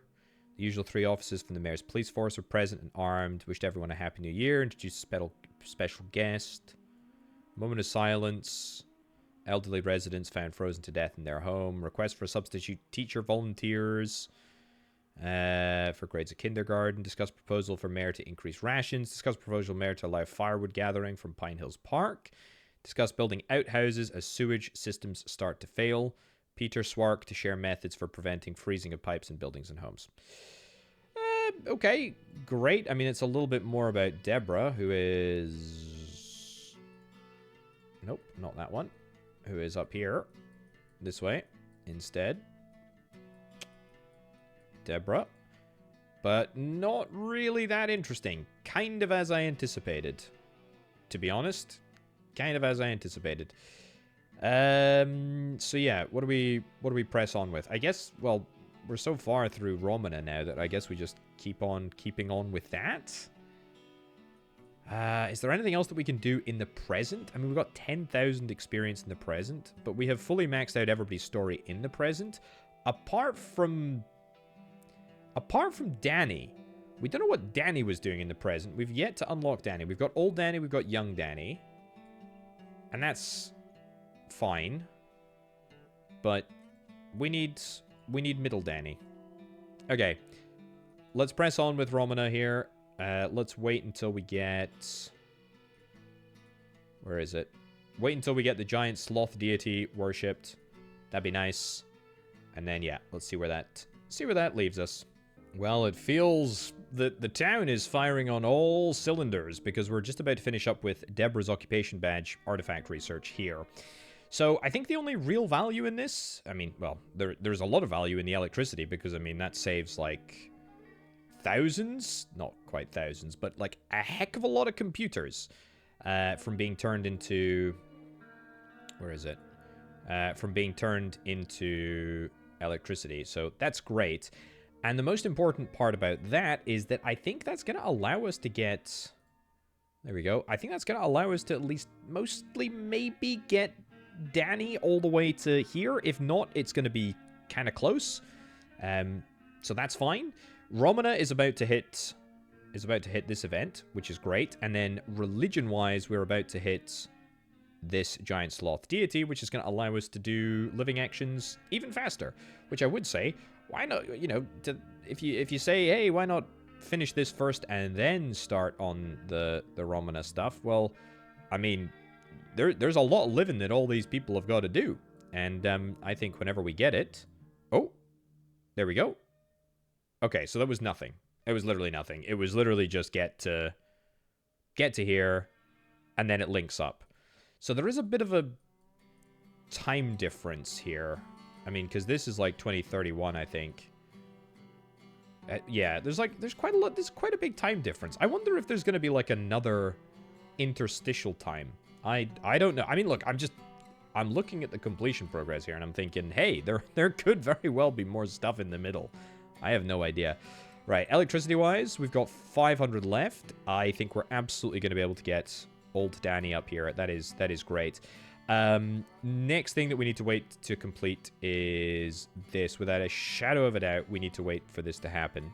The usual 3 officers from the mayor's police force are present and armed. Wished everyone a happy new year. Introduced a special guest. Moment of silence. Elderly residents found frozen to death in their home. Request for a substitute teacher volunteers for grades of kindergarten. Discuss proposal for mayor to increase rations. Discuss proposal mayor to allow firewood gathering from Pine Hills Park. Discuss building outhouses as sewage systems start to fail. Peter Swark to share methods for preventing freezing of pipes in buildings and homes. Okay, great. I mean, it's a little bit more about Deborah, who is... Nope, not that one. Who is up here. This way. Instead. Deborah. But not really that interesting. Kind of as I anticipated. To be honest. Kind of as I anticipated. So yeah, what do we press on with? I guess, well, we're so far through Romana now that I guess we just keep on keeping on with that. Is there anything else that we can do in the present? I mean, we've got 10,000 experience in the present, but we have fully maxed out everybody's story in the present. Apart from Danny. We don't know what Danny was doing in the present. We've yet to unlock Danny. We've got old Danny, we've got young Danny. And that's fine. But we need middle Danny. Okay. Let's press on with Romana here. Let's wait until we get... Where is it? Wait until we get the giant sloth deity worshipped. That'd be nice. And then, yeah, let's see where that leaves us. Well, it feels that the town is firing on all cylinders because we're just about to finish up with Deborah's occupation badge artifact research here. So I think the only real value in this... I mean, well, there's a lot of value in the electricity because, I mean, that saves, like... thousands, not quite thousands, but like a heck of a lot of computers from being turned into, where is it? From being turned into electricity. So that's great. And the most important part about that is that I think that's going to allow us to get, there we go. I think that's going to allow us to at least mostly maybe get Danny all the way to here. If not, it's going to be kind of close. So that's fine. Romana is about to hit this event, which is great. And then religion-wise, we're about to hit this giant sloth deity, which is going to allow us to do living actions even faster. Which I would say, why not, you know, if you say, hey, why not finish this first and then start on the Romana stuff? Well, I mean, there's a lot of living that all these people have got to do. And I think whenever we get it... Oh, there we go. Okay, so that was nothing. It was literally nothing. It was literally just get to here, and then it links up. So there is a bit of a time difference here. I mean, because this is like 2031, I think. Yeah, there's quite a lot. There's quite a big time difference. I wonder if there's going to be like another interstitial time. I don't know. I mean, look, I'm looking at the completion progress here, and I'm thinking, hey, there could very well be more stuff in the middle. I have no idea. Right, electricity-wise, we've got 500 left. I think we're absolutely going to be able to get old Danny up here. That is great. Next thing that we need to wait to complete is this. Without a shadow of a doubt, we need to wait for this to happen.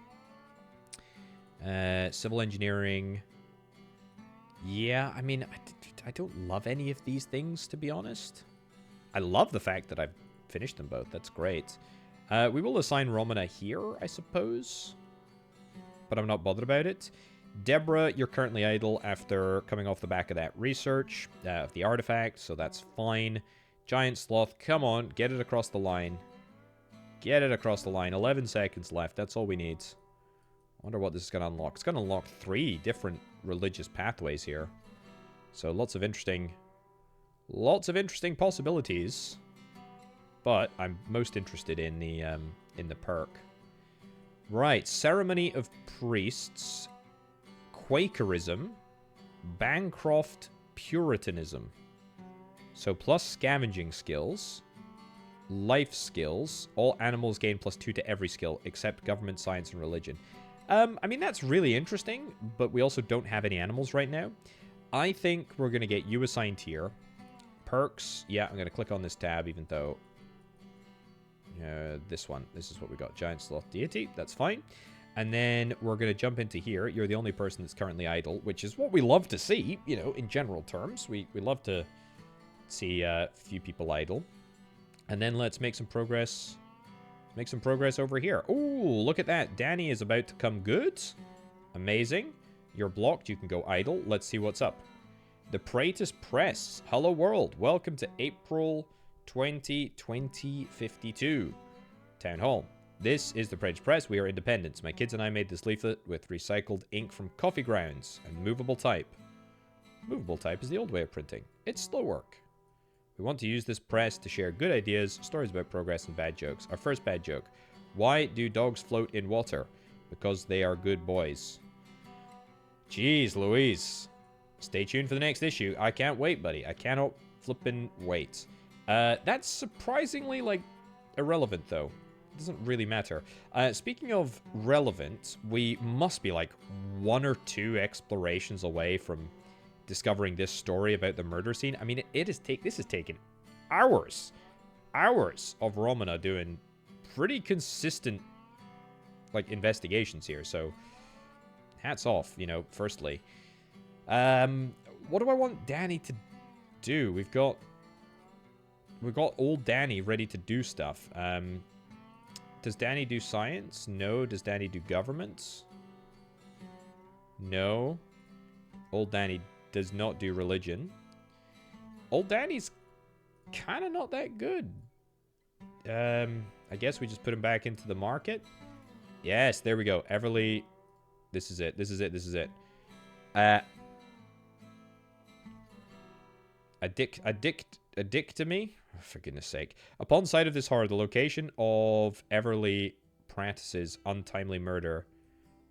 Civil engineering. Yeah, I mean, I don't love any of these things, to be honest. I love the fact that I've finished them both. That's great. We will assign Romana here, I suppose. But I'm not bothered about it. Deborah, you're currently idle after coming off the back of that research of the artifact, so that's fine. Giant Sloth, come on, get it across the line. Get it across the line. 11 seconds left, that's all we need. I wonder what this is going to unlock. It's going to unlock 3 different religious pathways here. So lots of interesting possibilities. But I'm most interested in the perk. Right, Ceremony of Priests, Quakerism, Bancroft Puritanism. So plus scavenging skills, life skills, all animals gain +2 to every skill except government, science, and religion. I mean, that's really interesting, but we also don't have any animals right now. I think we're going to get you assigned here. Perks, yeah, I'm going to click on this tab, even though... this one. This is what we got. Giant Sloth Deity. That's fine. And then we're going to jump into here. You're the only person that's currently idle, which is what we love to see, you know, in general terms. We love to see a few people idle. And then let's make some progress. Make some progress over here. Ooh, look at that. Danny is about to come good. Amazing. You're blocked. You can go idle. Let's see what's up. The Praetis Press. Hello, world. Welcome to April 2052. Town Hall. This is the Praetis Press. We are independents. My kids and I made this leaflet with recycled ink from coffee grounds and movable type. Movable type is the old way of printing. It's slow work. We want to use this press to share good ideas, stories about progress, and bad jokes. Our first bad joke. Why do dogs float in water? Because they are good boys. Jeez Louise. Stay tuned for the next issue. I can't wait, buddy. I cannot flippin' wait. That's surprisingly, like, irrelevant, though. It doesn't really matter. Speaking of relevant, we must be, like, 1 or 2 explorations away from discovering this story about the murder scene. I mean, this has taken hours. Hours of Romana doing pretty consistent, like, investigations here. So, hats off, you know, firstly. What do I want Danny to do? We've got old Danny ready to do stuff. Does Danny do science? No. Does Danny do government? No. Old Danny does not do religion. Old Danny's kind of not that good. I guess we just put him back into the market. Yes, there we go. Everly. This is it. This is it. This is it. Addictomy? Oh, for goodness sake. Upon sight of this horror, the location of Everly Praetis' untimely murder.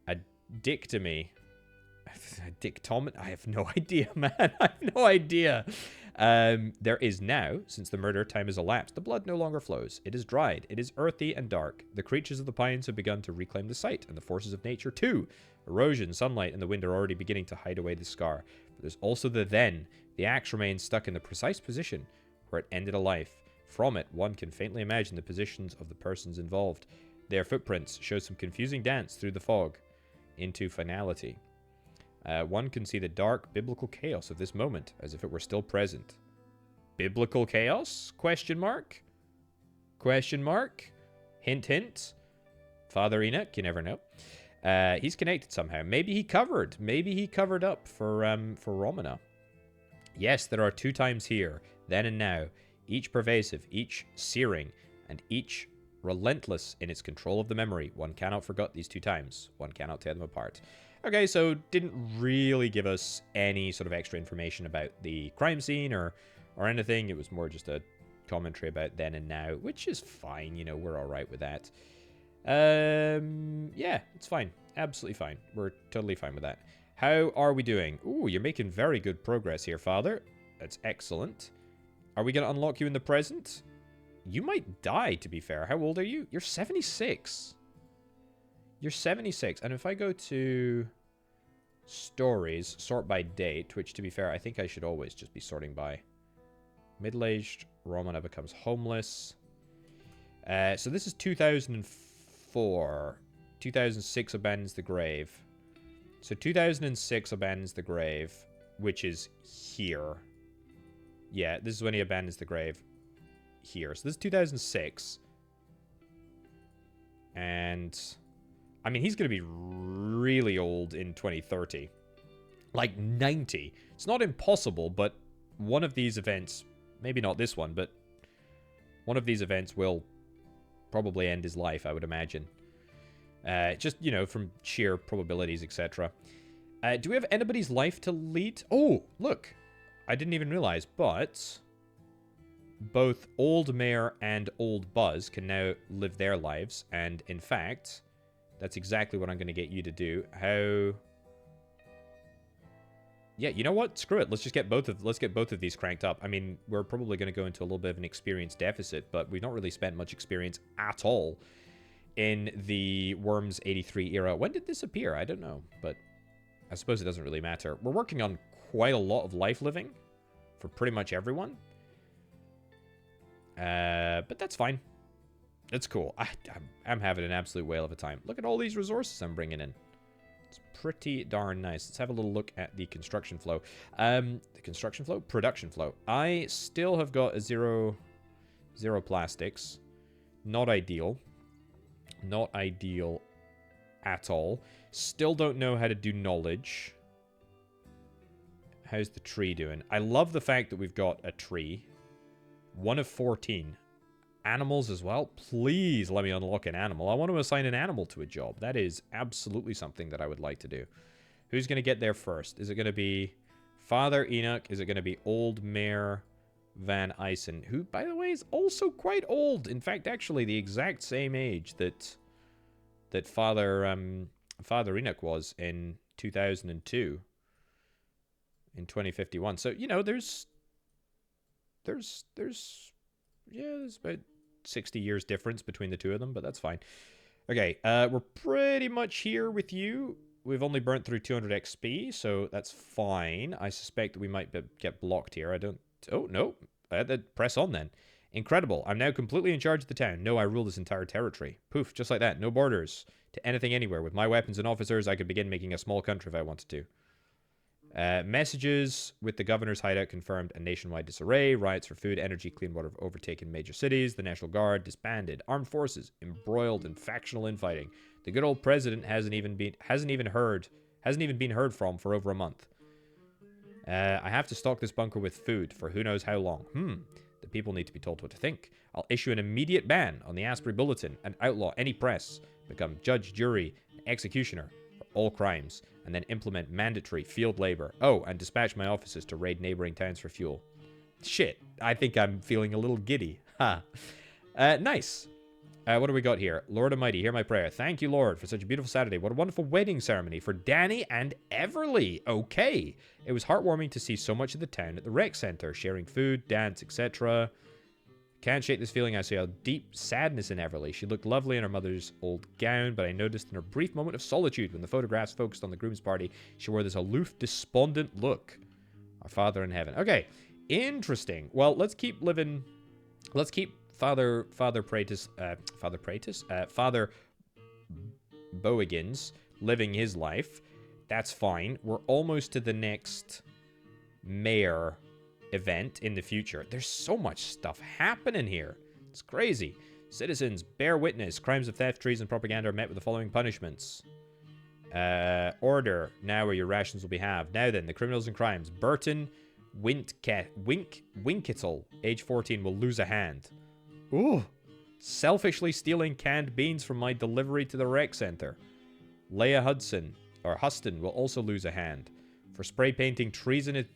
Addictomy. Addictomet? I have no idea, man. I have no idea. There is now, since the murder time has elapsed, the blood no longer flows. It is dried. It is earthy and dark. The creatures of the pines have begun to reclaim the site, and the forces of nature too. Erosion, sunlight, and the wind are already beginning to hide away the scar. But there's also the then. The axe remains stuck in the precise position where it ended a life. From it, one can faintly imagine the positions of the persons involved. Their footprints show some confusing dance through the fog into finality. One can see the dark biblical chaos of this moment, as if it were still present. Biblical chaos? Question mark? Question mark? Hint, hint. Father Enoch, you never know. He's connected somehow. Maybe he covered. Maybe he covered up for Romana. Yes, there are 2 times here, then and now, each pervasive, each searing, and each relentless in its control of the memory. One cannot forget these 2 times. One cannot tear them apart. Okay, so didn't really give us any sort of extra information about the crime scene or anything. It was more just a commentary about then and now, which is fine. You know, we're all right with that. Yeah, it's fine. Absolutely fine. We're totally fine with that. How are we doing? Ooh, you're making very good progress here, Father. That's excellent. Are we going to unlock you in the present? You might die, to be fair. How old are you? You're 76. You're 76. And if I go to stories, sort by date, which, to be fair, I think I should always just be sorting by. Middle-aged, Romana becomes homeless. So this is 2004. 2006 abandons the grave. So 2006 abandons the grave, which is here. Yeah, this is when he abandons the grave. Here. So this is 2006. And I mean, he's going to be really old in 2030. Like 90. It's not impossible, but one of these events, maybe not this one, but one of these events will probably end his life, I would imagine. Just, you know, from sheer probabilities, etc. Do we have anybody's life to lead? Oh, look. I didn't even realize, but both Old Mare and Old Buzz can now live their lives. And in fact, that's exactly what I'm going to get you to do. How... Yeah, you know what? Screw it. Let's get both of these cranked up. I mean, we're probably going to go into a little bit of an experience deficit, but we've not really spent much experience at all in the Worms 83 era. When did this appear? I don't know, but I suppose it doesn't really matter. We're working on quite a lot of life living for pretty much everyone. But that's fine. It's cool. I'm having an absolute whale of a time. Look at all these resources I'm bringing in. It's pretty darn nice. Let's have a little look at the construction flow. The construction flow? Production flow. I still have got a zero plastics. Not ideal. Not ideal at all. Still don't know how to do knowledge. How's the tree doing? I love the fact that we've got a tree. 1 of 14. Animals as well. Please let me unlock an animal. I want to assign an animal to a job. That is absolutely something that I would like to do. Who's going to get there first? Is it going to be Father Enoch? Is it going to be Old Mare Van Eysen? Who, by the way, is also quite old. In fact, actually the exact same age that Father Enoch was in 2002. In 2051. So, you know, there's about 60 years difference between the two of them, but that's fine. Okay, we're pretty much here with you. We've only burnt through 200 XP, so that's fine. I suspect that we might get blocked here. I don't... Oh, no. Press on, then. Incredible. I'm now completely in charge of the town. No, I rule this entire territory. Poof, just like that. No borders to anything anywhere. With my weapons and officers, I could begin making a small country if I wanted to. Messages with the governor's hideout confirmed a nationwide disarray. Riots for food, energy, clean water have overtaken major cities. The National Guard disbanded. Armed forces embroiled in factional infighting. The good old president hasn't even been heard from for over a month. I have to stock this bunker with food for who knows how long. The people need to be told what to think. I'll issue an immediate ban on the Asbury Bulletin and outlaw any press. Become judge, jury, and executioner for all crimes. And then implement mandatory field labor. Oh, and dispatch my officers to raid neighboring towns for fuel. Shit, I think I'm feeling a little giddy. Ha. Nice. What do we got here? Lord Almighty, hear my prayer. Thank you, Lord, for such a beautiful Saturday. What a wonderful wedding ceremony for Danny and Everly. Okay. It was heartwarming to see so much of the town at the rec center, sharing food, dance, etc. Can't shake this feeling. I see a deep sadness in Everly. She looked lovely in her mother's old gown, but I noticed in her brief moment of solitude when the photographs focused on the groom's party, she wore this aloof, despondent look. Our Father in heaven. Okay, interesting. Well, let's keep living. Let's keep Father Praetis, Father Bowiggins living his life. That's fine. We're almost to the next mayor event in the future. There's so much stuff happening here. It's crazy. Citizens, bear witness. Crimes of theft, treason, and propaganda are met with the following punishments. Order. Now where your rations will be halved. Now then, the criminals and crimes. Burton Winkittle, age 14, will lose a hand. Ooh. Selfishly stealing canned beans from my delivery to the rec center. Leia Huston will also lose a hand. For spray painting treasonous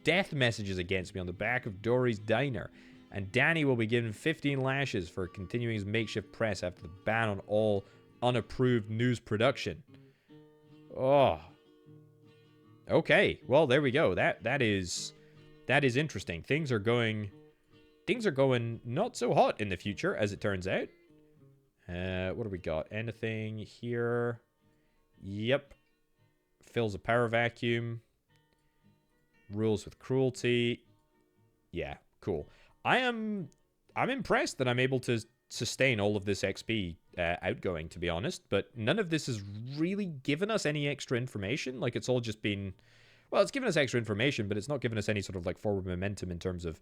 death messages against me on the back of Dory's diner. And Danny will be given 15 lashes for continuing his makeshift press after the ban on all unapproved news production. Oh. Okay. Well, there we go. That is interesting. Things are going not so hot in the future, as it turns out. What do we got? Anything here? Yep. Fills a power vacuum. Rules with cruelty. Yeah, cool. I'm impressed that I'm able to sustain all of this XP outgoing, to be honest, but none of this has really given us any extra information. Like, it's all just been... Well, it's given us extra information, but it's not given us any sort of, like, forward momentum in terms of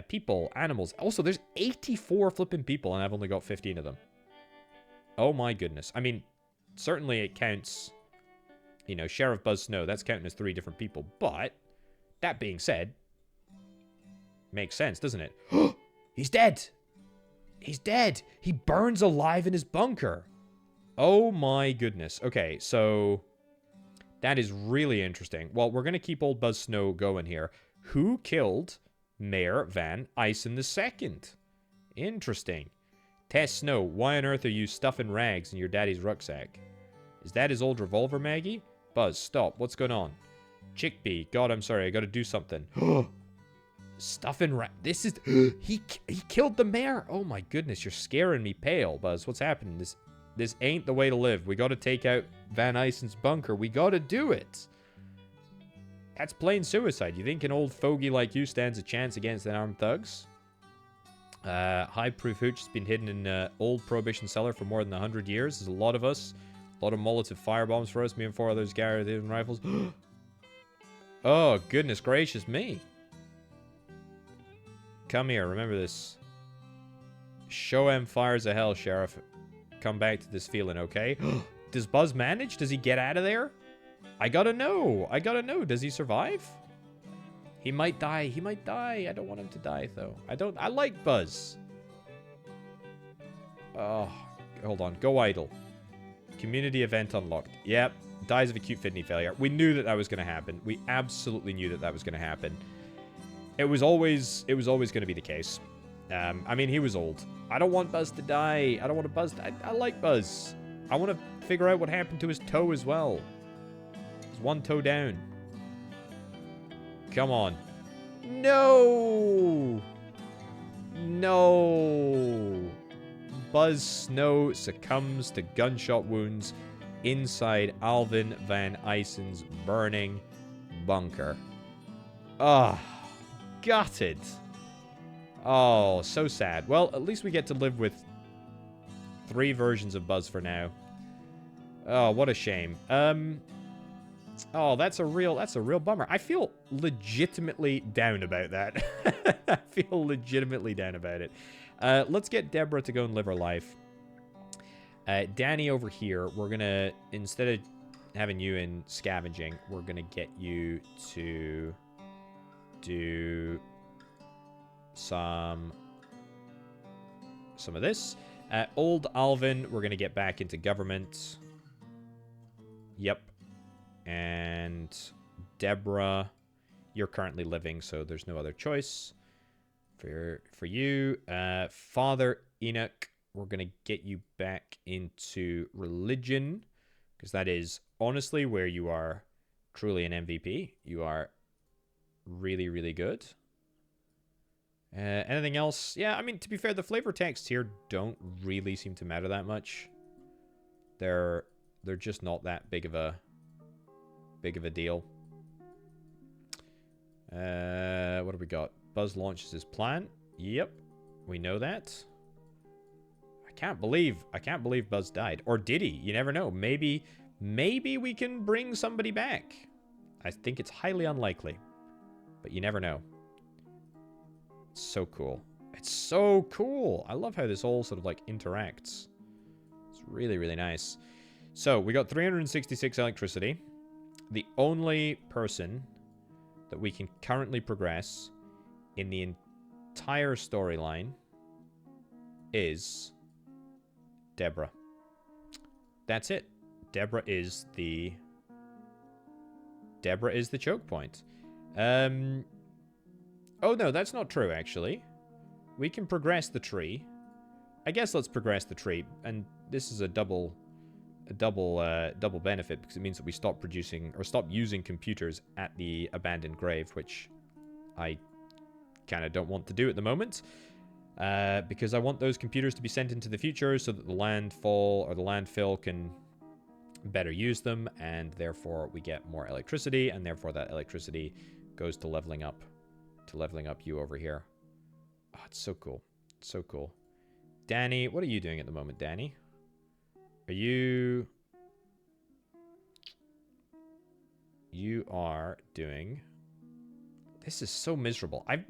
people, animals. Also, there's 84 flipping people, and I've only got 15 of them. Oh my goodness. I mean, certainly it counts, you know, Sheriff Buzz Snow, that's counting as 3 different people. But, that being said, makes sense, doesn't it? He's dead! He's dead! He burns alive in his bunker! Oh my goodness. Okay, so that is really interesting. Well, we're going to keep old Buzz Snow going here. Who killed Mayor Van Eysen II? Interesting. Tess Snow, why on earth are you stuffing rags in your daddy's rucksack? Is that his old revolver, Maggie? Buzz, stop. What's going on? Chickpea, God, I'm sorry. I got to do something. Stuffing rags. This is... he killed the mayor. Oh my goodness, you're scaring me pale, Buzz. What's happening? This ain't the way to live. We got to take out Van Eysen's bunker. We got to do it. That's plain suicide. You think an old fogey like you stands a chance against an armed thugs? High-proof hooch has been hidden in an old Prohibition cellar for more than 100 years. There's a lot of us. A lot of Molotov firebombs for us. Me and 4 others carry the rifles. Oh, goodness gracious me. Come here. Remember this. Show 'em fires of hell, Sheriff. Come back to this feeling, okay? Does Buzz manage? Does he get out of there? I gotta know. I gotta know. Does he survive? He might die. He might die. I don't want him to die, though. I like Buzz. Oh, hold on. Go idle. Community event unlocked. Yep. Dies of acute kidney failure. We knew that was going to happen. We absolutely knew that was going to happen. It was always going to be the case. I mean, he was old. I don't want Buzz to die. I don't want Buzz to... I like Buzz. I want to figure out what happened to his toe as well. There's 1 toe down. Come on. No! No! Buzz Snow succumbs to gunshot wounds inside Alvin Van Eysen's burning bunker. Ah, gutted. Oh, so sad. Well, at least we get to live with 3 versions of Buzz for now. Oh, what a shame. Oh, that's a real bummer. I feel legitimately down about that. I feel legitimately down about it. Let's get Deborah to go and live her life. Danny over here, we're gonna, instead of having you in scavenging, we're gonna get you to do some of this. Old Alvin, we're gonna get back into government. Yep. And Deborah, you're currently living, so there's no other choice for you. Father Enoch, we're going to get you back into religion, because that is honestly where you are truly an MVP. You are really, really good. Anything else? Yeah, I mean, to be fair, the flavor texts here don't really seem to matter that much. They're just not that big of a deal. What do we got? Buzz launches his plan. Yep, we know that. I can't believe Buzz died. Or did he? You never know. Maybe we can bring somebody back. I think it's highly unlikely, but you never know. It's so cool. It's so cool. I love how this all sort of like interacts. It's really, really nice. So we got 366 electricity. The only person that we can currently progress in the entire storyline is Deborah. That's it. Deborah is the choke point. Oh no, that's not true actually. We can progress the tree. I guess let's progress the tree, and this is a double benefit, because it means that we stop using computers at the abandoned grave, which I kind of don't want to do at the moment, because I want those computers to be sent into the future so that the landfill can better use them, and therefore we get more electricity, and therefore that electricity goes to leveling up you over here. Oh, it's so cool. It's so cool. Danny, what are you doing at the moment, Danny? You are doing... This is so miserable. I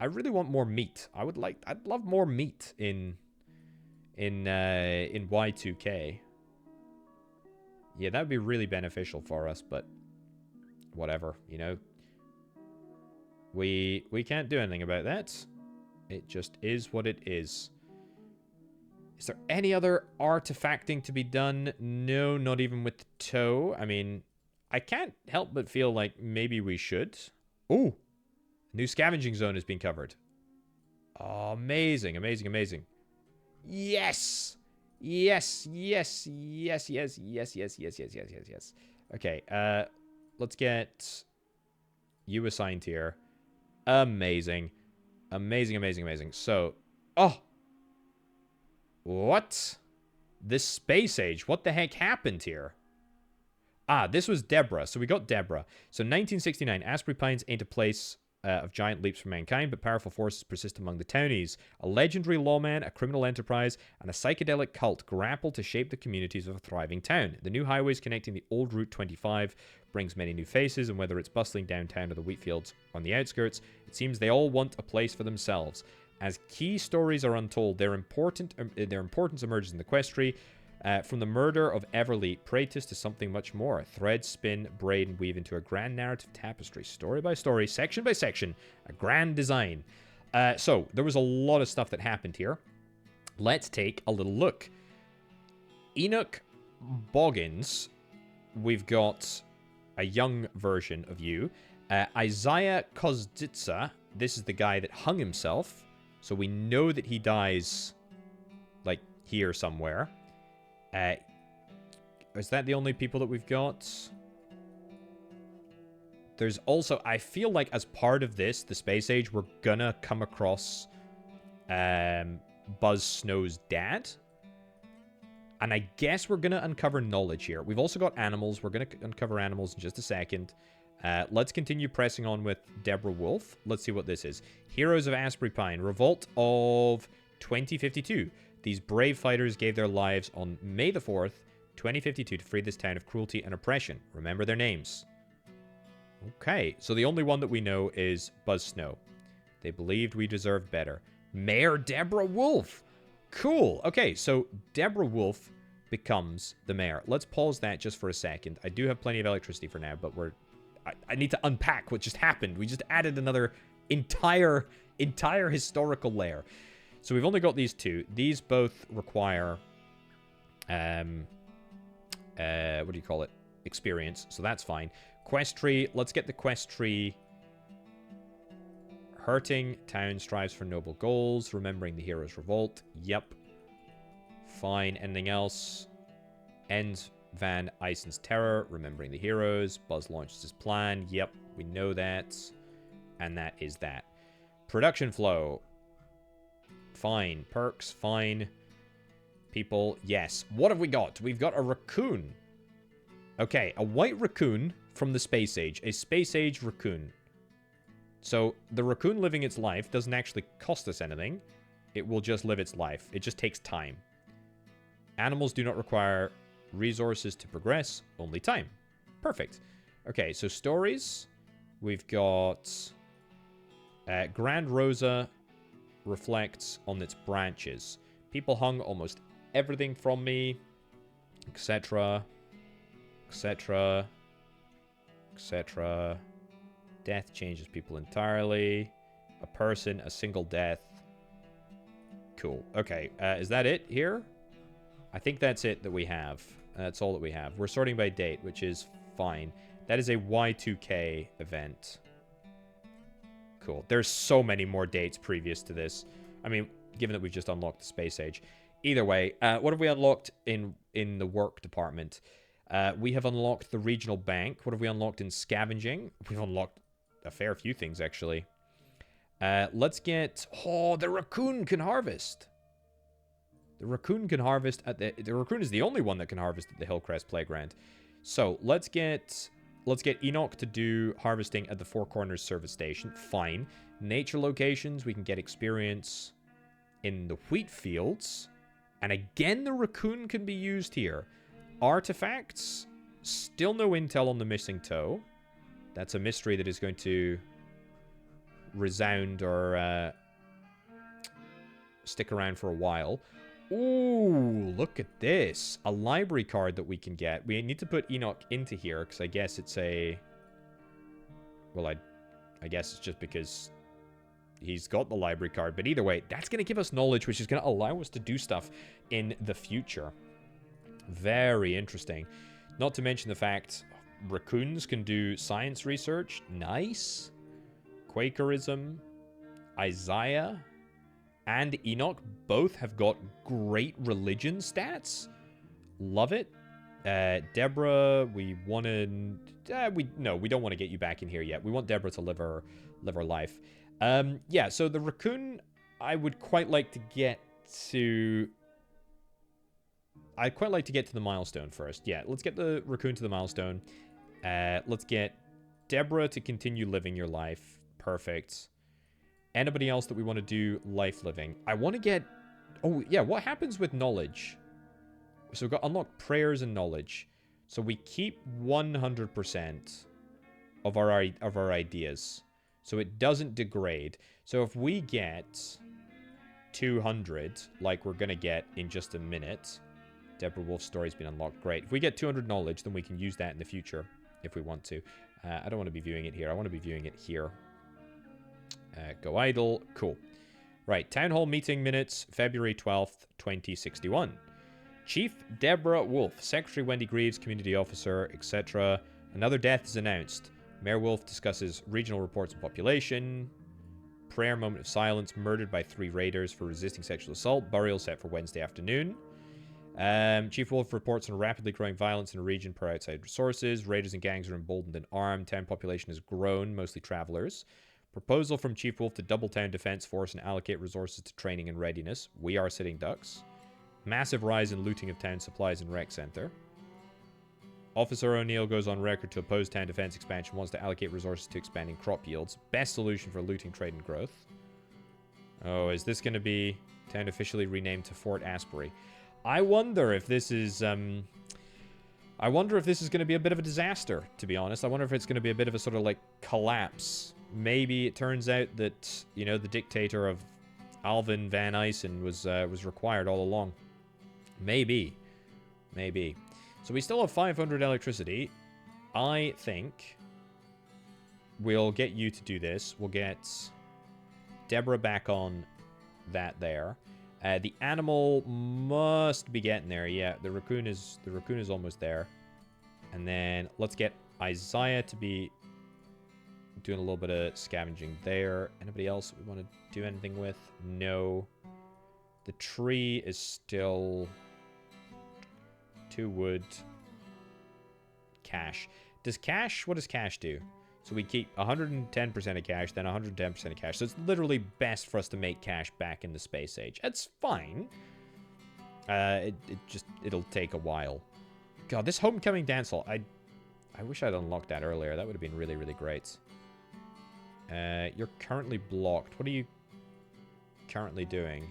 really want more meat. I'd love more meat in Y2K. Yeah, that would be really beneficial for us, but whatever, you know. We can't do anything about that. It just is what it is. Is there any other artifacting to be done? No, not even with the toe. I mean, I can't help but feel like maybe we should. Ooh, new scavenging zone has been covered. Oh, amazing, amazing, amazing. Yes! Yes, yes, yes, yes, yes, yes, yes, yes, yes, yes, yes. Okay, let's get you assigned here. Amazing. Amazing, amazing, amazing. So, oh! What? This space age, what the heck happened here? Ah, this was Deborah. So we got Deborah. So 1969, Asbury Pines ain't a place of giant leaps for mankind, but powerful forces persist among the townies. A legendary lawman, a criminal enterprise, and a psychedelic cult grapple to shape the communities of a thriving town. The new highways connecting the old Route 25 brings many new faces, and whether it's bustling downtown or the wheat fields on the outskirts, it seems they all want a place for themselves. As key stories are untold, their importance emerges in the questry. From the murder of Everly, Praetis to something much more. Thread, spin, braid, and weave into a grand narrative tapestry. Story by story, section by section, a grand design. So, there was a lot of stuff that happened here. Let's take a little look. Enoch Boggins, we've got a young version of you. Isaiah Kozditsa, this is the guy that hung himself. So we know that he dies, like, here somewhere. Is that the only people that we've got? There's also, I feel like as part of this, the space age, we're gonna come across Buzz Snow's dad. And I guess we're gonna uncover knowledge here. We've also got animals. We're gonna uncover animals in just a second. Let's continue pressing on with Deborah Wolf. Let's see what this is. Heroes of Asbury Pine. Revolt of 2052. These brave fighters gave their lives on May the 4th, 2052 to free this town of cruelty and oppression. Remember their names. Okay, so the only one that we know is Buzz Snow. They believed we deserved better. Mayor Deborah Wolf. Cool. Okay, so Deborah Wolf becomes the mayor. Let's pause that just for a second. I do have plenty of electricity for now, but I need to unpack what just happened. We just added another entire historical layer. So we've only got these two. These both require, what do you call it? Experience. So that's fine. Quest tree. Let's get the quest tree. Hurting town strives for noble goals. Remembering the hero's revolt. Yep. Fine. Anything else? Ends Van Eisen's terror. Remembering the heroes. Buzz launches his plan. Yep. We know that. And that is that. Production flow. Fine. Perks, fine. People, yes. What have we got? We've got a raccoon. Okay, a white raccoon from the space age. A space age raccoon. So, the raccoon living its life doesn't actually cost us anything. It will just live its life. It just takes time. Animals do not require resources to progress, only time. Perfect. Okay, so stories. We've got Grand Rosa reflects on its branches. People hung almost everything from me, etc., etc., etc. Death changes people entirely. A person, a single death. Cool. Okay, is that it here? I think that's it that we have. That's all that we have. We're sorting by date, which is fine. That is a Y2K event. Cool. There's so many more dates previous to this. I mean, given that we've just unlocked the space age. Either way, what have we unlocked in the work department? We have unlocked the regional bank. What have we unlocked in scavenging? We've unlocked a fair few things, actually. Let's get... Oh, the raccoon can harvest. The raccoon can harvest at the... The raccoon is the only one that can harvest at the Hillcrest Playground. So, let's get Enoch to do harvesting at the Four Corners Service Station. Fine. Nature locations, we can get experience in the wheat fields. And again, the raccoon can be used here. Artifacts, still no intel on the missing toe. That's a mystery that is going to resound or stick around for a while. Ooh, look at this. A library card that we can get. We need to put Enoch into here, because I guess it's a... Well, I guess it's just because he's got the library card. But either way, that's going to give us knowledge, which is going to allow us to do stuff in the future. Very interesting. Not to mention the fact raccoons can do science research. Nice. Quakerism. Isaiah and Enoch both have got great religion stats. Love it. Deborah, we wanted... No, we don't want to get you back in here yet. We want Deborah to live her life. Yeah, so the raccoon, I would quite like to get to... I'd quite like to get to the milestone first. Yeah, let's get the raccoon to the milestone. Let's get Deborah to continue living your life. Perfect. Anybody else that we want to do life living? I want to get... Oh, yeah, what happens with knowledge? So we've got unlock prayers and knowledge. So we keep 100% of our ideas. So it doesn't degrade. So if we get 200, like we're going to get in just a minute... Deborah Wolf's story's been unlocked. Great. If we get 200 knowledge, then we can use that in the future if we want to. I don't want to be viewing it here. I want to be viewing it here. Go idle. Cool. Right. Town Hall meeting minutes, February 12th, 2061. Chief Deborah Wolf, Secretary Wendy Greaves, Community Officer, etc. Another death is announced. Mayor Wolf discusses regional reports on population. Prayer moment of silence. Murdered by 3 raiders for resisting sexual assault. Burial set for Wednesday afternoon. Chief Wolf reports on rapidly growing violence in the region per outside sources. Raiders and gangs are emboldened and armed. Town population has grown, mostly travelers. Proposal from Chief Wolf to double town defense force and allocate resources to training and readiness. We are sitting ducks. Massive rise in looting of town supplies and rec center. Officer O'Neill goes on record to oppose town defense expansion, wants to allocate resources to expanding crop yields. Best solution for looting, trade, and growth. Oh, is this going to be town officially renamed to Fort Aspbury? I wonder if this is, going to be a bit of a disaster, to be honest. I wonder if it's going to be a bit of a sort of, like, collapse. Maybe it turns out that, you know, the dictator of Alvin Van Eysen was required all along. Maybe. Maybe. So we still have 500 electricity. I think we'll get you to do this. We'll get Deborah back on that there. The animal must be getting there. Yeah, the raccoon is almost there. And then let's get Isaiah to be doing a little bit of scavenging there. Anybody else we want to do anything with? No. The tree is still 2 wood. Cash. What does cash do? So we keep 110% of cash, then 110% of cash. So it's literally best for us to make cash back in the space age. That's fine. It'll take a while. God, this homecoming dance hall. I wish I'd unlocked that earlier. That would have been really, really great. You're currently blocked. What are you currently doing?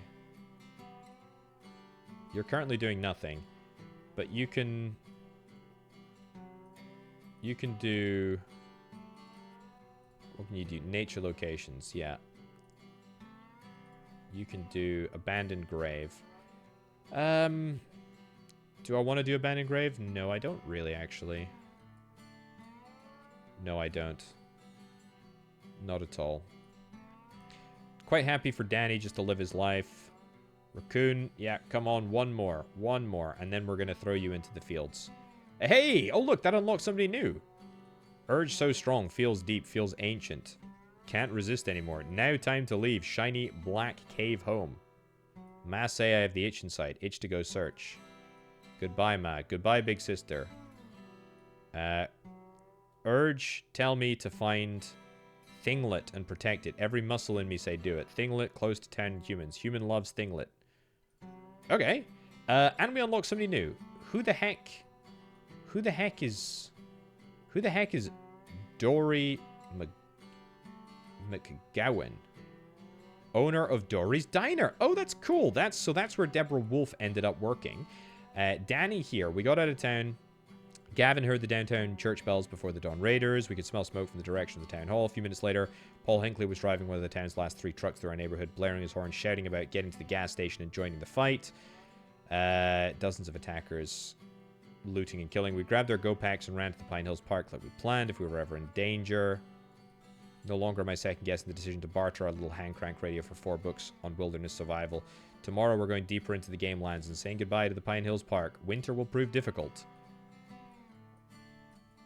You're currently doing nothing. But you can do... What can you do? Nature locations, yeah. You can do abandoned grave. Do I want to do abandoned grave? No, I don't really, actually. No, I don't. Not at all. Quite happy for Danny just to live his life. Raccoon, yeah, come on, one more, and then we're going to throw you into the fields. Hey! Oh, look, that unlocked somebody new. Urge so strong, feels deep, feels ancient. Can't resist anymore. Now time to leave. Shiny black cave home. Ma say I have the itch inside. Itch to go search. Goodbye, Ma. Goodbye, big sister. Urge, tell me to find Thinglet and protect it. Every muscle in me say do it. Thinglet, close to 10 humans. Human loves Thinglet. Okay. And we unlock somebody new. Who the heck is Dory McGowan? Owner of Dory's Diner. Oh, that's cool. That's where Deborah Wolf ended up working. Danny here. We got out of town. Gavin heard the downtown church bells before the Dawn Raiders. We could smell smoke from the direction of the town hall. A few minutes later, Paul Hinckley was driving one of the town's last 3 trucks through our neighborhood, blaring his horn, shouting about getting to the gas station and joining the fight. Dozens of attackers looting and killing. We grabbed our go packs and ran to the Pine Hills Park like we planned if we were ever in danger. No longer am I second guessing the decision to barter our little hand crank radio for 4 books on wilderness survival. Tomorrow we're going deeper into the game lands and saying goodbye to the Pine Hills Park. Winter will prove difficult.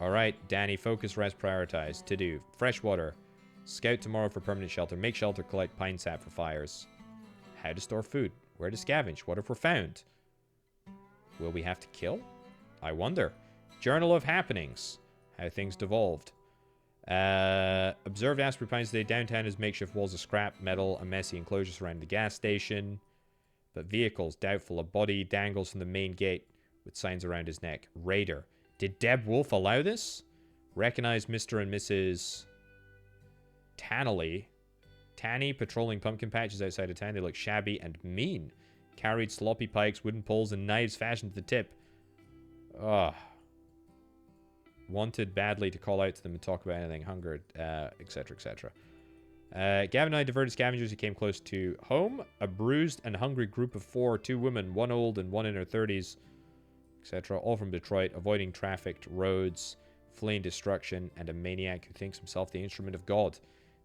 Alright, Danny, focus, rest, prioritize. To do. Fresh water. Scout tomorrow for permanent shelter. Make shelter, collect pine sap for fires. How to store food. Where to scavenge. What if we're found? Will we have to kill? I wonder. Journal of happenings. How things devolved. Observed Asbury Pines today. Downtown is makeshift walls of scrap, metal, a messy enclosure surrounding the gas station. But vehicles, doubtful. A body dangles from the main gate with signs around his neck. Raider. Did Deb Wolf allow this? Recognize Mr. and Mrs. Tanny patrolling pumpkin patches outside of town. They look shabby and mean. Carried sloppy pikes, wooden poles, and knives fashioned to the tip. Ugh. Wanted badly to call out to them and talk about anything. Hungered, etc., etc. Gavin and I diverted scavengers who came close to home. A bruised and hungry group of 4, 2 women, 1 old and 1 in her 30s, etc. All from Detroit, avoiding trafficked roads, fleeing destruction, and a maniac who thinks himself the instrument of God.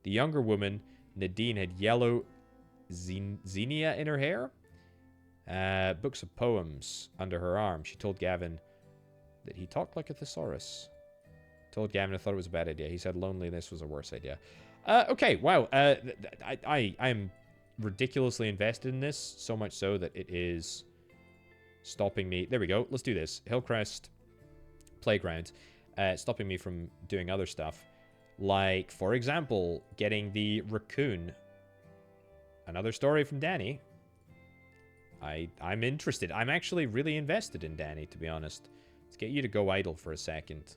The younger woman, Nadine, had yellow zinnia in her hair. Books of poems under her arm. She told Gavin that he talked like a thesaurus. Told Gavin I thought it was a bad idea. He said loneliness was a worse idea. Okay, wow. I am ridiculously invested in this, so much so that it is stopping me. There we go. Let's do this. Hillcrest Playground. Stopping me from doing other stuff. Like, for example, getting the raccoon. Another story from Danny. I'm interested. I'm actually really invested in Danny, to be honest. Let's get you to go idle for a second.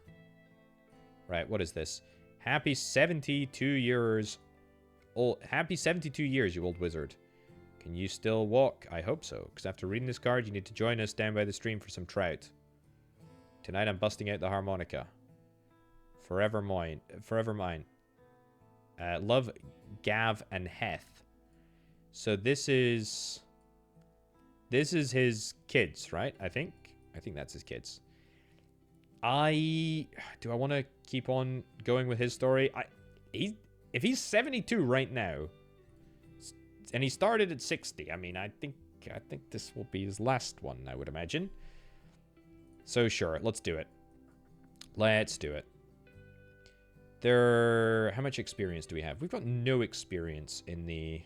Right, what is this? Happy 72 years old. Happy 72 years, you old wizard. Can you still walk? I hope so, because after reading this card, you need to join us down by the stream for some trout. Tonight I'm busting out the harmonica. Forever mine. Forever mine. Love, Gav, and Heth. So this is his kids, right? I think that's his kids. Do I want to keep on going with his story? If he's 72 right now, and he started at 60, I mean, I think this will be his last one, I would imagine. So sure, let's do it. Let's do it. How much experience do we have? We've got no experience in the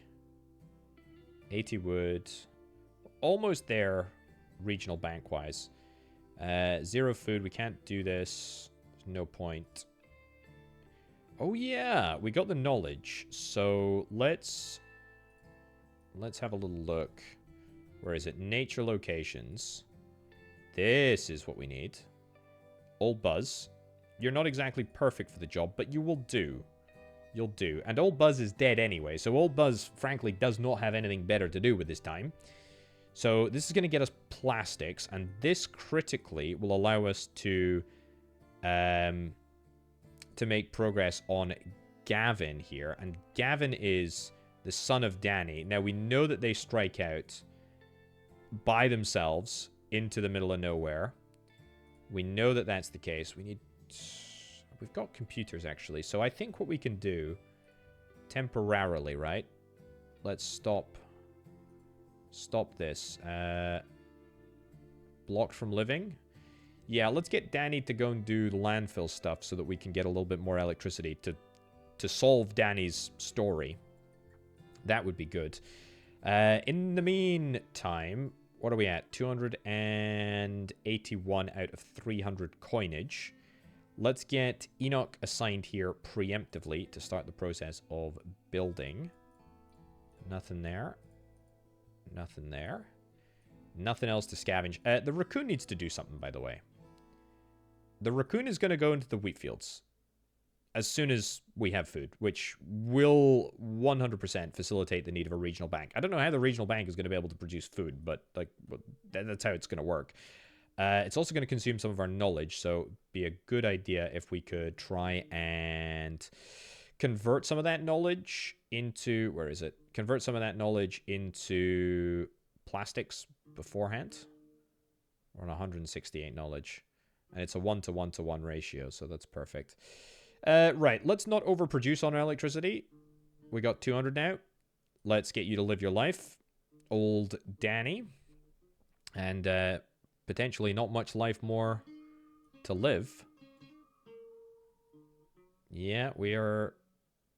80 wood. Almost there, regional bank-wise. 0 food. We can't do this. There's no point. Oh, yeah. We got the knowledge. So, let's have a little look. Where is it? Nature locations. This is what we need. Old Buzz. You're not exactly perfect for the job, but you will do. You'll do. And Old Buzz is dead anyway, so Old Buzz, frankly, does not have anything better to do with his time. So this is going to get us plastics, and this critically will allow us to make progress on Gavin here. And Gavin is the son of Danny. Now, we know that they strike out by themselves into the middle of nowhere. We know that that's the case. We've got computers, actually. So I think what we can do temporarily, right? Let's stop this. Blocked from living. Yeah, let's get Danny to go and do the landfill stuff so that we can get a little bit more electricity to solve Danny's story. That would be good. In the meantime, what are we at? 281 out of 300 coinage. Let's get Enoch assigned here preemptively to start the process of building. Nothing there. Nothing there. Nothing else to scavenge. The raccoon needs to do something, by the way. The raccoon is going to go into the wheat fields as soon as we have food, which will 100% facilitate the need of a regional bank. I don't know how the regional bank is going to be able to produce food, but like that's how it's going to work. It's also going to consume some of our knowledge, so it'd be a good idea if we could try and convert some of that knowledge into... Where is it? Convert some of that knowledge into plastics, beforehand. We're on 168 knowledge. And it's a 1-to-1-to-1 ratio, so that's perfect. Right, let's not overproduce on our electricity. We got 200 now. Let's get you to live your life. Old Danny. And potentially not much life more to live. Yeah, we are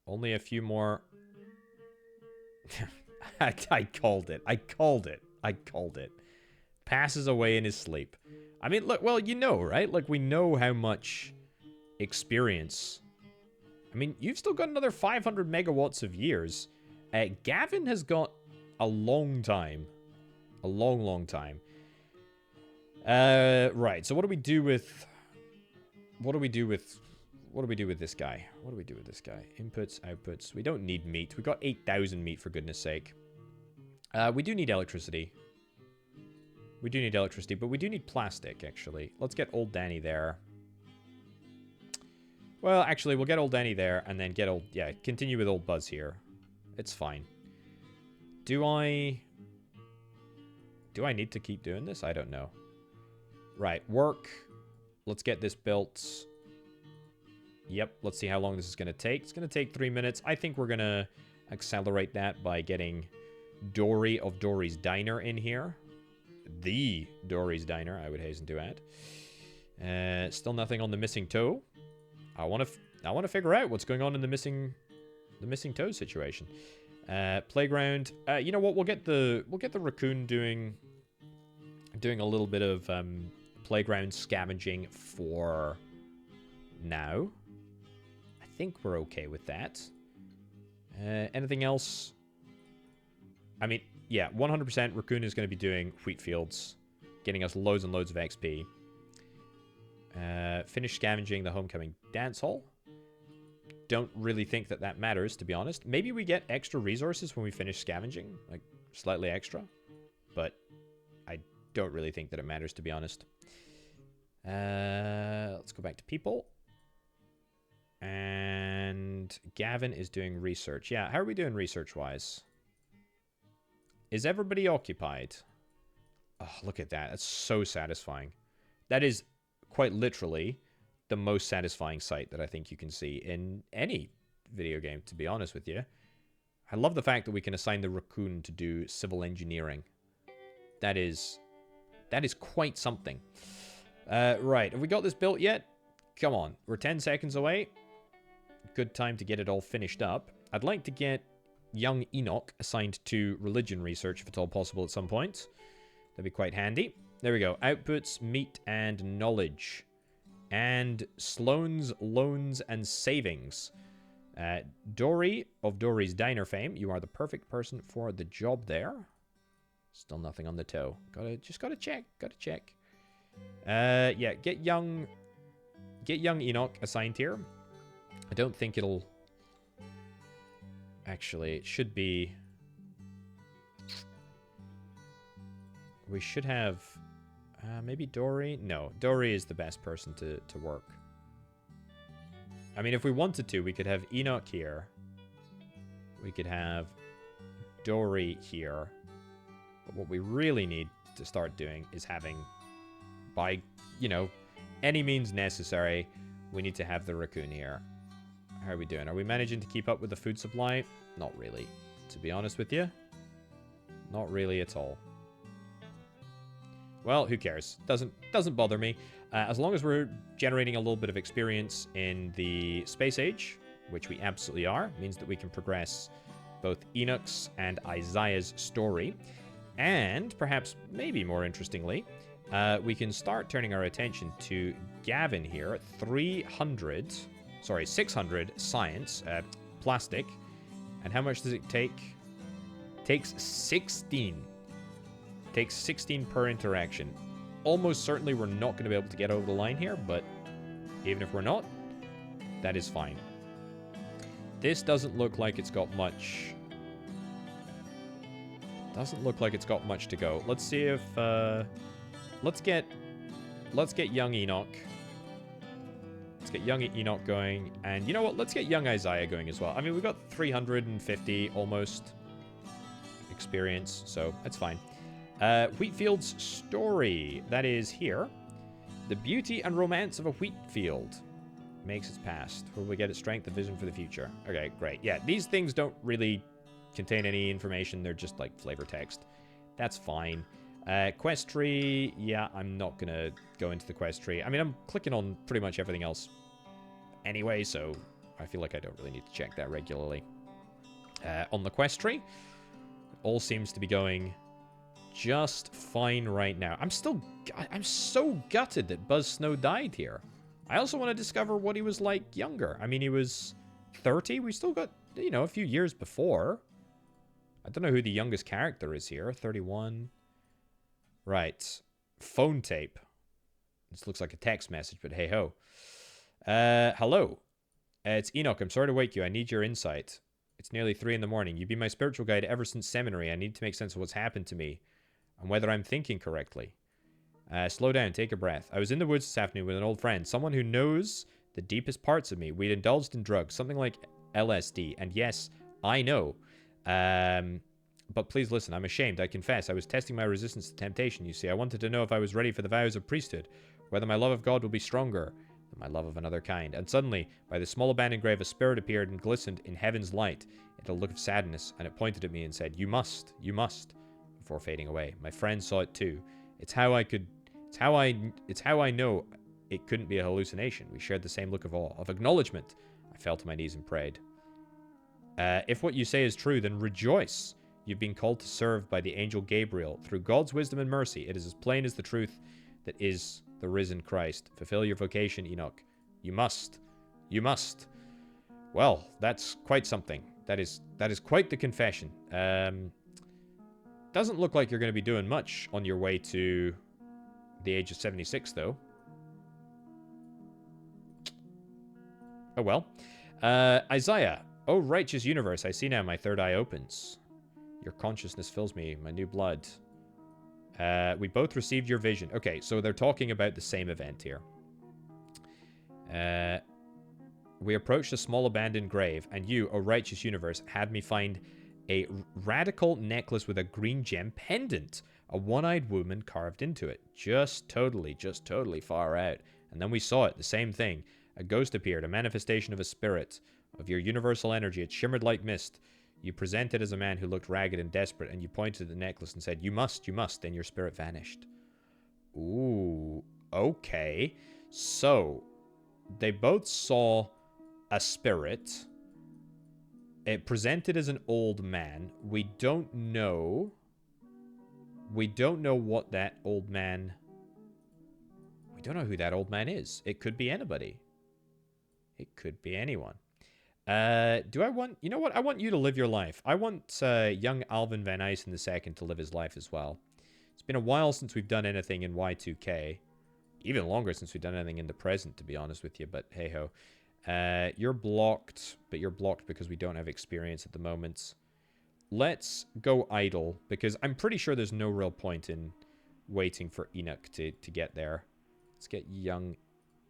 only a few more. I called it. I called it. I called it. Passes away in his sleep. I mean, look, well, you know, right? Like, we know how much experience. I mean, you've still got another 500 megawatts of years. Gavin has got a long time. A long, long time. Right, so what do we do with... What do we do with this guy? What do we do with this guy? Inputs, outputs. We don't need meat. We got 8,000 meat, for goodness sake. We do need electricity. We do need electricity, but we do need plastic, actually. Let's get old Danny there. Well, actually, we'll get old Danny there, and then get old... Yeah, continue with old Buzz here. It's fine. Do I need to keep doing this? I don't know. Right, work. Let's get this built. Yep, let's see how long this is going to take. It's going to take 3 minutes. I think we're going to accelerate that by getting Dory of Dory's Diner in here. The Dory's Diner, I would hasten to add. Still nothing on the missing toe. I want to figure out what's going on in the missing toe situation. Playground. You know what? We'll get the raccoon doing a little bit of playground scavenging for now. I think we're okay with that. Anything else? I mean, yeah, 100% raccoon is going to be doing wheat fields, getting us loads and loads of XP. Finish scavenging the homecoming dance hall. Don't really think that matters, to be honest. Maybe we get extra resources when we finish scavenging, like slightly extra, but I don't really think that it matters, to be honest. Let's go back to people. And Gavin is doing research. Yeah, how are we doing research-wise? Is everybody occupied? Oh, look at that. That's so satisfying. That is quite literally the most satisfying sight that I think you can see in any video game, to be honest with you. I love the fact that we can assign the raccoon to do civil engineering. That is quite something. Right, have we got this built yet? Come on, we're 10 seconds away. Good time to get it all finished up. I'd like to get young Enoch assigned to religion research, if at all possible, at some point. That'd be quite handy. There we go. Outputs, meat, and knowledge. And Sloan's loans and savings. Dory of Dory's Diner fame, you are the perfect person for the job there. Still nothing on the toe. Just gotta check. Yeah, get young Enoch assigned here. I don't think it'll... Actually, it should be... We should have... maybe Dory? No, Dory is the best person to work. I mean, if we wanted to, we could have Enoch here. We could have Dory here. But what we really need to start doing is having, by, you know, any means necessary, we need to have the raccoon here. How are we doing? Are we managing to keep up with the food supply? Not really, to be honest with you. Not really at all. Well, who cares? Doesn't bother me. As long as we're generating a little bit of experience in the space age, which we absolutely are, means that we can progress both Enoch's and Isaiah's story. And perhaps, maybe more interestingly, we can start turning our attention to Gavin here. 600 science, plastic. And how much does it take? Takes 16. Takes 16 per interaction. Almost certainly we're not going to be able to get over the line here, but even if we're not, that is fine. This doesn't look like it's got much... Doesn't look like it's got much to go. Let's see if... Let's get young Enoch. Let's get young Enoch going. And you know what? Let's get young Isaiah going as well. I mean, we've got 350 almost experience, so that's fine. Wheatfield's story. That is here. The beauty and romance of a wheat field makes its past. Where we get its strength and vision for the future. Okay, great. Yeah, these things don't really contain any information. They're just like flavor text. That's fine. Quest tree. Yeah, I'm not going to go into the quest tree. I mean, I'm clicking on pretty much everything else anyway, so I feel like I don't really need to check that regularly. On the quest tree, all seems to be going just fine right now. I'm so gutted that Buzz Snow died here. I also want to discover what he was like younger. I mean, he was 30. We still got, you know, a few years before. I don't know who the youngest character is here. 31. Right. Phone tape. This looks like a text message, but hey ho. Hello. It's Enoch. I'm sorry to wake you. I need your insight. It's nearly 3 in the morning. You've been my spiritual guide ever since seminary. I need to make sense of what's happened to me and whether I'm thinking correctly. Slow down. Take a breath. I was in the woods this afternoon with an old friend, someone who knows the deepest parts of me. We'd indulged in drugs, something like LSD. And yes, I know. But please listen. I'm ashamed. I confess. I was testing my resistance to temptation, you see. I wanted to know if I was ready for the vows of priesthood, whether my love of God will be stronger than my love of another kind. And suddenly, by the small abandoned grave, a spirit appeared and glistened in heaven's light. It had a look of sadness, and it pointed at me and said, you must, before fading away. My friend saw it too. It's how I know it couldn't be a hallucination. We shared the same look of awe, of acknowledgement. I fell to my knees and prayed. If what you say is true, then rejoice. You've been called to serve by the angel Gabriel. Through God's wisdom and mercy, it is as plain as the truth that is the risen Christ. Fulfill your vocation, Enoch. You must. You must. Well, that's quite something. That is quite the confession. Doesn't look like you're going to be doing much on your way to the age of 76, though. Oh, well. Isaiah. Oh, righteous universe. I see now my third eye opens. Your consciousness fills me, my new blood. We both received your vision. Okay, so they're talking about the same event here. We approached a small abandoned grave, and you, O righteous universe, had me find a radical necklace with a green gem pendant. A one-eyed woman carved into it. Just totally far out. And then we saw it, the same thing. A ghost appeared, a manifestation of a spirit, of your universal energy. It shimmered like mist. You presented as a man who looked ragged and desperate, and you pointed at the necklace and said, you must, then your spirit vanished. Ooh, okay. So, they both saw a spirit. It presented as an old man. We don't know what that old man... We don't know who that old man is. It could be anybody. It could be anyone. Do I want... You know what? I want you to live your life. I want young Alvin Van Eysen II to live his life as well. It's been a while since we've done anything in Y2K. Even longer since we've done anything in the present, to be honest with you. But hey-ho. You're blocked, but you're blocked because we don't have experience at the moment. Let's go idle, because I'm pretty sure there's no real point in waiting for Enoch to get there. Let's get young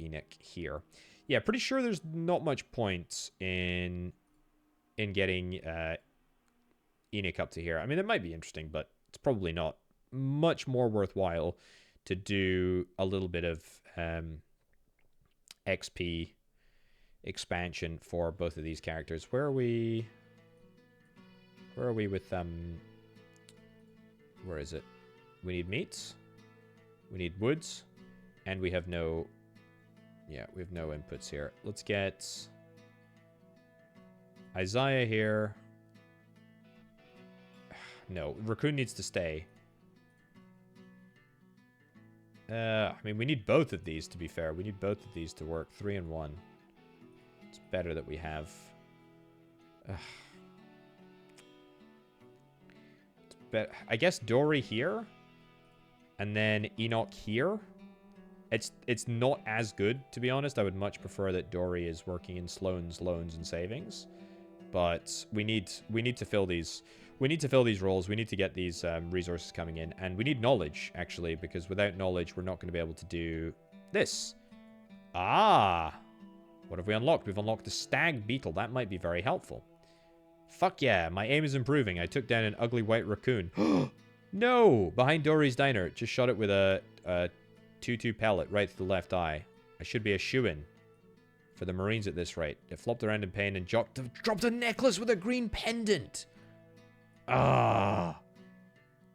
Enoch here. Yeah, pretty sure there's not much point in getting Enoch up to here. I mean, it might be interesting, but it's probably not. Much more worthwhile to do a little bit of XP expansion for both of these characters. Where are we with where is it? We need meats, we need woods, and we have no inputs here. Let's get Isaiah here. No, Raccoon needs to stay. I mean, we need both of these, to be fair. We need both of these to work. 3 and 1. It's better that we have... I guess Dory here. And then Enoch here. It's not as good, to be honest. I would much prefer that Dory is working in Sloane's loans and savings. But we need to fill these... We need to fill these roles. We need to get these resources coming in. And we need knowledge, actually, because without knowledge, we're not going to be able to do this. Ah! What have we unlocked? We've unlocked the stag beetle. That might be very helpful. Fuck yeah, my aim is improving. I took down an ugly white raccoon. No! Behind Dory's Diner. Just shot it with a 2-2 pellet right to the left eye. I should be a shoo-in for the Marines at this rate. It flopped around in pain and dropped a necklace with a green pendant. Ah.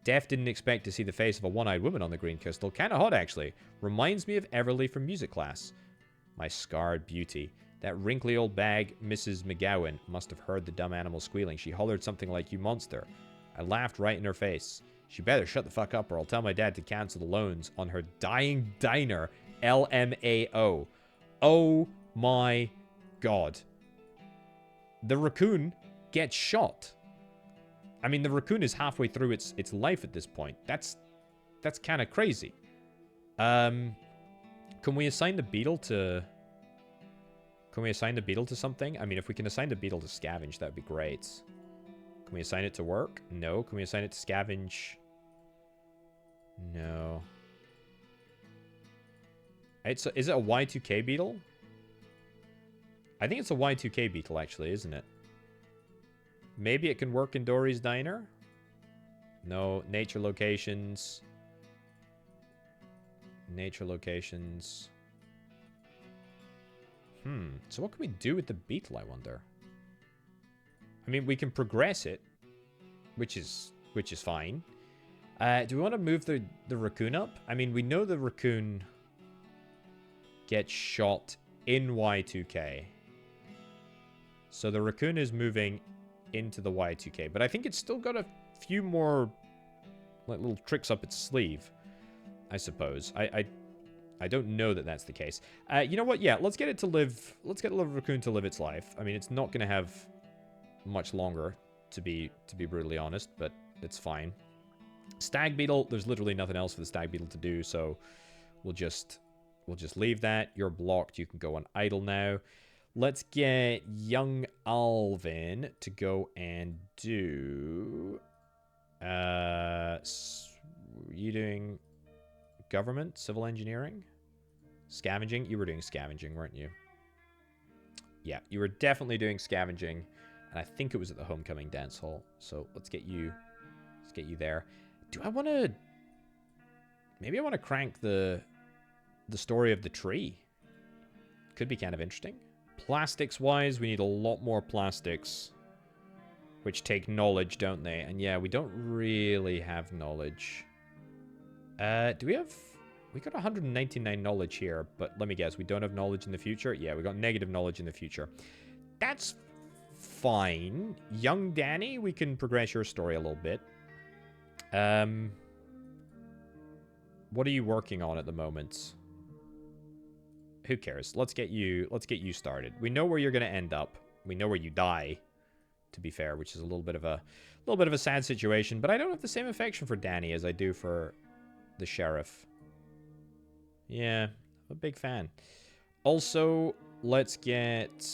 Def didn't expect to see the face of a one-eyed woman on the green crystal. Kind of hot, actually. Reminds me of Everly from music class. My scarred beauty. That wrinkly old bag, Mrs. McGowan, must have heard the dumb animal squealing. She hollered something like, "You monster." I laughed right in her face. She better shut the fuck up or I'll tell my dad to cancel the loans on her dying diner. LMAO. Oh my god. The raccoon gets shot. I mean, the raccoon is halfway through its life at this point. That's kind of crazy. Can we assign the beetle to... Can we assign the beetle to something? I mean, if we can assign the beetle to scavenge, that would be great. Can we assign it to work? No. Can we assign it to scavenge? No. Is it a Y2K beetle? I think it's a Y2K beetle, actually, isn't it? Maybe it can work in Dory's Diner? No. Nature locations. Nature locations. So what can we do with the beetle, I wonder? I mean, we can progress it, which is fine. Do we want to move the raccoon up? I mean, we know the raccoon gets shot in Y2K. So the raccoon is moving into the Y2K. But I think it's still got a few more like little tricks up its sleeve, I suppose. I don't know that that's the case. You know what? Yeah, let's get it to live. Let's get the raccoon to live its life. I mean, it's not going to have much longer, to be brutally honest, but it's fine. Stag beetle. There's literally nothing else for the stag beetle to do, so we'll just leave that. You're blocked. You can go on idle now. Let's get young Alvin to go and do. You doing government, civil engineering, scavenging? You were doing scavenging, weren't you? Yeah, you were definitely doing scavenging, and I think it was at the homecoming dance hall. So let's get you there. Do I want to? Maybe I want to crank the story of the tree. Could be kind of interesting. Plastics wise, we need a lot more plastics, which take knowledge, don't they? And yeah, we don't really have knowledge. Do we have... We got 199 knowledge here, but let me guess, we don't have knowledge in the future? Yeah, we got negative knowledge in the future. That's fine. Young Danny, we can progress your story a little bit. What are you working on at the moment? Who cares? Let's get you started. We know where you're going to end up. We know where you die, to be fair, which is a little bit of a sad situation, but I don't have the same affection for Danny as I do for the sheriff. Yeah, I'm a big fan. Also, let's get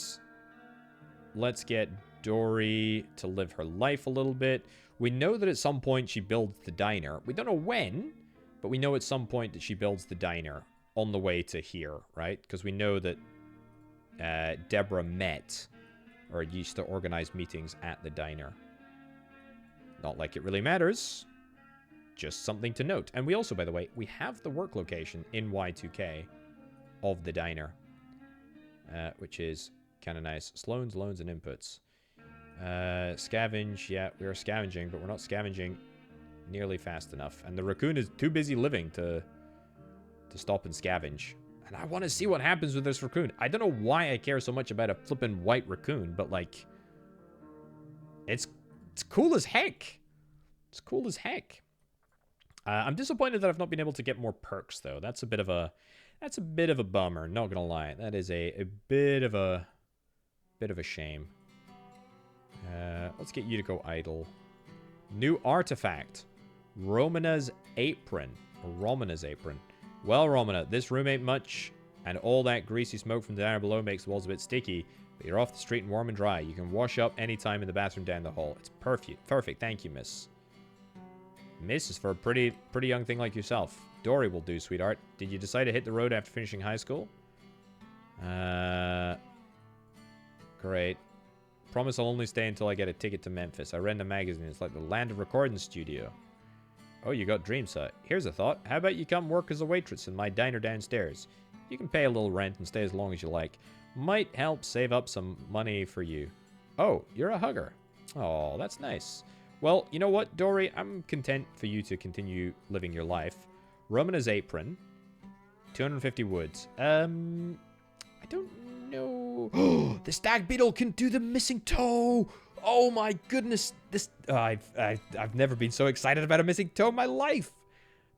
Dory to live her life a little bit. We know that at some point she builds the diner. We don't know when, but we know at some point that she builds the diner on the way to here, right? Because we know that Deborah met or used to organize meetings at the diner. Not like it really matters. Just something to note. And we also, by the way, we have the work location in Y2K of the diner, which is kind of nice. Sloans, loans, and inputs. Scavenge. Yeah, we are scavenging, but we're not scavenging nearly fast enough. And the raccoon is too busy living to stop and scavenge. And I want to see what happens with this raccoon. I don't know why I care so much about a flippin' white raccoon, but like, it's cool as heck. It's cool as heck. I'm disappointed that I've not been able to get more perks, though. That's a bit of a bummer. Not gonna lie, that is a bit of a shame. Let's get you to go idle. New artifact, Romana's apron. Or Romana's apron. Well, Romana, this room ain't much, and all that greasy smoke from down below makes the walls a bit sticky. But you're off the street and warm and dry. You can wash up anytime in the bathroom down the hall. It's perfect. Perfect. Thank you, miss. Miss is for a pretty young thing like yourself. Dory will do, sweetheart. Did you decide to hit the road after finishing high school? Great. Promise I'll only stay until I get a ticket to Memphis. I read in the magazine. It's like the land of recording studio. Oh, you got dreams, huh? Here's a thought. How about you come work as a waitress in my diner downstairs? You can pay a little rent and stay as long as you like. Might help save up some money for you. Oh, you're a hugger. Oh, that's nice. Well, you know what, Dory? I'm content for you to continue living your life. Roma's apron. 250 woods. I don't know. The stag beetle can do the missing toe. Oh my goodness. This I've never been so excited about a missing toe in my life.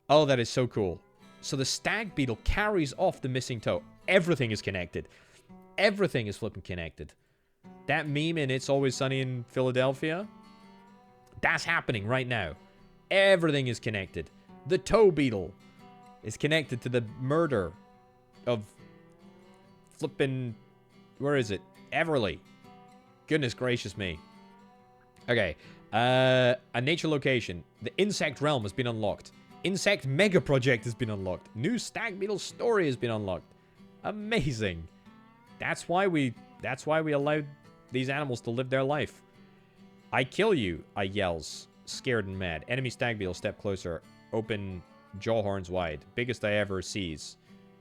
Oh, that is so cool. So the stag beetle carries off the missing toe. Everything is connected. Everything is flipping connected. That meme in It's Always Sunny in Philadelphia, that's happening right now. Everything is connected. The toe beetle is connected to the murder of flipping, where is it? Everly. Goodness gracious me. Okay. A nature location. The insect realm has been unlocked. Insect mega project has been unlocked. New stag beetle story has been unlocked. Amazing. That's why we allowed these animals to live their life. I kill you, I yells, scared and mad. Enemy stag beetle step closer. Open jaw horns wide. Biggest I ever sees.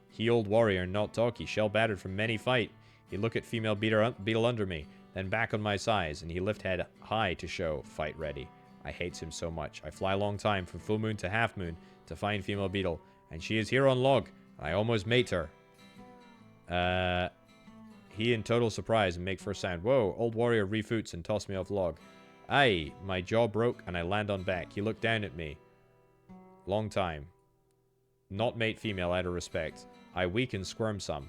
He old warrior, not talky. Shell battered from many fight. He look at female beetle under me. Then back on my size. And he lift head high to show. Fight ready. I hates him so much. I fly long time from full moon to half moon to find female beetle. And she is here on log. I almost mate her. He in total surprise and make first sound. Whoa, old warrior refoots and toss me off log. Aye, my jaw broke and I land on back. He looked down at me. Long time. Not mate female out of respect. I weaken squirm some.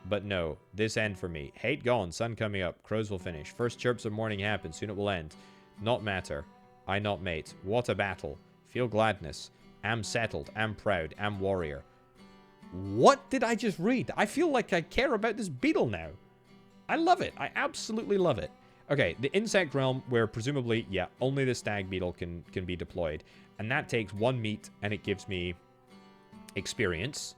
But no, this end for me. Hate gone, sun coming up. Crows will finish. First chirps of morning happen, soon it will end. Not matter. I not mate. What a battle. Feel gladness. Am settled. Am proud. Am warrior. What did I just read? I feel like I care about this beetle now. I love it. I absolutely love it. Okay, the insect realm where presumably, yeah, only the stag beetle can be deployed. And that takes 1 meat and it gives me experience.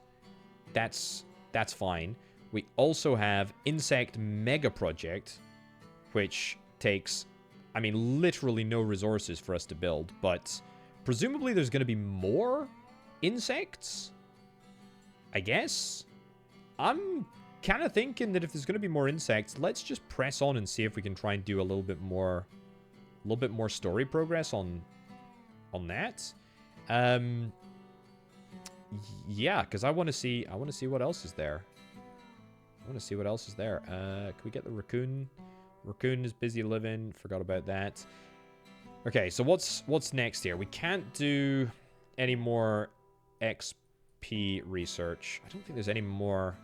That's fine. We also have insect mega project, which takes, I mean, literally no resources for us to build, but presumably there's going to be more insects, I guess. I'm kind of thinking that if there's going to be more insects, let's just press on and see if we can try and do a little bit more story progress on that. Yeah, because I want to see what else is there. Can we get the raccoon? Raccoon is busy living. Forgot about that. Okay, so what's next here? We can't do any more XP research. I don't think there's any more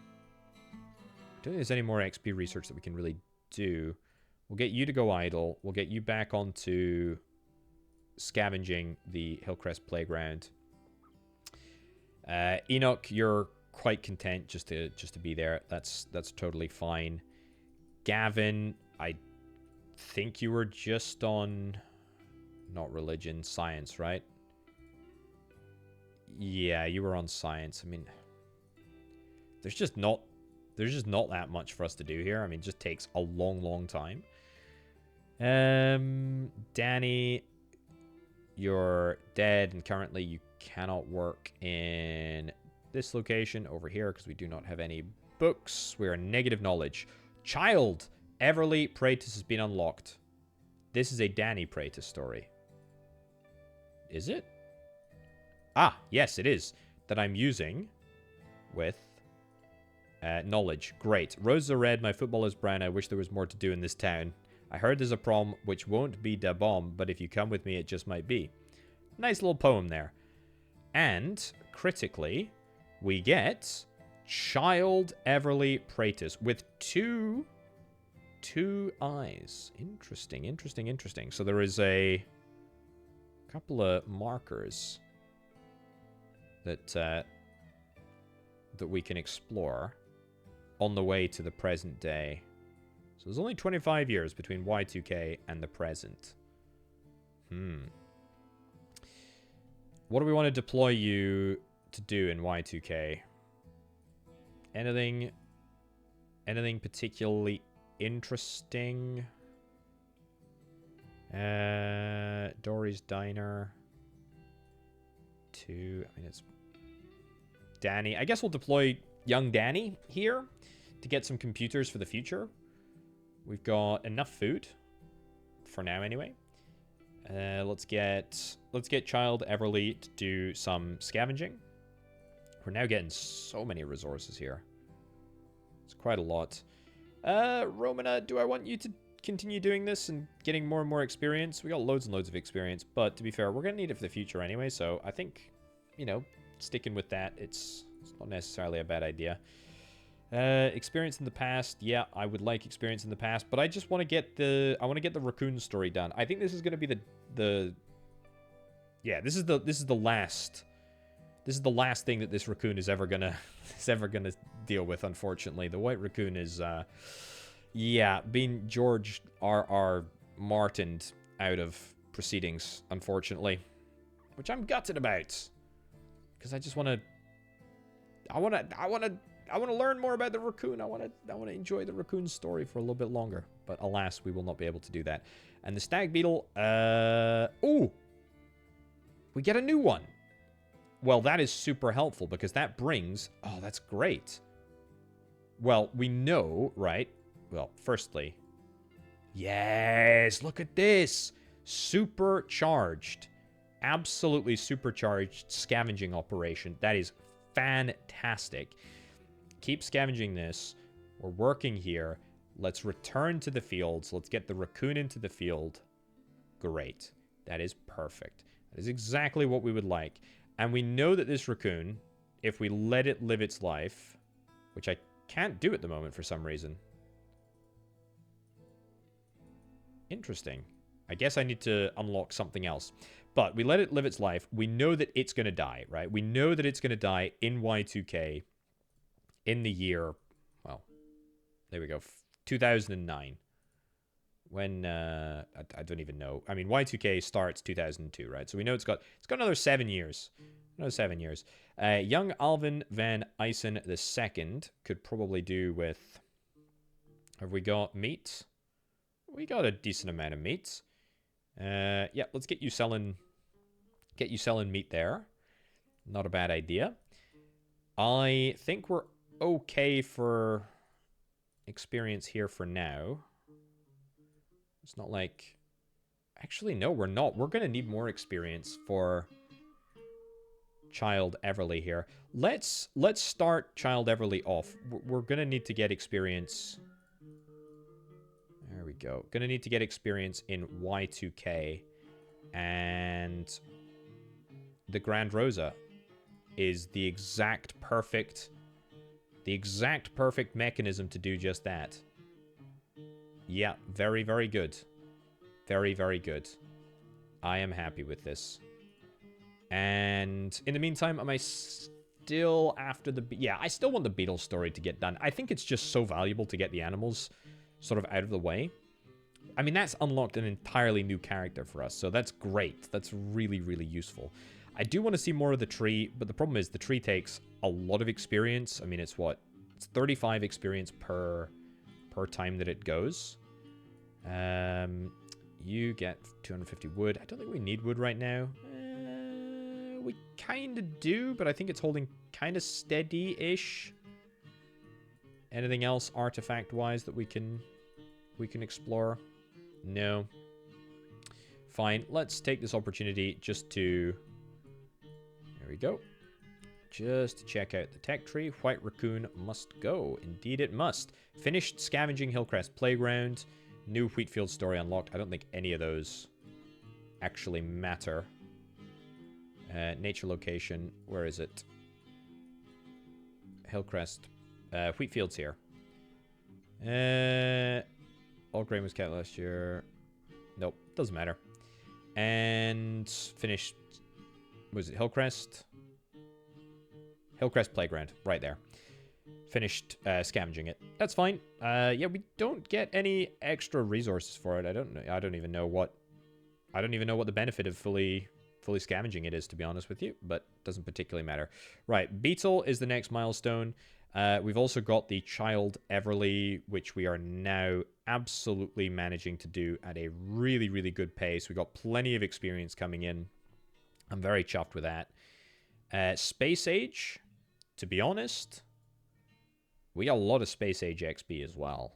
XP research that we can really do. We'll get you to go idle. We'll get you back onto scavenging the Hillcrest Playground. Enoch, you're quite content just to be there. That's totally fine. Gavin, I think you were just on not religion, science, right? Yeah, you were on science. I mean, there's just not that much for us to do here. I mean, it just takes a long time. Danny, you're dead and currently you cannot work in this location over here because we do not have any books. We are negative knowledge. Child, Everly Praetis has been unlocked. This is a Danny Praetis story. Is it? Ah, yes, it is. That I'm using with knowledge. Great. Roses are red, my football is brown. I wish there was more to do in this town. I heard there's a prom which won't be da bomb, but if you come with me, it just might be. Nice little poem there. And, critically, we get Child Everly Praetis with two eyes. Interesting. So there is a couple of markers that we can explore on the way to the present day. So there's only 25 years between Y2K and the present. What do we want to deploy you to do in Y2K? Anything particularly interesting? Dory's Diner. 2. I mean, it's Danny. I guess we'll deploy young Danny here to get some computers for the future. We've got enough food for now, anyway. Let's get Child Everly to do some scavenging. We're now getting so many resources here. It's quite a lot. Romana, do I want you to continue doing this and getting more and more experience? We got loads and loads of experience, but to be fair, we're going to need it for the future anyway, so I think, you know, sticking with that, it's not necessarily a bad idea. Experience in the past. Yeah, I would like experience in the past, but I just want to get the raccoon story done. I think this is going to be this is the last thing that this raccoon is ever gonna deal with. Unfortunately, the white raccoon is being George R.R. Martined out of proceedings, unfortunately, which I'm gutted about, because I just want to learn more about the raccoon. I want to enjoy the raccoon story for a little bit longer. But alas, we will not be able to do that. And the stag beetle, ooh, we get a new one. Well, that is super helpful because that brings, oh, that's great. Well, we know, right? Well, firstly, yes, look at this. Supercharged, absolutely supercharged scavenging operation. That is fantastic. Keep scavenging this. We're working here. Let's return to the fields. Let's get the raccoon into the field. Great. That is perfect. That is exactly what we would like. And we know that this raccoon, if we let it live its life, which I can't do at the moment for some reason. Interesting. I guess I need to unlock something else. But we let it live its life. We know that it's going to die, right? We know that it's going to die in Y2K in the year, well, there we go, 2009. When, I don't even know. I mean, Y2K starts 2002, right? So we know it's got another 7 years. Another 7 years. Young Alvin Van Eysen II could probably do with... Have we got meat? We got a decent amount of meat. Yeah, let's get you selling meat there. Not a bad idea. I think we're okay for experience here for now. It's not like... Actually, no, we're not. We're going to need more experience for Child Everly here. Let's start Child Everly off. We're going to need to get experience. There we go. Going to need to get experience in Y2K. And the Grand Rosa is the exact perfect mechanism to do just that. Yeah, very, very good. Very, very good. I am happy with this. And in the meantime, am I still after the... Yeah, I still want the beetle story to get done. I think it's just so valuable to get the animals sort of out of the way. I mean, that's unlocked an entirely new character for us, so that's great. That's really, really useful. I do want to see more of the tree, but the problem is the tree takes a lot of experience. I mean, it's what? It's 35 experience per time that it goes. You get 250 wood. I don't think we need wood right now. We kind of do, but I think it's holding kind of steady-ish. Anything else artifact-wise that we can explore? No. Fine. Let's take this opportunity just to... There we go. Just to check out the tech tree. White raccoon must go. Indeed it must. Finished scavenging Hillcrest Playground. New Wheatfield story unlocked. I don't think any of those actually matter. Nature location. Where is it? Hillcrest. Wheatfield's here. All grain was kept last year. Nope. Doesn't matter. And finished... Was it Hillcrest? Hillcrest Playground. Right there. Finished scavenging it. That's fine. Yeah, we don't get any extra resources for it. I don't even know what the benefit of fully scavenging it is, to be honest with you, but doesn't particularly matter. Right, Beetle is the next milestone. We've also got the Child Everly, which we are now absolutely managing to do at a really, really good pace. We've got plenty of experience coming in. I'm very chuffed with that. Space Age, to be honest, we got a lot of Space Age XP as well.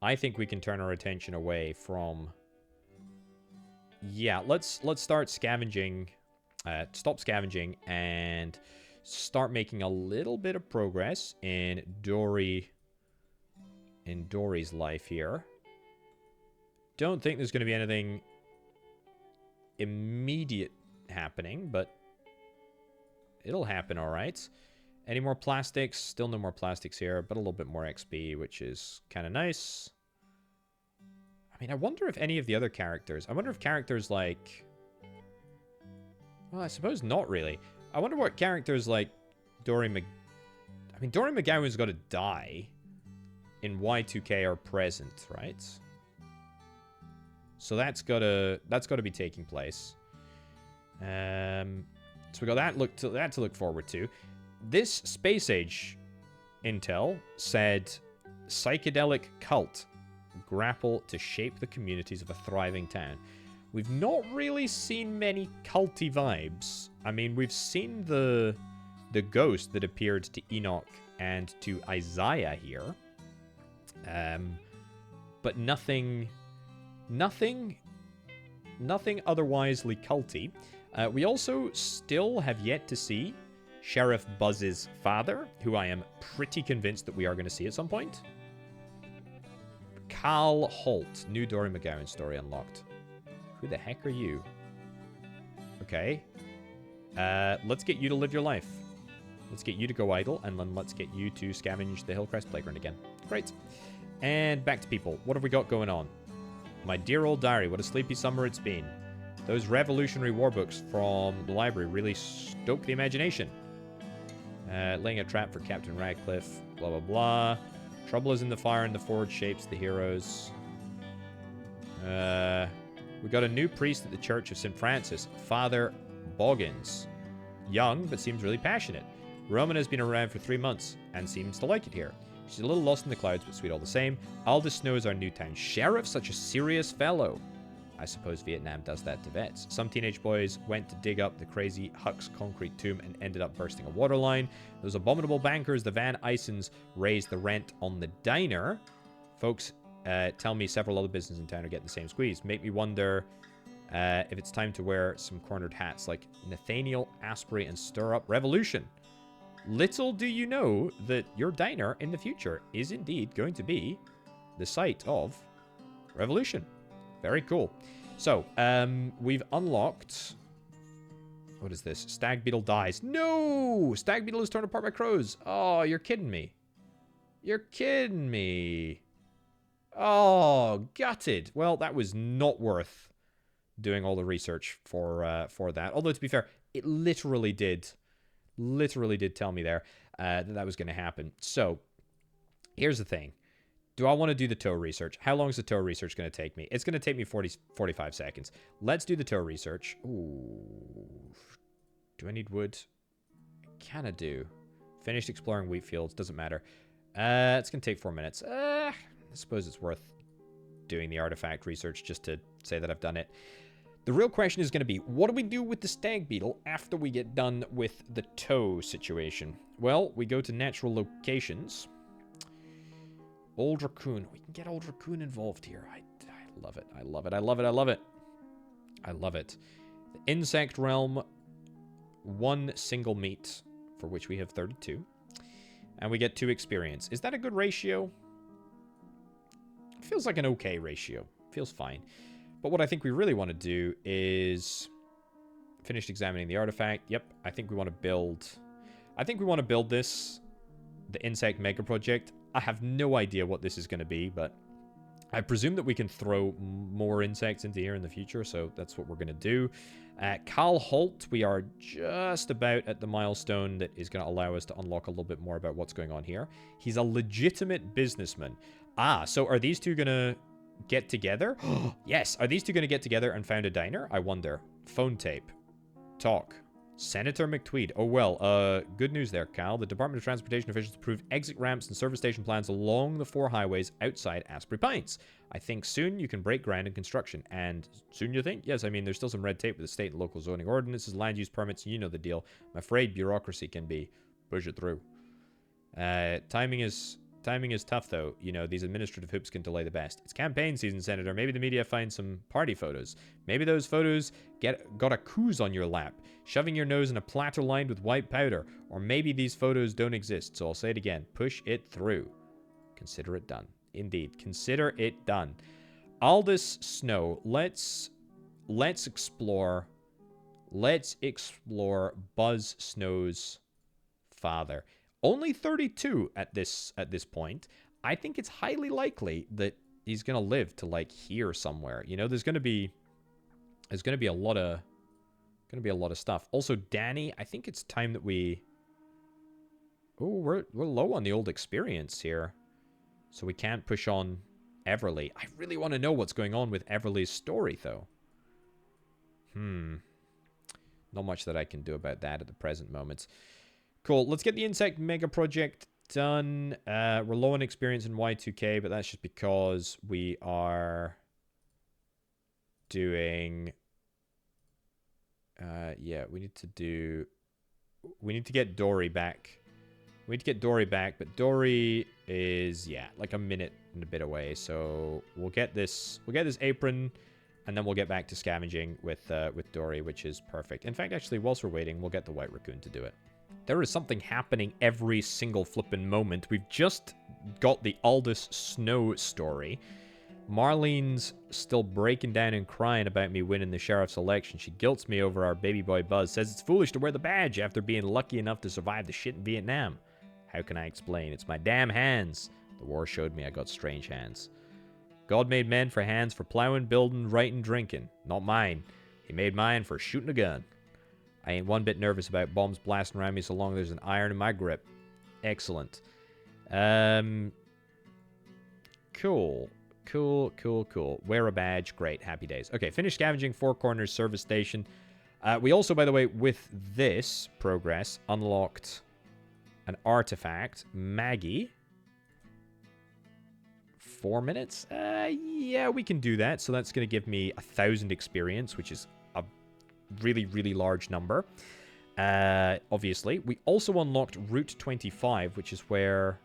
I think we can turn our attention away from... Yeah, let's start scavenging. Stop scavenging and start making a little bit of progress in Dory's life here. Don't think there's going to be anything immediate happening, but it'll happen all right. Any more plastics? Still no more plastics here, but a little bit more XP, which is kind of nice. I mean, I wonder if any of the other characters... I wonder if characters like... Well, I suppose not really. I wonder what characters like Dory I mean, Dory McGowan's got to die in Y2K are present, right? So that's gotta be taking place. So we got that to look forward to. This Space Age intel said psychedelic cult grapple to shape the communities of a thriving town. We've not really seen many culty vibes. I mean, we've seen the ghost that appeared to Enoch and to Isaiah here. But nothing otherwisely culty. We also still have yet to see Sheriff Buzz's father, who I am pretty convinced that we are going to see at some point. Carl Holt, new Dory McGowan story unlocked. Who the heck are you? Okay. Let's get you to live your life. Let's get you to go idle, and then let's get you to scavenge the Hillcrest Playground again. Great. And back to people. What have we got going on? My dear old diary, what a sleepy summer it's been. Those Revolutionary War books from the library really stoke the imagination. Laying a trap for Captain Radcliffe, blah, blah, blah. Trouble is in the fire and the forge shapes the heroes. We got a new priest at the Church of St. Francis, Father Boggins. Young, but seems really passionate. Romana has been around for 3 months and seems to like it here. She's a little lost in the clouds, but sweet all the same. Aldous Snow is our new town sheriff, such a serious fellow. I suppose Vietnam does that to vets. Some teenage boys went to dig up the crazy Huck's concrete tomb and ended up bursting a water line. Those abominable bankers, the Van Eysens, raised the rent on the diner. Folks tell me several other businesses in town are getting the same squeeze. Make me wonder if it's time to wear some cornered hats like Nathaniel, Aspbury, and stir up revolution. Little do you know that your diner in the future is indeed going to be the site of revolution. Very cool. So, we've unlocked... What is this? Stag Beetle dies. No! Stag Beetle is torn apart by crows. Oh, you're kidding me. You're kidding me. Oh, gutted. Well, that was not worth doing all the research for that. Although, to be fair, it literally did tell me there that was going to happen. So, here's the thing. Do I want to do the tow research? How long is the tow research going to take me? It's going to take me 45 seconds. Let's do the tow research. Ooh. Do I need wood? I kind of do. Finished exploring wheat fields. Doesn't matter. It's going to take 4 minutes. I suppose it's worth doing the artifact research just to say that I've done it. The real question is going to be, what do we do with the stag beetle after we get done with the tow situation? Well, we go to natural locations. Old Raccoon. We can get Old Raccoon involved here. I love it. I love it. I love it. I love it. I love it. The insect realm. 1 single meat, for which we have 32. And we get 2 experience. Is that a good ratio? It feels like an okay ratio. Feels fine. But what I think we really want to do is... Finished examining the artifact. Yep, I think we want to build... I think we want to build this. The insect mega project. I have no idea what this is going to be, but I presume that we can throw more insects into here in the future, so that's what we're going to do. Carl Holt, we are just about at the milestone that is going to allow us to unlock a little bit more about what's going on here. He's a legitimate businessman. Ah, so are these two going to get together? Yes, are these two going to get together and found a diner? I wonder. Phone tape. Talk. Senator McTweed. Oh, well, good news there, Cal. The Department of Transportation officials approved exit ramps and service station plans along the 4 highways outside Asbury Pines. I think soon you can break ground in construction. And soon you think? Yes, I mean, there's still some red tape with the state and local zoning ordinances, land use permits, you know the deal. I'm afraid bureaucracy can be push it through. Timing is tough, though. You know, these administrative hoops can delay the best. It's campaign season, Senator. Maybe the media finds some party photos. Maybe those photos got a coos on your lap, shoving your nose in a platter lined with white powder. Or maybe these photos don't exist, so I'll say it again. Push it through. Consider it done. Indeed, consider it done. Aldous Snow. Let's explore. Let's explore Buzz Snow's father. Only 32 at this point. I think it's highly likely that he's gonna live to like here somewhere. You know, there's gonna be a lot of stuff. Also, Danny, I think it's time that we. Oh, we're low on the old experience here, so we can't push on Everly. I really want to know what's going on with Everly's story, though. Not much that I can do about that at the present moment. Cool. Let's get the insect mega project done. We're low on experience in Y2K, but that's just because we are doing... yeah, we need to get Dory back. We need to get Dory back, but Dory is, yeah, like a minute and a bit away. So we'll get this apron, and then we'll get back to scavenging with Dory, which is perfect. In fact, actually, whilst we're waiting, we'll get the white raccoon to do it. There is something happening every single flippin' moment. We've just got the Aldous Snow story. Marlene's still breaking down and crying about me winning the sheriff's election. She guilts me over our baby boy Buzz. Says it's foolish to wear the badge after being lucky enough to survive the shit in Vietnam. How can I explain? It's my damn hands. The war showed me I got strange hands. God made men for hands for plowing, building, writing, drinking. Not mine. He made mine for shooting a gun. I ain't one bit nervous about bombs blasting around me so long as there's an iron in my grip. Excellent. Cool. Wear a badge. Great. Happy days. Okay, finish scavenging 4 Corners service station. We also, by the way, with this progress, unlocked an artifact. Maggie. 4 minutes? Yeah, we can do that. So that's going to give me 1,000 experience, which is a really, really large number. Obviously. We also unlocked Route 25, which is where...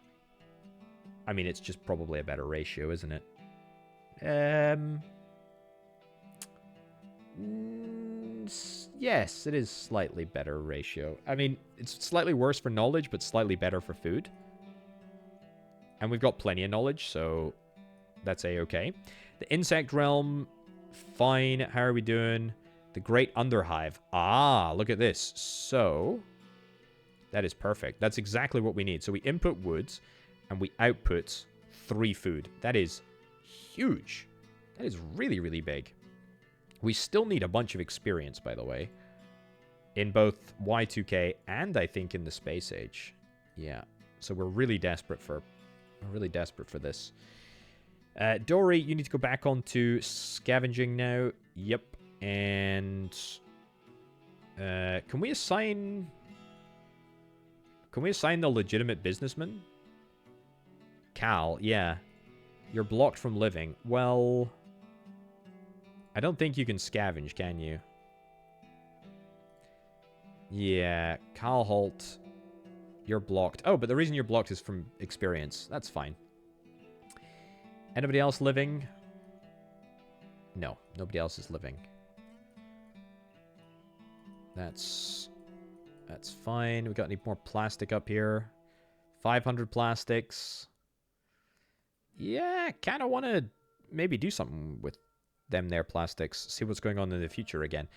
I mean, it's just probably a better ratio, isn't it? Yes, it is slightly better ratio. I mean, it's slightly worse for knowledge, but slightly better for food. And we've got plenty of knowledge, so that's a-okay. The insect realm, fine. How are we doing? The Great Underhive. Ah, look at this. So, that is perfect. That's exactly what we need. So we input woods, and we output 3 food. That is huge. That is really, really big. We still need a bunch of experience, by the way, in both Y2K and I think in the Space Age. Yeah. So we're really desperate for this. Dory, you need to go back onto scavenging now. Yep. And can we assign the legitimate businessman? Cal, yeah. You're blocked from living. Well, I don't think you can scavenge, can you? Yeah, Cal Holt, you're blocked. Oh, but the reason you're blocked is from experience. That's fine. Anybody else living? No, nobody else is living. That's fine. We got any more plastic up here? 500 plastics. Yeah, kind of want to maybe do something with them there plastics. See what's going on in the future again.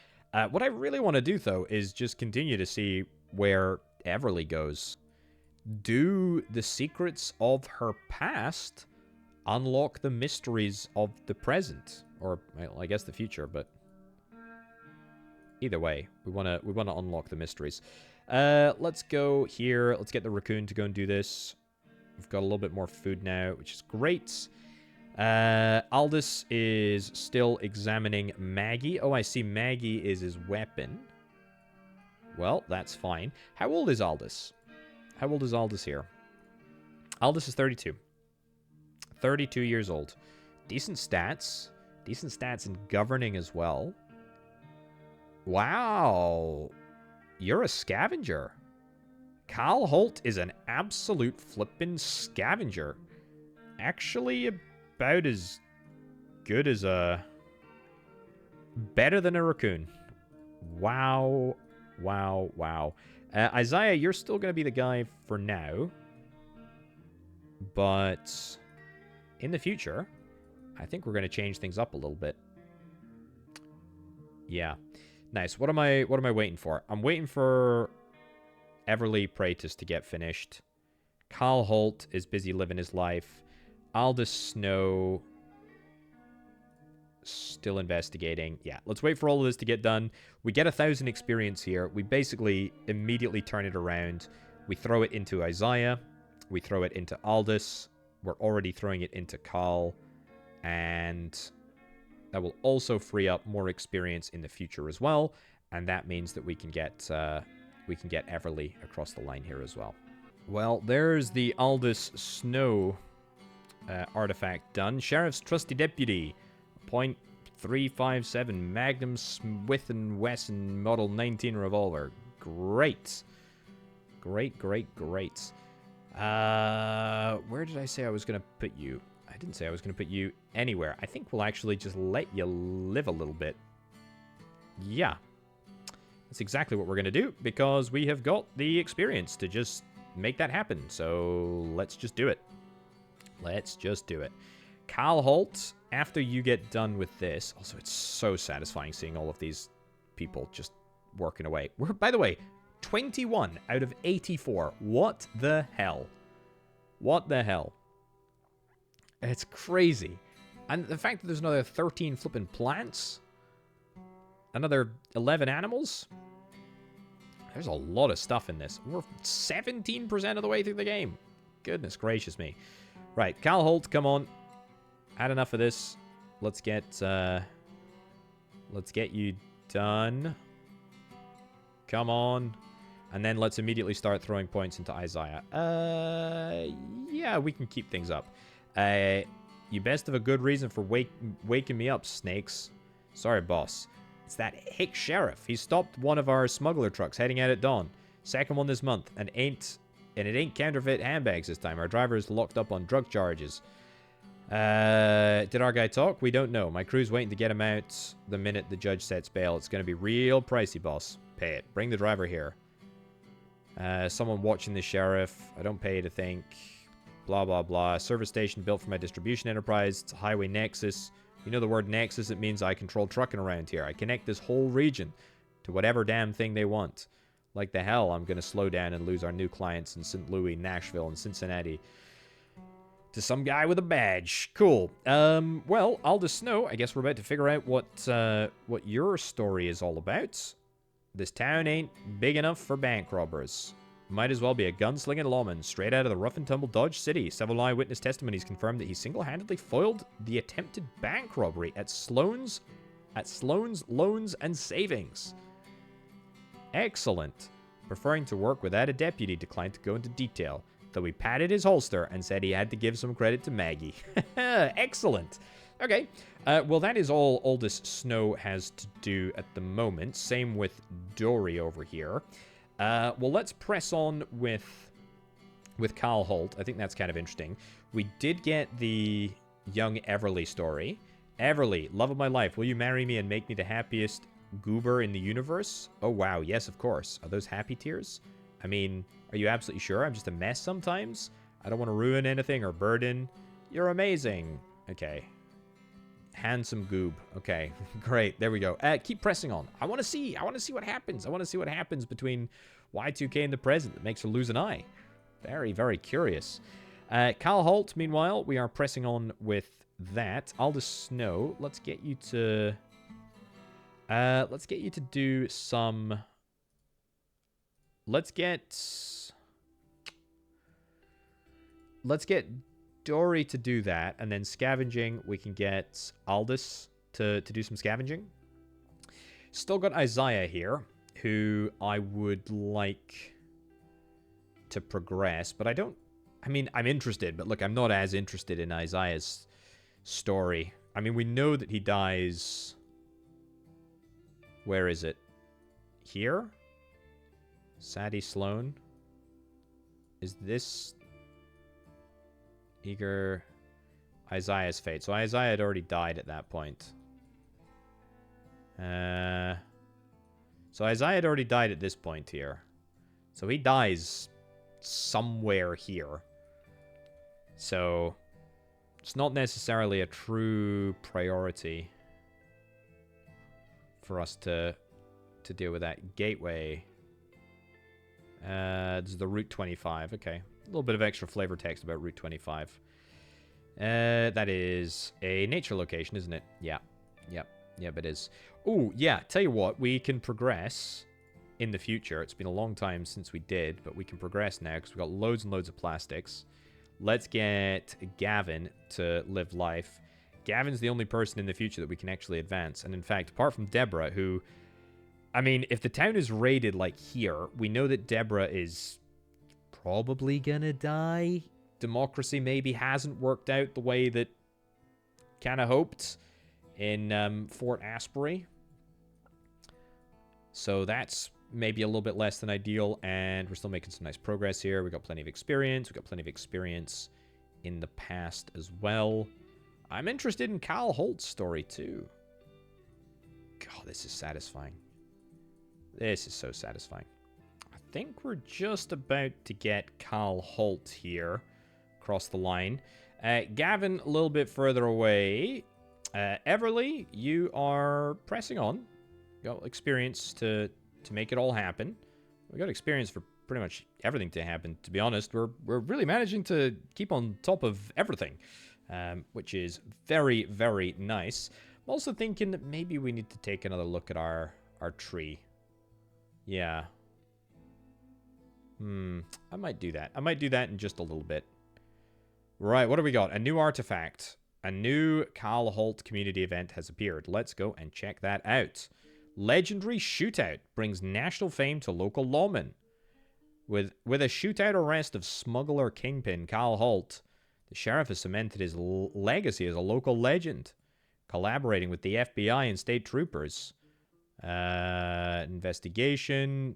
What I really want to do, though, is just continue to see where Everly goes. Do the secrets of her past unlock the mysteries of the present? Or, well, I guess the future, but... either way, we want to unlock the mysteries. Let's go here. Let's get the raccoon to go and do this. We've got a little bit more food now, which is great. Aldous is still examining Maggie. Oh, I see Maggie is his weapon. Well, that's fine. How old is Aldous? How old is Aldous here? Aldous is 32. 32 years old. Decent stats. Decent stats in governing as well. Wow. You're a scavenger. Carl Holt is an absolute flippin' scavenger. Actually, about as good as a... better than a raccoon. Wow. Wow, wow. Isaiah, you're still going to be the guy for now. But in the future, I think we're going to change things up a little bit. Yeah. Nice. What am I waiting for? I'm waiting for Everly Praetis to get finished. Carl Holt is busy living his life. Aldous Snow still investigating. Yeah, let's wait for all of this to get done. We get 1,000 experience here. We basically immediately turn it around. We throw it into Isaiah. We throw it into Aldous. We're already throwing it into Carl. And that will also free up more experience in the future as well. And that means that we can get Everly across the line here as well. Well, there's the Aldous Snow artifact done. Sheriff's Trusty Deputy. .357 Magnum Smith & Wesson Model 19 revolver. Great. Great, great, great. Where did I say I was going to put you? I didn't say I was going to put you anywhere. I think we'll actually just let you live a little bit. Yeah. That's exactly what we're going to do, because we have got the experience to just make that happen. So let's just do it. Let's just do it. Carl Holt, after you get done with this... Also, it's so satisfying seeing all of these people just working away. We're, by the way, 21 out of 84. What the hell? What the hell? It's crazy. And the fact that there's another 13 flipping plants. Another 11 animals. There's a lot of stuff in this. We're 17% of the way through the game. Goodness gracious me. Right, Carl Holt, come on. Had enough of this. Let's get you done. Come on. And then let's immediately start throwing points into Isaiah. Yeah, we can keep things up. You best have a good reason for waking me up, snakes. Sorry, boss. It's that hick sheriff. He stopped one of our smuggler trucks heading out at dawn. Second one this month, and it ain't counterfeit handbags this time. Our driver is locked up on drug charges. Did our guy talk? We don't know. My crew's waiting to get him out the minute the judge sets bail. It's going to be real pricey, boss. Pay it. Bring the driver here. Someone watching the sheriff. I don't pay to think. Blah, blah, blah. Service station built for my distribution enterprise. It's a highway nexus. You know the word nexus? It means I control trucking around here. I connect this whole region to whatever damn thing they want. Like the hell, I'm going to slow down and lose our new clients in St. Louis, Nashville, and Cincinnati to some guy with a badge. Cool. Well, Aldous Snow, I guess we're about to figure out what your story is all about. This town ain't big enough for bank robbers. Might as well be a gunslinging lawman straight out of the rough-and-tumble Dodge City. Several eyewitness testimonies confirmed that he single-handedly foiled the attempted bank robbery at Sloan's Loans and Savings. Excellent. Preferring to work without a deputy, declined to go into detail, though he patted his holster and said he had to give some credit to Maggie. Excellent. Okay, well, that is all Aldous Snow has to do at the moment. Same with Dory over here. Well, let's press on with Carl Holt. I think that's kind of interesting. We did get the young Everly story. Everly, love of my life, will you marry me and make me the happiest goober in the universe? Oh, wow, yes, of course. Are those happy tears? I mean, are you absolutely sure? I'm just a mess sometimes. I don't want to ruin anything or burden. You're amazing. Okay. Handsome goob. Okay, great. There we go. Keep pressing on. I want to see what happens. I want to see what happens between Y2K and the present that makes her lose an eye. Very, very curious. Carl Holt, meanwhile, we are pressing on with that. Aldous Snow, let's get you to do some... Let's get Dory to do that, and then scavenging, we can get Aldous to do some scavenging. Still got Isaiah here, who I would like to progress, but I don't... I mean, I'm interested, but look, I'm not as interested in Isaiah's story. I mean, we know that he dies... Where is it? Here? Sadie Sloan? Is this... Eager... Isaiah's fate. So Isaiah had already died at that point. So Isaiah had already died at this point here. So he dies somewhere here. So it's not necessarily a true priority for us to deal with that. Gateway. This is the Route 25. Okay. A little bit of extra flavor text about Route 25. That is a nature location, isn't it? Yeah. Yep. Yep, it is. Oh, yeah. Tell you what, we can progress in the future. It's been a long time since we did, but we can progress now because we've got loads and loads of plastics. Let's get Gavin to live life. Gavin's the only person in the future that we can actually advance. And in fact, apart from Deborah, who... I mean, if the town is raided like here, we know that Deborah is probably gonna die. Democracy maybe hasn't worked out the way that kind of hoped in Fort Aspbury. So that's maybe a little bit less than ideal, and we're still making some nice progress here. We've got plenty of experience. We've got plenty of experience in the past as well. I'm interested in Kyle Holt's story too. God, this is satisfying. This is so satisfying. I think we're just about to get Kyle Holt here across the line. Gavin, a little bit further away. Everly, you are pressing on. You got experience to make it all happen. We got experience for pretty much everything to happen, to be honest. We're really managing to keep on top of everything, which is very, very nice. I'm also thinking that maybe we need to take another look at our tree. Yeah. I might do that. I might do that in just a little bit. Right, what do we got? A new artifact. A new Kyle Holt community event has appeared. Let's go and check that out. Legendary shootout brings national fame to local lawmen. With a shootout arrest of smuggler kingpin Kyle Holt, the sheriff has cemented his legacy as a local legend, collaborating with the FBI and state troopers. Investigation.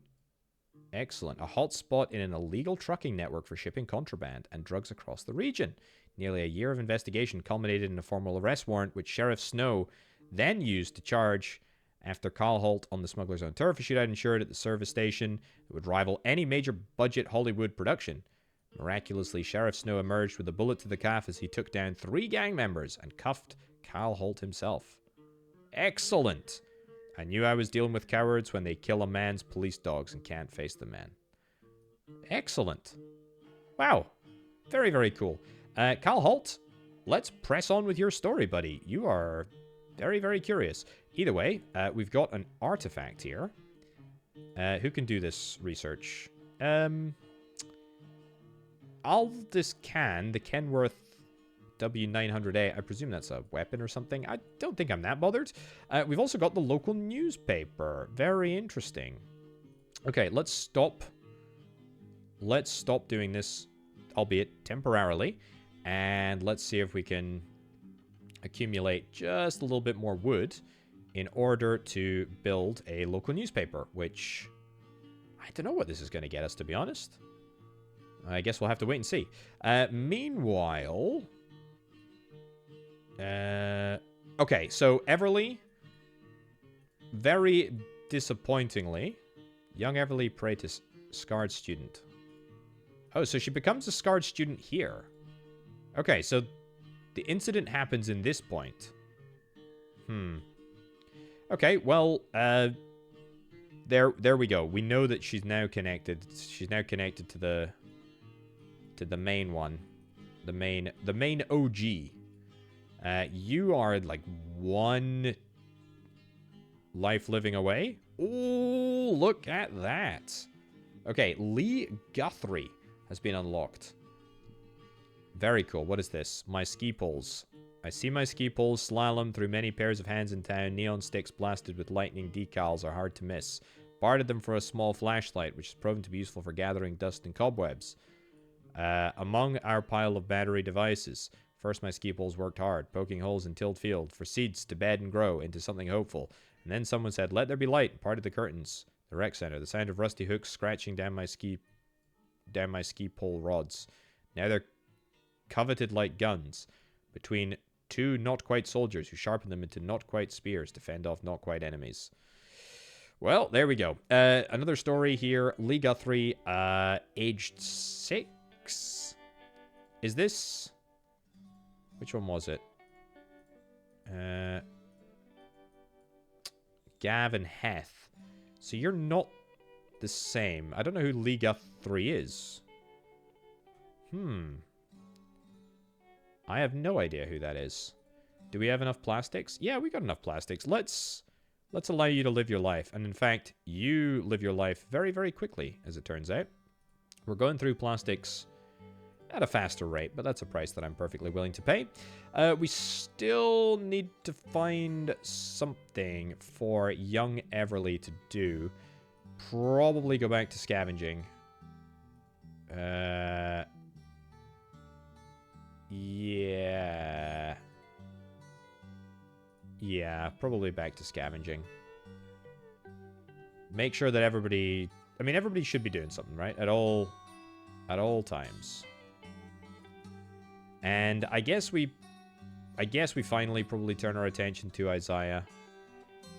Excellent. A hotspot in an illegal trucking network for shipping contraband and drugs across the region. Nearly a year of investigation culminated in a formal arrest warrant, which Sheriff Snow then used to charge after Kyle Holt on the smuggler's own turf. A shootout ensured at the service station that would rival any major budget Hollywood production. Miraculously, Sheriff Snow emerged with a bullet to the calf as he took down 3 gang members and cuffed Kyle Holt himself. Excellent. I knew I was dealing with cowards when they kill a man's police dogs and can't face the man. Excellent. Wow. Very, very cool. Kyle Holt, let's press on with your story, buddy. You are very, very curious. Either way, we've got an artifact here. Who can do this research? Aldous Can, the Kenworth W900A. I presume that's a weapon or something. I don't think I'm that bothered. We've also got the local newspaper. Very interesting. Okay, let's stop. Let's stop doing this, albeit temporarily. And let's see if we can accumulate just a little bit more wood in order to build a local newspaper, which I don't know what this is going to get us, to be honest. I guess we'll have to wait and see. Meanwhile... okay, so Everly, very disappointingly, young Everly Praetis, scarred student. Oh, so she becomes a scarred student here. Okay, so the incident happens in this point. Okay, well, there we go. We know that she's now connected. She's now connected to the main one, the main OG. You are like 1 life living away. Oh, look at that. Okay, Lee Guthrie has been unlocked. Very cool. What is this? My ski poles. I see my ski poles slalom through many pairs of hands in town. Neon sticks blasted with lightning decals are hard to miss. Bartered them for a small flashlight, which has proven to be useful for gathering dust and cobwebs. Among our pile of battery devices, first my ski poles worked hard, poking holes in tilled field for seeds to bed and grow into something hopeful. And then someone said, "Let there be light," and parted the curtains. The rec center, the sound of rusty hooks scratching down my ski pole rods. Now they're coveted like guns between two not-quite soldiers who sharpen them into not-quite spears to fend off not-quite enemies. Well, there we go. Another story here. Lee Guthrie, aged 6? Is this... Which one was it? Gavin Heth. So you're not the same. I don't know who Lee Guthrie is. I have no idea who that is. Do we have enough plastics? Yeah, we got enough plastics. Let's allow you to live your life. And in fact, you live your life very, very quickly, as it turns out. We're going through plastics at a faster rate, but that's a price that I'm perfectly willing to pay. We still need to find something for young Everly to do. Probably go back to scavenging. Yeah. Yeah, probably back to scavenging. Make sure that everybody... I mean, everybody should be doing something, right? At all times. And I guess we finally probably turn our attention to Isaiah.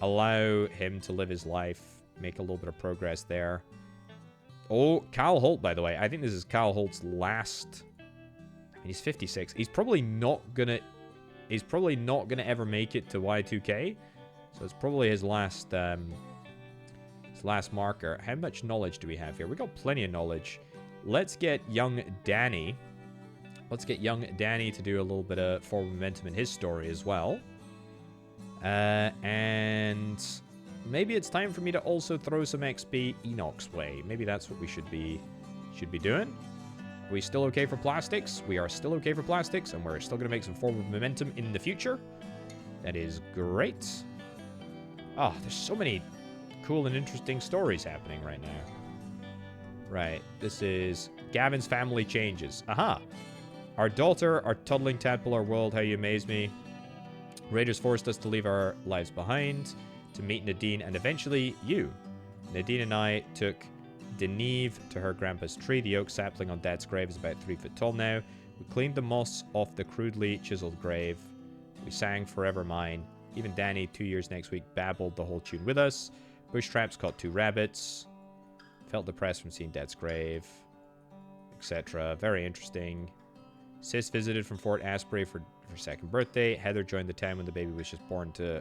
Allow him to live his life. Make a little bit of progress there. Oh, Cal Holt, by the way. I think this is Cal Holt's last... I mean, he's 56. He's probably not gonna ever make it to Y2K. So it's probably his last marker. How much knowledge do we have here? We got plenty of knowledge. Let's get young Danny. Let's get young Danny to do a little bit of forward momentum in his story as well. And maybe it's time for me to also throw some XP Enoch's way. Maybe that's what we should be doing. Are we still okay for plastics? We are still okay for plastics, and we're still going to make some forward momentum in the future. That is great. Oh, there's so many cool and interesting stories happening right now. Right, this is Gavin's family changes. Aha! Our daughter, our toddling tadpole, our world, how you amaze me. Raiders forced us to leave our lives behind, to meet Nadine, and eventually you. Nadine and I took Deneve to her grandpa's tree. The oak sapling on Dad's grave is about 3 foot tall now. We cleaned the moss off the crudely chiseled grave. We sang Forever Mine. Even Danny, 2 years next week, babbled the whole tune with us. Bush traps caught 2 rabbits. Felt depressed from seeing Dad's grave. Etc. Very interesting. Sis visited from Fort Aspbury for her 2nd birthday. Heather joined the town when the baby was just born to...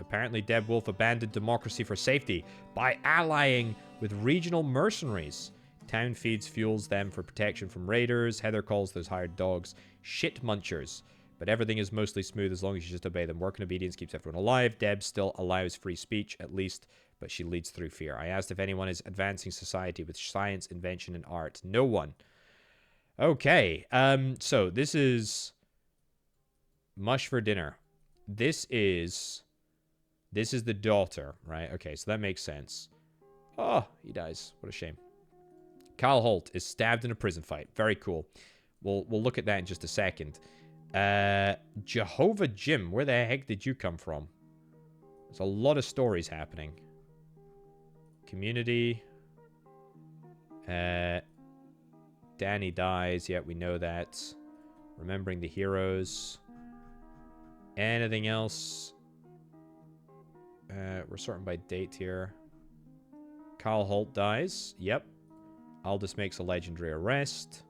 Apparently, Deb Wolf abandoned democracy for safety by allying with regional mercenaries. Town feeds fuels them for protection from raiders. Heather calls those hired dogs shit munchers. But everything is mostly smooth as long as you just obey them. Work and obedience keeps everyone alive. Deb still allows free speech, at least, but she leads through fear. I asked if anyone is advancing society with science, invention, and art. No one. Okay, so this is mush for dinner. This is the daughter, right? Okay, so that makes sense. Oh, he dies. What a shame. Kyle Holt is stabbed in a prison fight. Very cool. We'll look at that in just a second. Jehovah Jim, where the heck did you come from? There's a lot of stories happening. Community. Danny dies. Yeah, we know that. Remembering the heroes. Anything else? We're sorting by date here. Kyle Holt dies. Yep. Aldous makes a legendary arrest.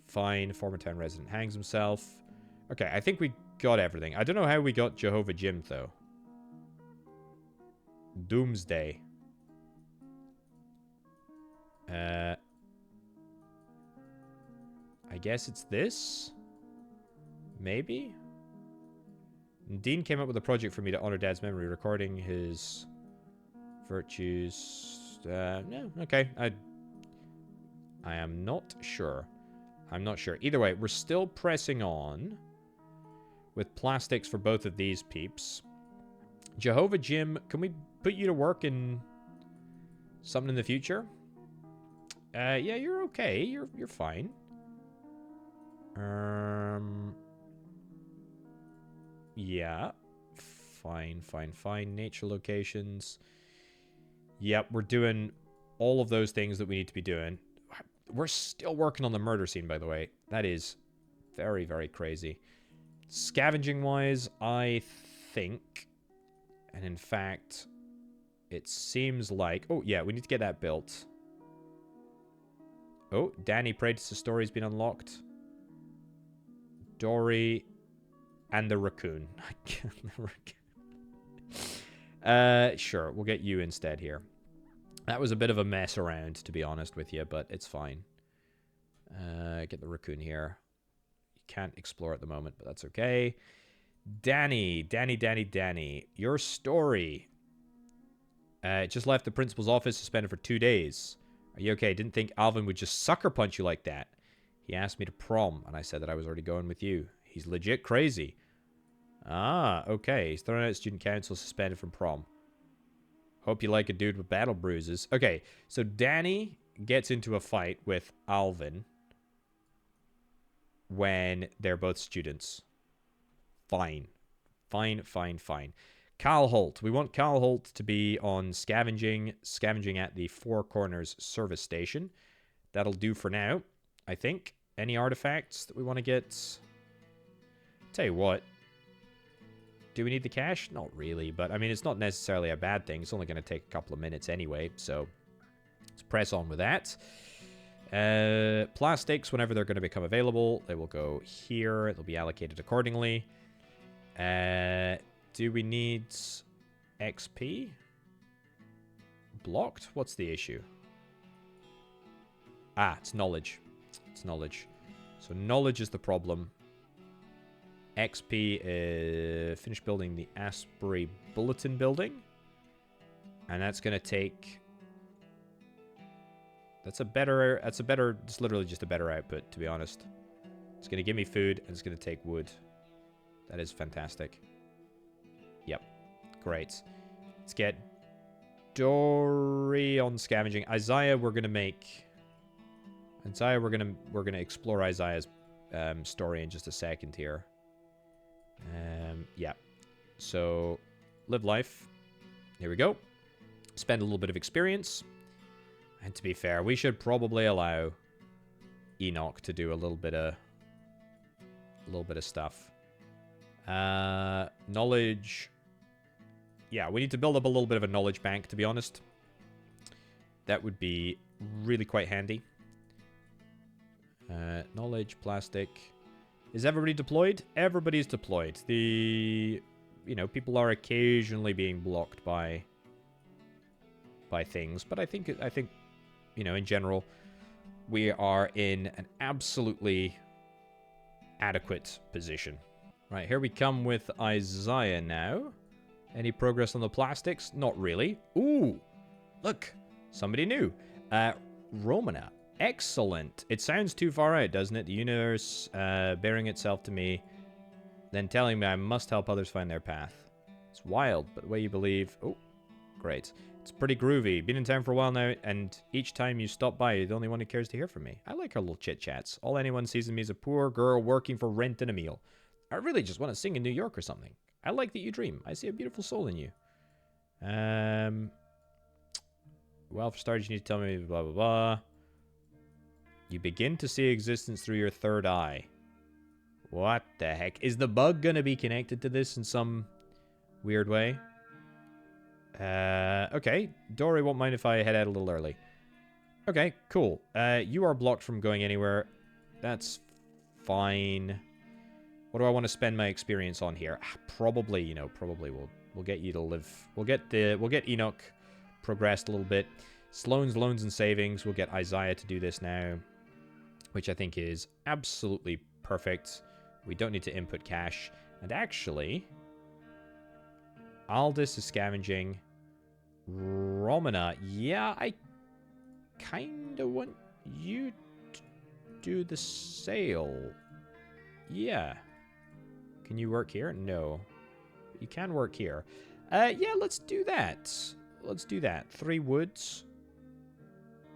Fine. Former town resident hangs himself. Okay, I think we got everything. I don't know how we got Jehovah Jim, though. Doomsday. I guess it's this? Maybe? Dean came up with a project for me to honor Dad's memory, recording his virtues. No, okay. I am not sure. I'm not sure. Either way, we're still pressing on with plastics for both of these peeps. Jehovah Jim, can we put you to work in something in the future? Yeah, you're okay. You're fine. Yeah. Fine. Nature locations. Yep, we're doing all of those things that we need to be doing. We're still working on the murder scene, by the way. That is very, very crazy. Scavenging-wise, I think... And in fact, it seems like... Oh, yeah, we need to get that built. Oh, Danny Praetis' story's been unlocked. Dory and the raccoon. Sure, we'll get you instead here. That was a bit of a mess around, to be honest with you, but it's fine. Get the raccoon here. You can't explore at the moment, but that's okay. Danny. Your story. Just left the principal's office, suspended for 2 days. Are you okay? Didn't think Alvin would just sucker punch you like that. He asked me to prom, and I said that I was already going with you. He's legit crazy. Ah, okay. He's thrown out of student council, suspended from prom. Hope you like a dude with battle bruises. Okay, so Danny gets into a fight with Alvin when they're both students. Fine. Cal Holt. We want Cal Holt to be on scavenging at the Four Corners service station. That'll do for now, I think. Any artifacts that we want to get? Tell you what. Do we need the cash? Not really, but I mean, it's not necessarily a bad thing. It's only going to take a couple of minutes anyway, so let's press on with that. Plastics, whenever they're going to become available, they will go here. They'll be allocated accordingly. Do we need XP? Blocked? What's the issue? Ah, it's knowledge. It's knowledge. So knowledge is the problem. XP, finish building the Aspbury Bulletin building. And that's going to take... It's literally just a better output, to be honest. It's going to give me food, and it's going to take wood. That is fantastic. Yep. Great. Let's get Dory on scavenging. Isaiah, we're gonna explore Isaiah's story in just a second here. Yeah. So, live life. Here we go. Spend a little bit of experience. And to be fair, we should probably allow Enoch to do a little bit of stuff. Knowledge. Yeah, we need to build up a little bit of a knowledge bank, to be honest. That would be really quite handy. Knowledge, plastic. Is everybody deployed? Everybody's deployed. People are occasionally being blocked by things, but I think, in general, we are in an absolutely adequate position. Right, here we come with Isaiah now. Any progress on the plastics? Not really. Ooh, look, somebody new. Romana. Excellent. It sounds too far out, doesn't it? The universe bearing itself to me, then telling me I must help others find their path. It's wild, but the way you believe... Oh, great. It's pretty groovy. Been in town for a while now, and each time you stop by, you're the only one who cares to hear from me. I like our little chit-chats. All anyone sees in me is a poor girl working for rent and a meal. I really just want to sing in New York or something. I like that you dream. I see a beautiful soul in you. Well, for starters, you need to tell me blah, blah, blah. You begin to see existence through your third eye. What the heck? Is the bug going to be connected to this in some weird way? Okay. Dory won't mind if I head out a little early. Okay, cool. You are blocked from going anywhere. That's fine. What do I want to spend my experience on here? Probably we'll get you to live. We'll get Enoch progressed a little bit. Sloane's loans and savings. We'll get Isaiah to do this now, which I think is absolutely perfect. We don't need to input cash. And actually, Aldous is scavenging. Romana, yeah, I kind of want you to do the sale. Yeah. Can you work here? No. You can work here. Yeah, let's do that. Let's do that. 3 woods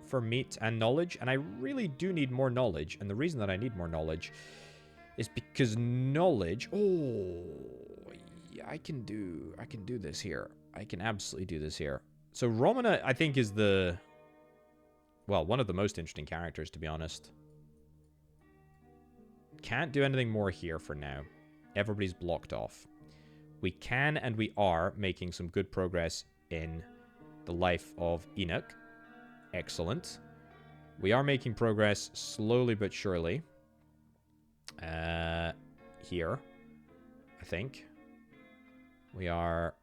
for meat and knowledge. And I really do need more knowledge. And the reason that I need more knowledge is because knowledge... Oh, yeah, I can do this here. I can absolutely do this here. So Romana, I think, is the... Well, one of the most interesting characters, to be honest. Can't do anything more here for now. Everybody's blocked off. We can and we are making some good progress in the life of Enoch. Excellent. We are making progress slowly but surely. Here, I think. We are...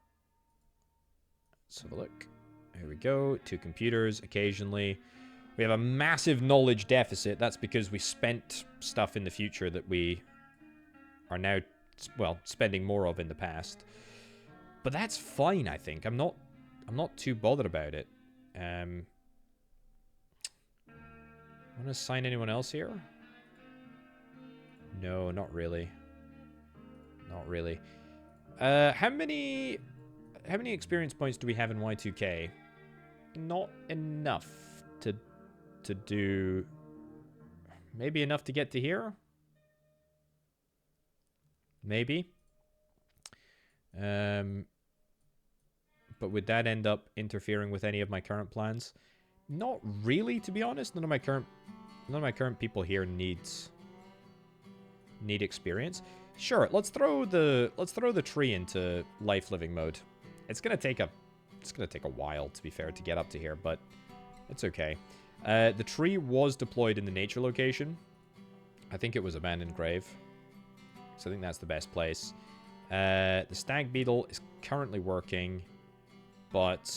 Let's have a look. Here we go. 2 computers occasionally. We have a massive knowledge deficit. That's because we spent stuff in the future that we are now, well, spending more of in the past. But that's fine, I think. I'm not too bothered about it. Want to assign anyone else here? No, not really. Not really. How many experience points do we have in Y2K? Not enough to do... Maybe enough to get to here? Maybe. But would that end up interfering with any of my current plans? Not really, to be honest. None of my current people here need experience. Sure, let's throw the tree into life living mode. It's gonna take a while, to be fair, to get up to here, but it's okay. The tree was deployed in the nature location. I think it was Abandoned Grave. So I think that's the best place. The stag beetle is currently working, but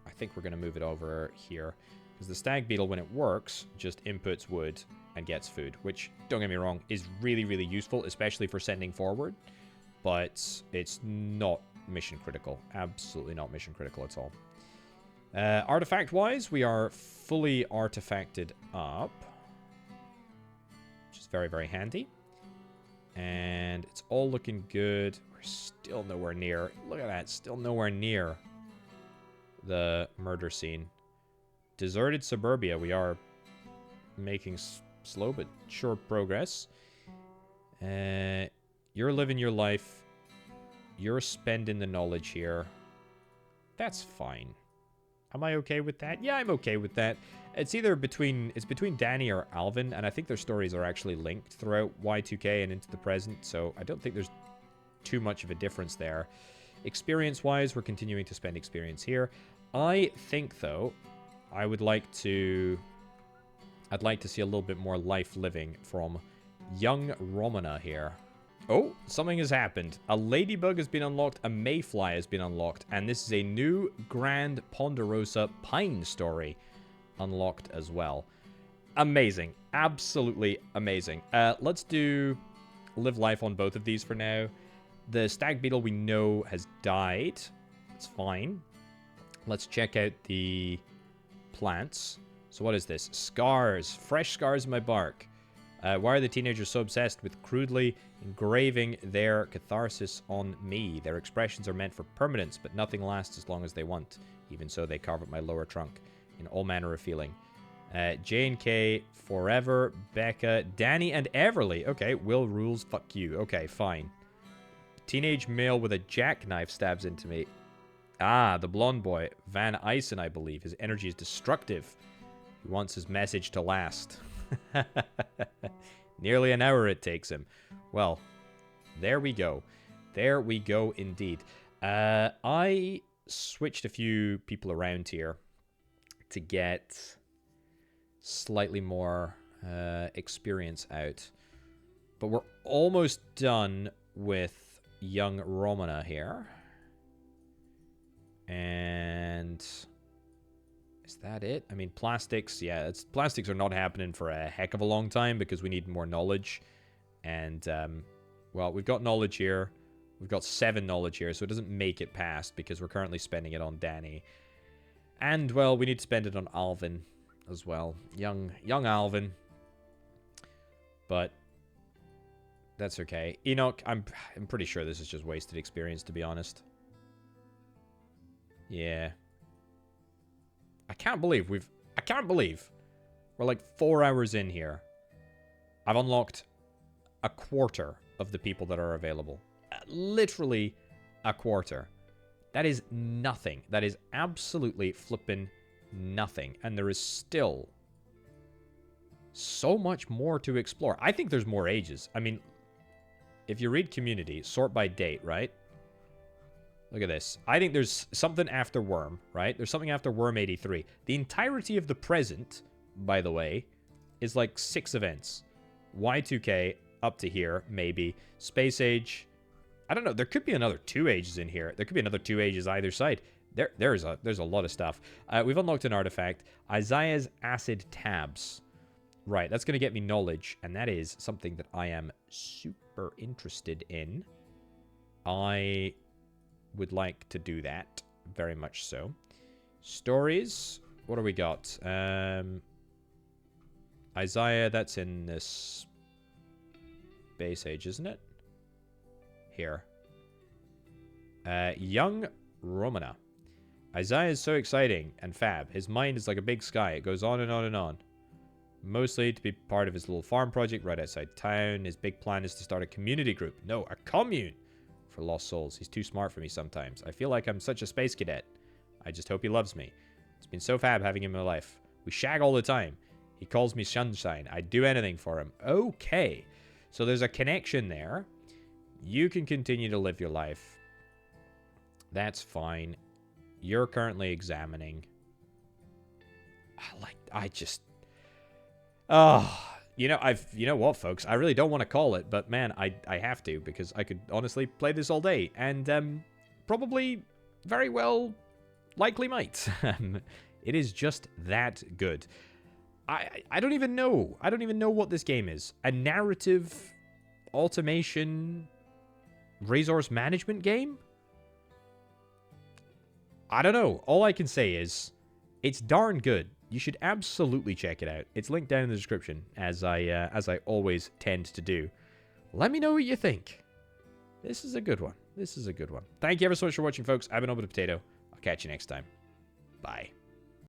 I think we're going to move it over here. Because the stag beetle, when it works, just inputs wood and gets food, which, don't get me wrong, is really, really useful, especially for sending forward. But it's not mission critical. Absolutely not mission critical at all. Artifact-wise, we are fully artifacted up, which is very, very handy. And it's all looking good. We're still nowhere near. Look at that. Still nowhere near the murder scene. Deserted suburbia. We are making slow but sure progress. You're living your life. You're spending the knowledge here. That's fine. Am I okay with that? Yeah, I'm okay with that. It's either between Danny or Alvin, and I think their stories are actually linked throughout Y2K and into the present, so I don't think there's too much of a difference there. Experience-wise, we're continuing to spend experience here. I think, though, I'd like to see a little bit more life living from young Romana here. Oh, something has happened. A ladybug has been unlocked, a mayfly has been unlocked, and this is a new Grand Ponderosa Pine story unlocked as well. Amazing. Absolutely amazing. Let's do live life on both of these for now. The stag beetle we know has died. It's fine. Let's check out the plants. So what is this? Scars. Fresh scars in my bark. Why are the teenagers so obsessed with crudely engraving their catharsis on me? Their expressions are meant for permanence, but nothing lasts as long as they want. Even so, they carve up my lower trunk in all manner of feeling. J and K, Forever, Becca, Danny, and Everly. Okay, Will rules, fuck you. Okay, fine. Teenage male with a jackknife stabs into me. Ah, the blonde boy. Van Eisen, I believe. His energy is destructive. He wants his message to last. Nearly an hour it takes him. Well, there we go. There we go indeed. I switched a few people around here to get slightly more experience out. But we're almost done with young Romana here. And is that it? I mean, plastics, yeah, plastics are not happening for a heck of a long time because we need more knowledge. And, well, we've got knowledge here. We've got 7 knowledge here, so it doesn't make it past because we're currently spending it on Danny. And, well, we need to spend it on Alvin as well. Young Alvin. But that's okay. Enoch, I'm pretty sure this is just wasted experience, to be honest. Yeah. I can't believe we're like 4 hours in here. I've unlocked a quarter of the people that are available. Literally a quarter. That is nothing. That is absolutely flippin' nothing. And there is still so much more to explore. I think there's more ages. I mean, if you read community, sort by date, right? Look at this. I think there's something after Worm, right? There's something after Worm 83. The entirety of the present, by the way, is like 6 events. Y2K, up to here, maybe. Space Age. I don't know. There could be another 2 ages in here. There could be another 2 ages either side. There's a lot of stuff. We've unlocked an artifact. Isaiah's Acid Tabs. Right, that's going to get me knowledge, and that is something that I am super interested in. I would like to do that, very much so. Stories, what do we got? Isaiah, that's in this Space Age, isn't it? Here. Young Romana. Isaiah is so exciting and fab. His mind is like a big sky. It goes on and on and on. Mostly to be part of his little farm project right outside town. His big plan is to start a community group. No, a commune for lost souls. He's too smart for me sometimes. I feel like I'm such a space cadet. I just hope he loves me. It's been so fab having him in my life. We shag all the time. He calls me sunshine. I'd do anything for him. Okay. So there's a connection there. You can continue to live your life. That's fine. You're currently examining. Oh, you know what, folks? I really don't want to call it, but man, I have to, because I could honestly play this all day, and probably very well likely might. It is just that good. I don't even know. I don't even know what this game is. A narrative automation resource management game? I don't know. All I can say is it's darn good. You should absolutely check it out. It's linked down in the description, as I always tend to do. Let me know what you think. This is a good one. This is a good one. Thank you ever so much for watching, folks. I've been Orbital Potato. I'll catch you next time. Bye.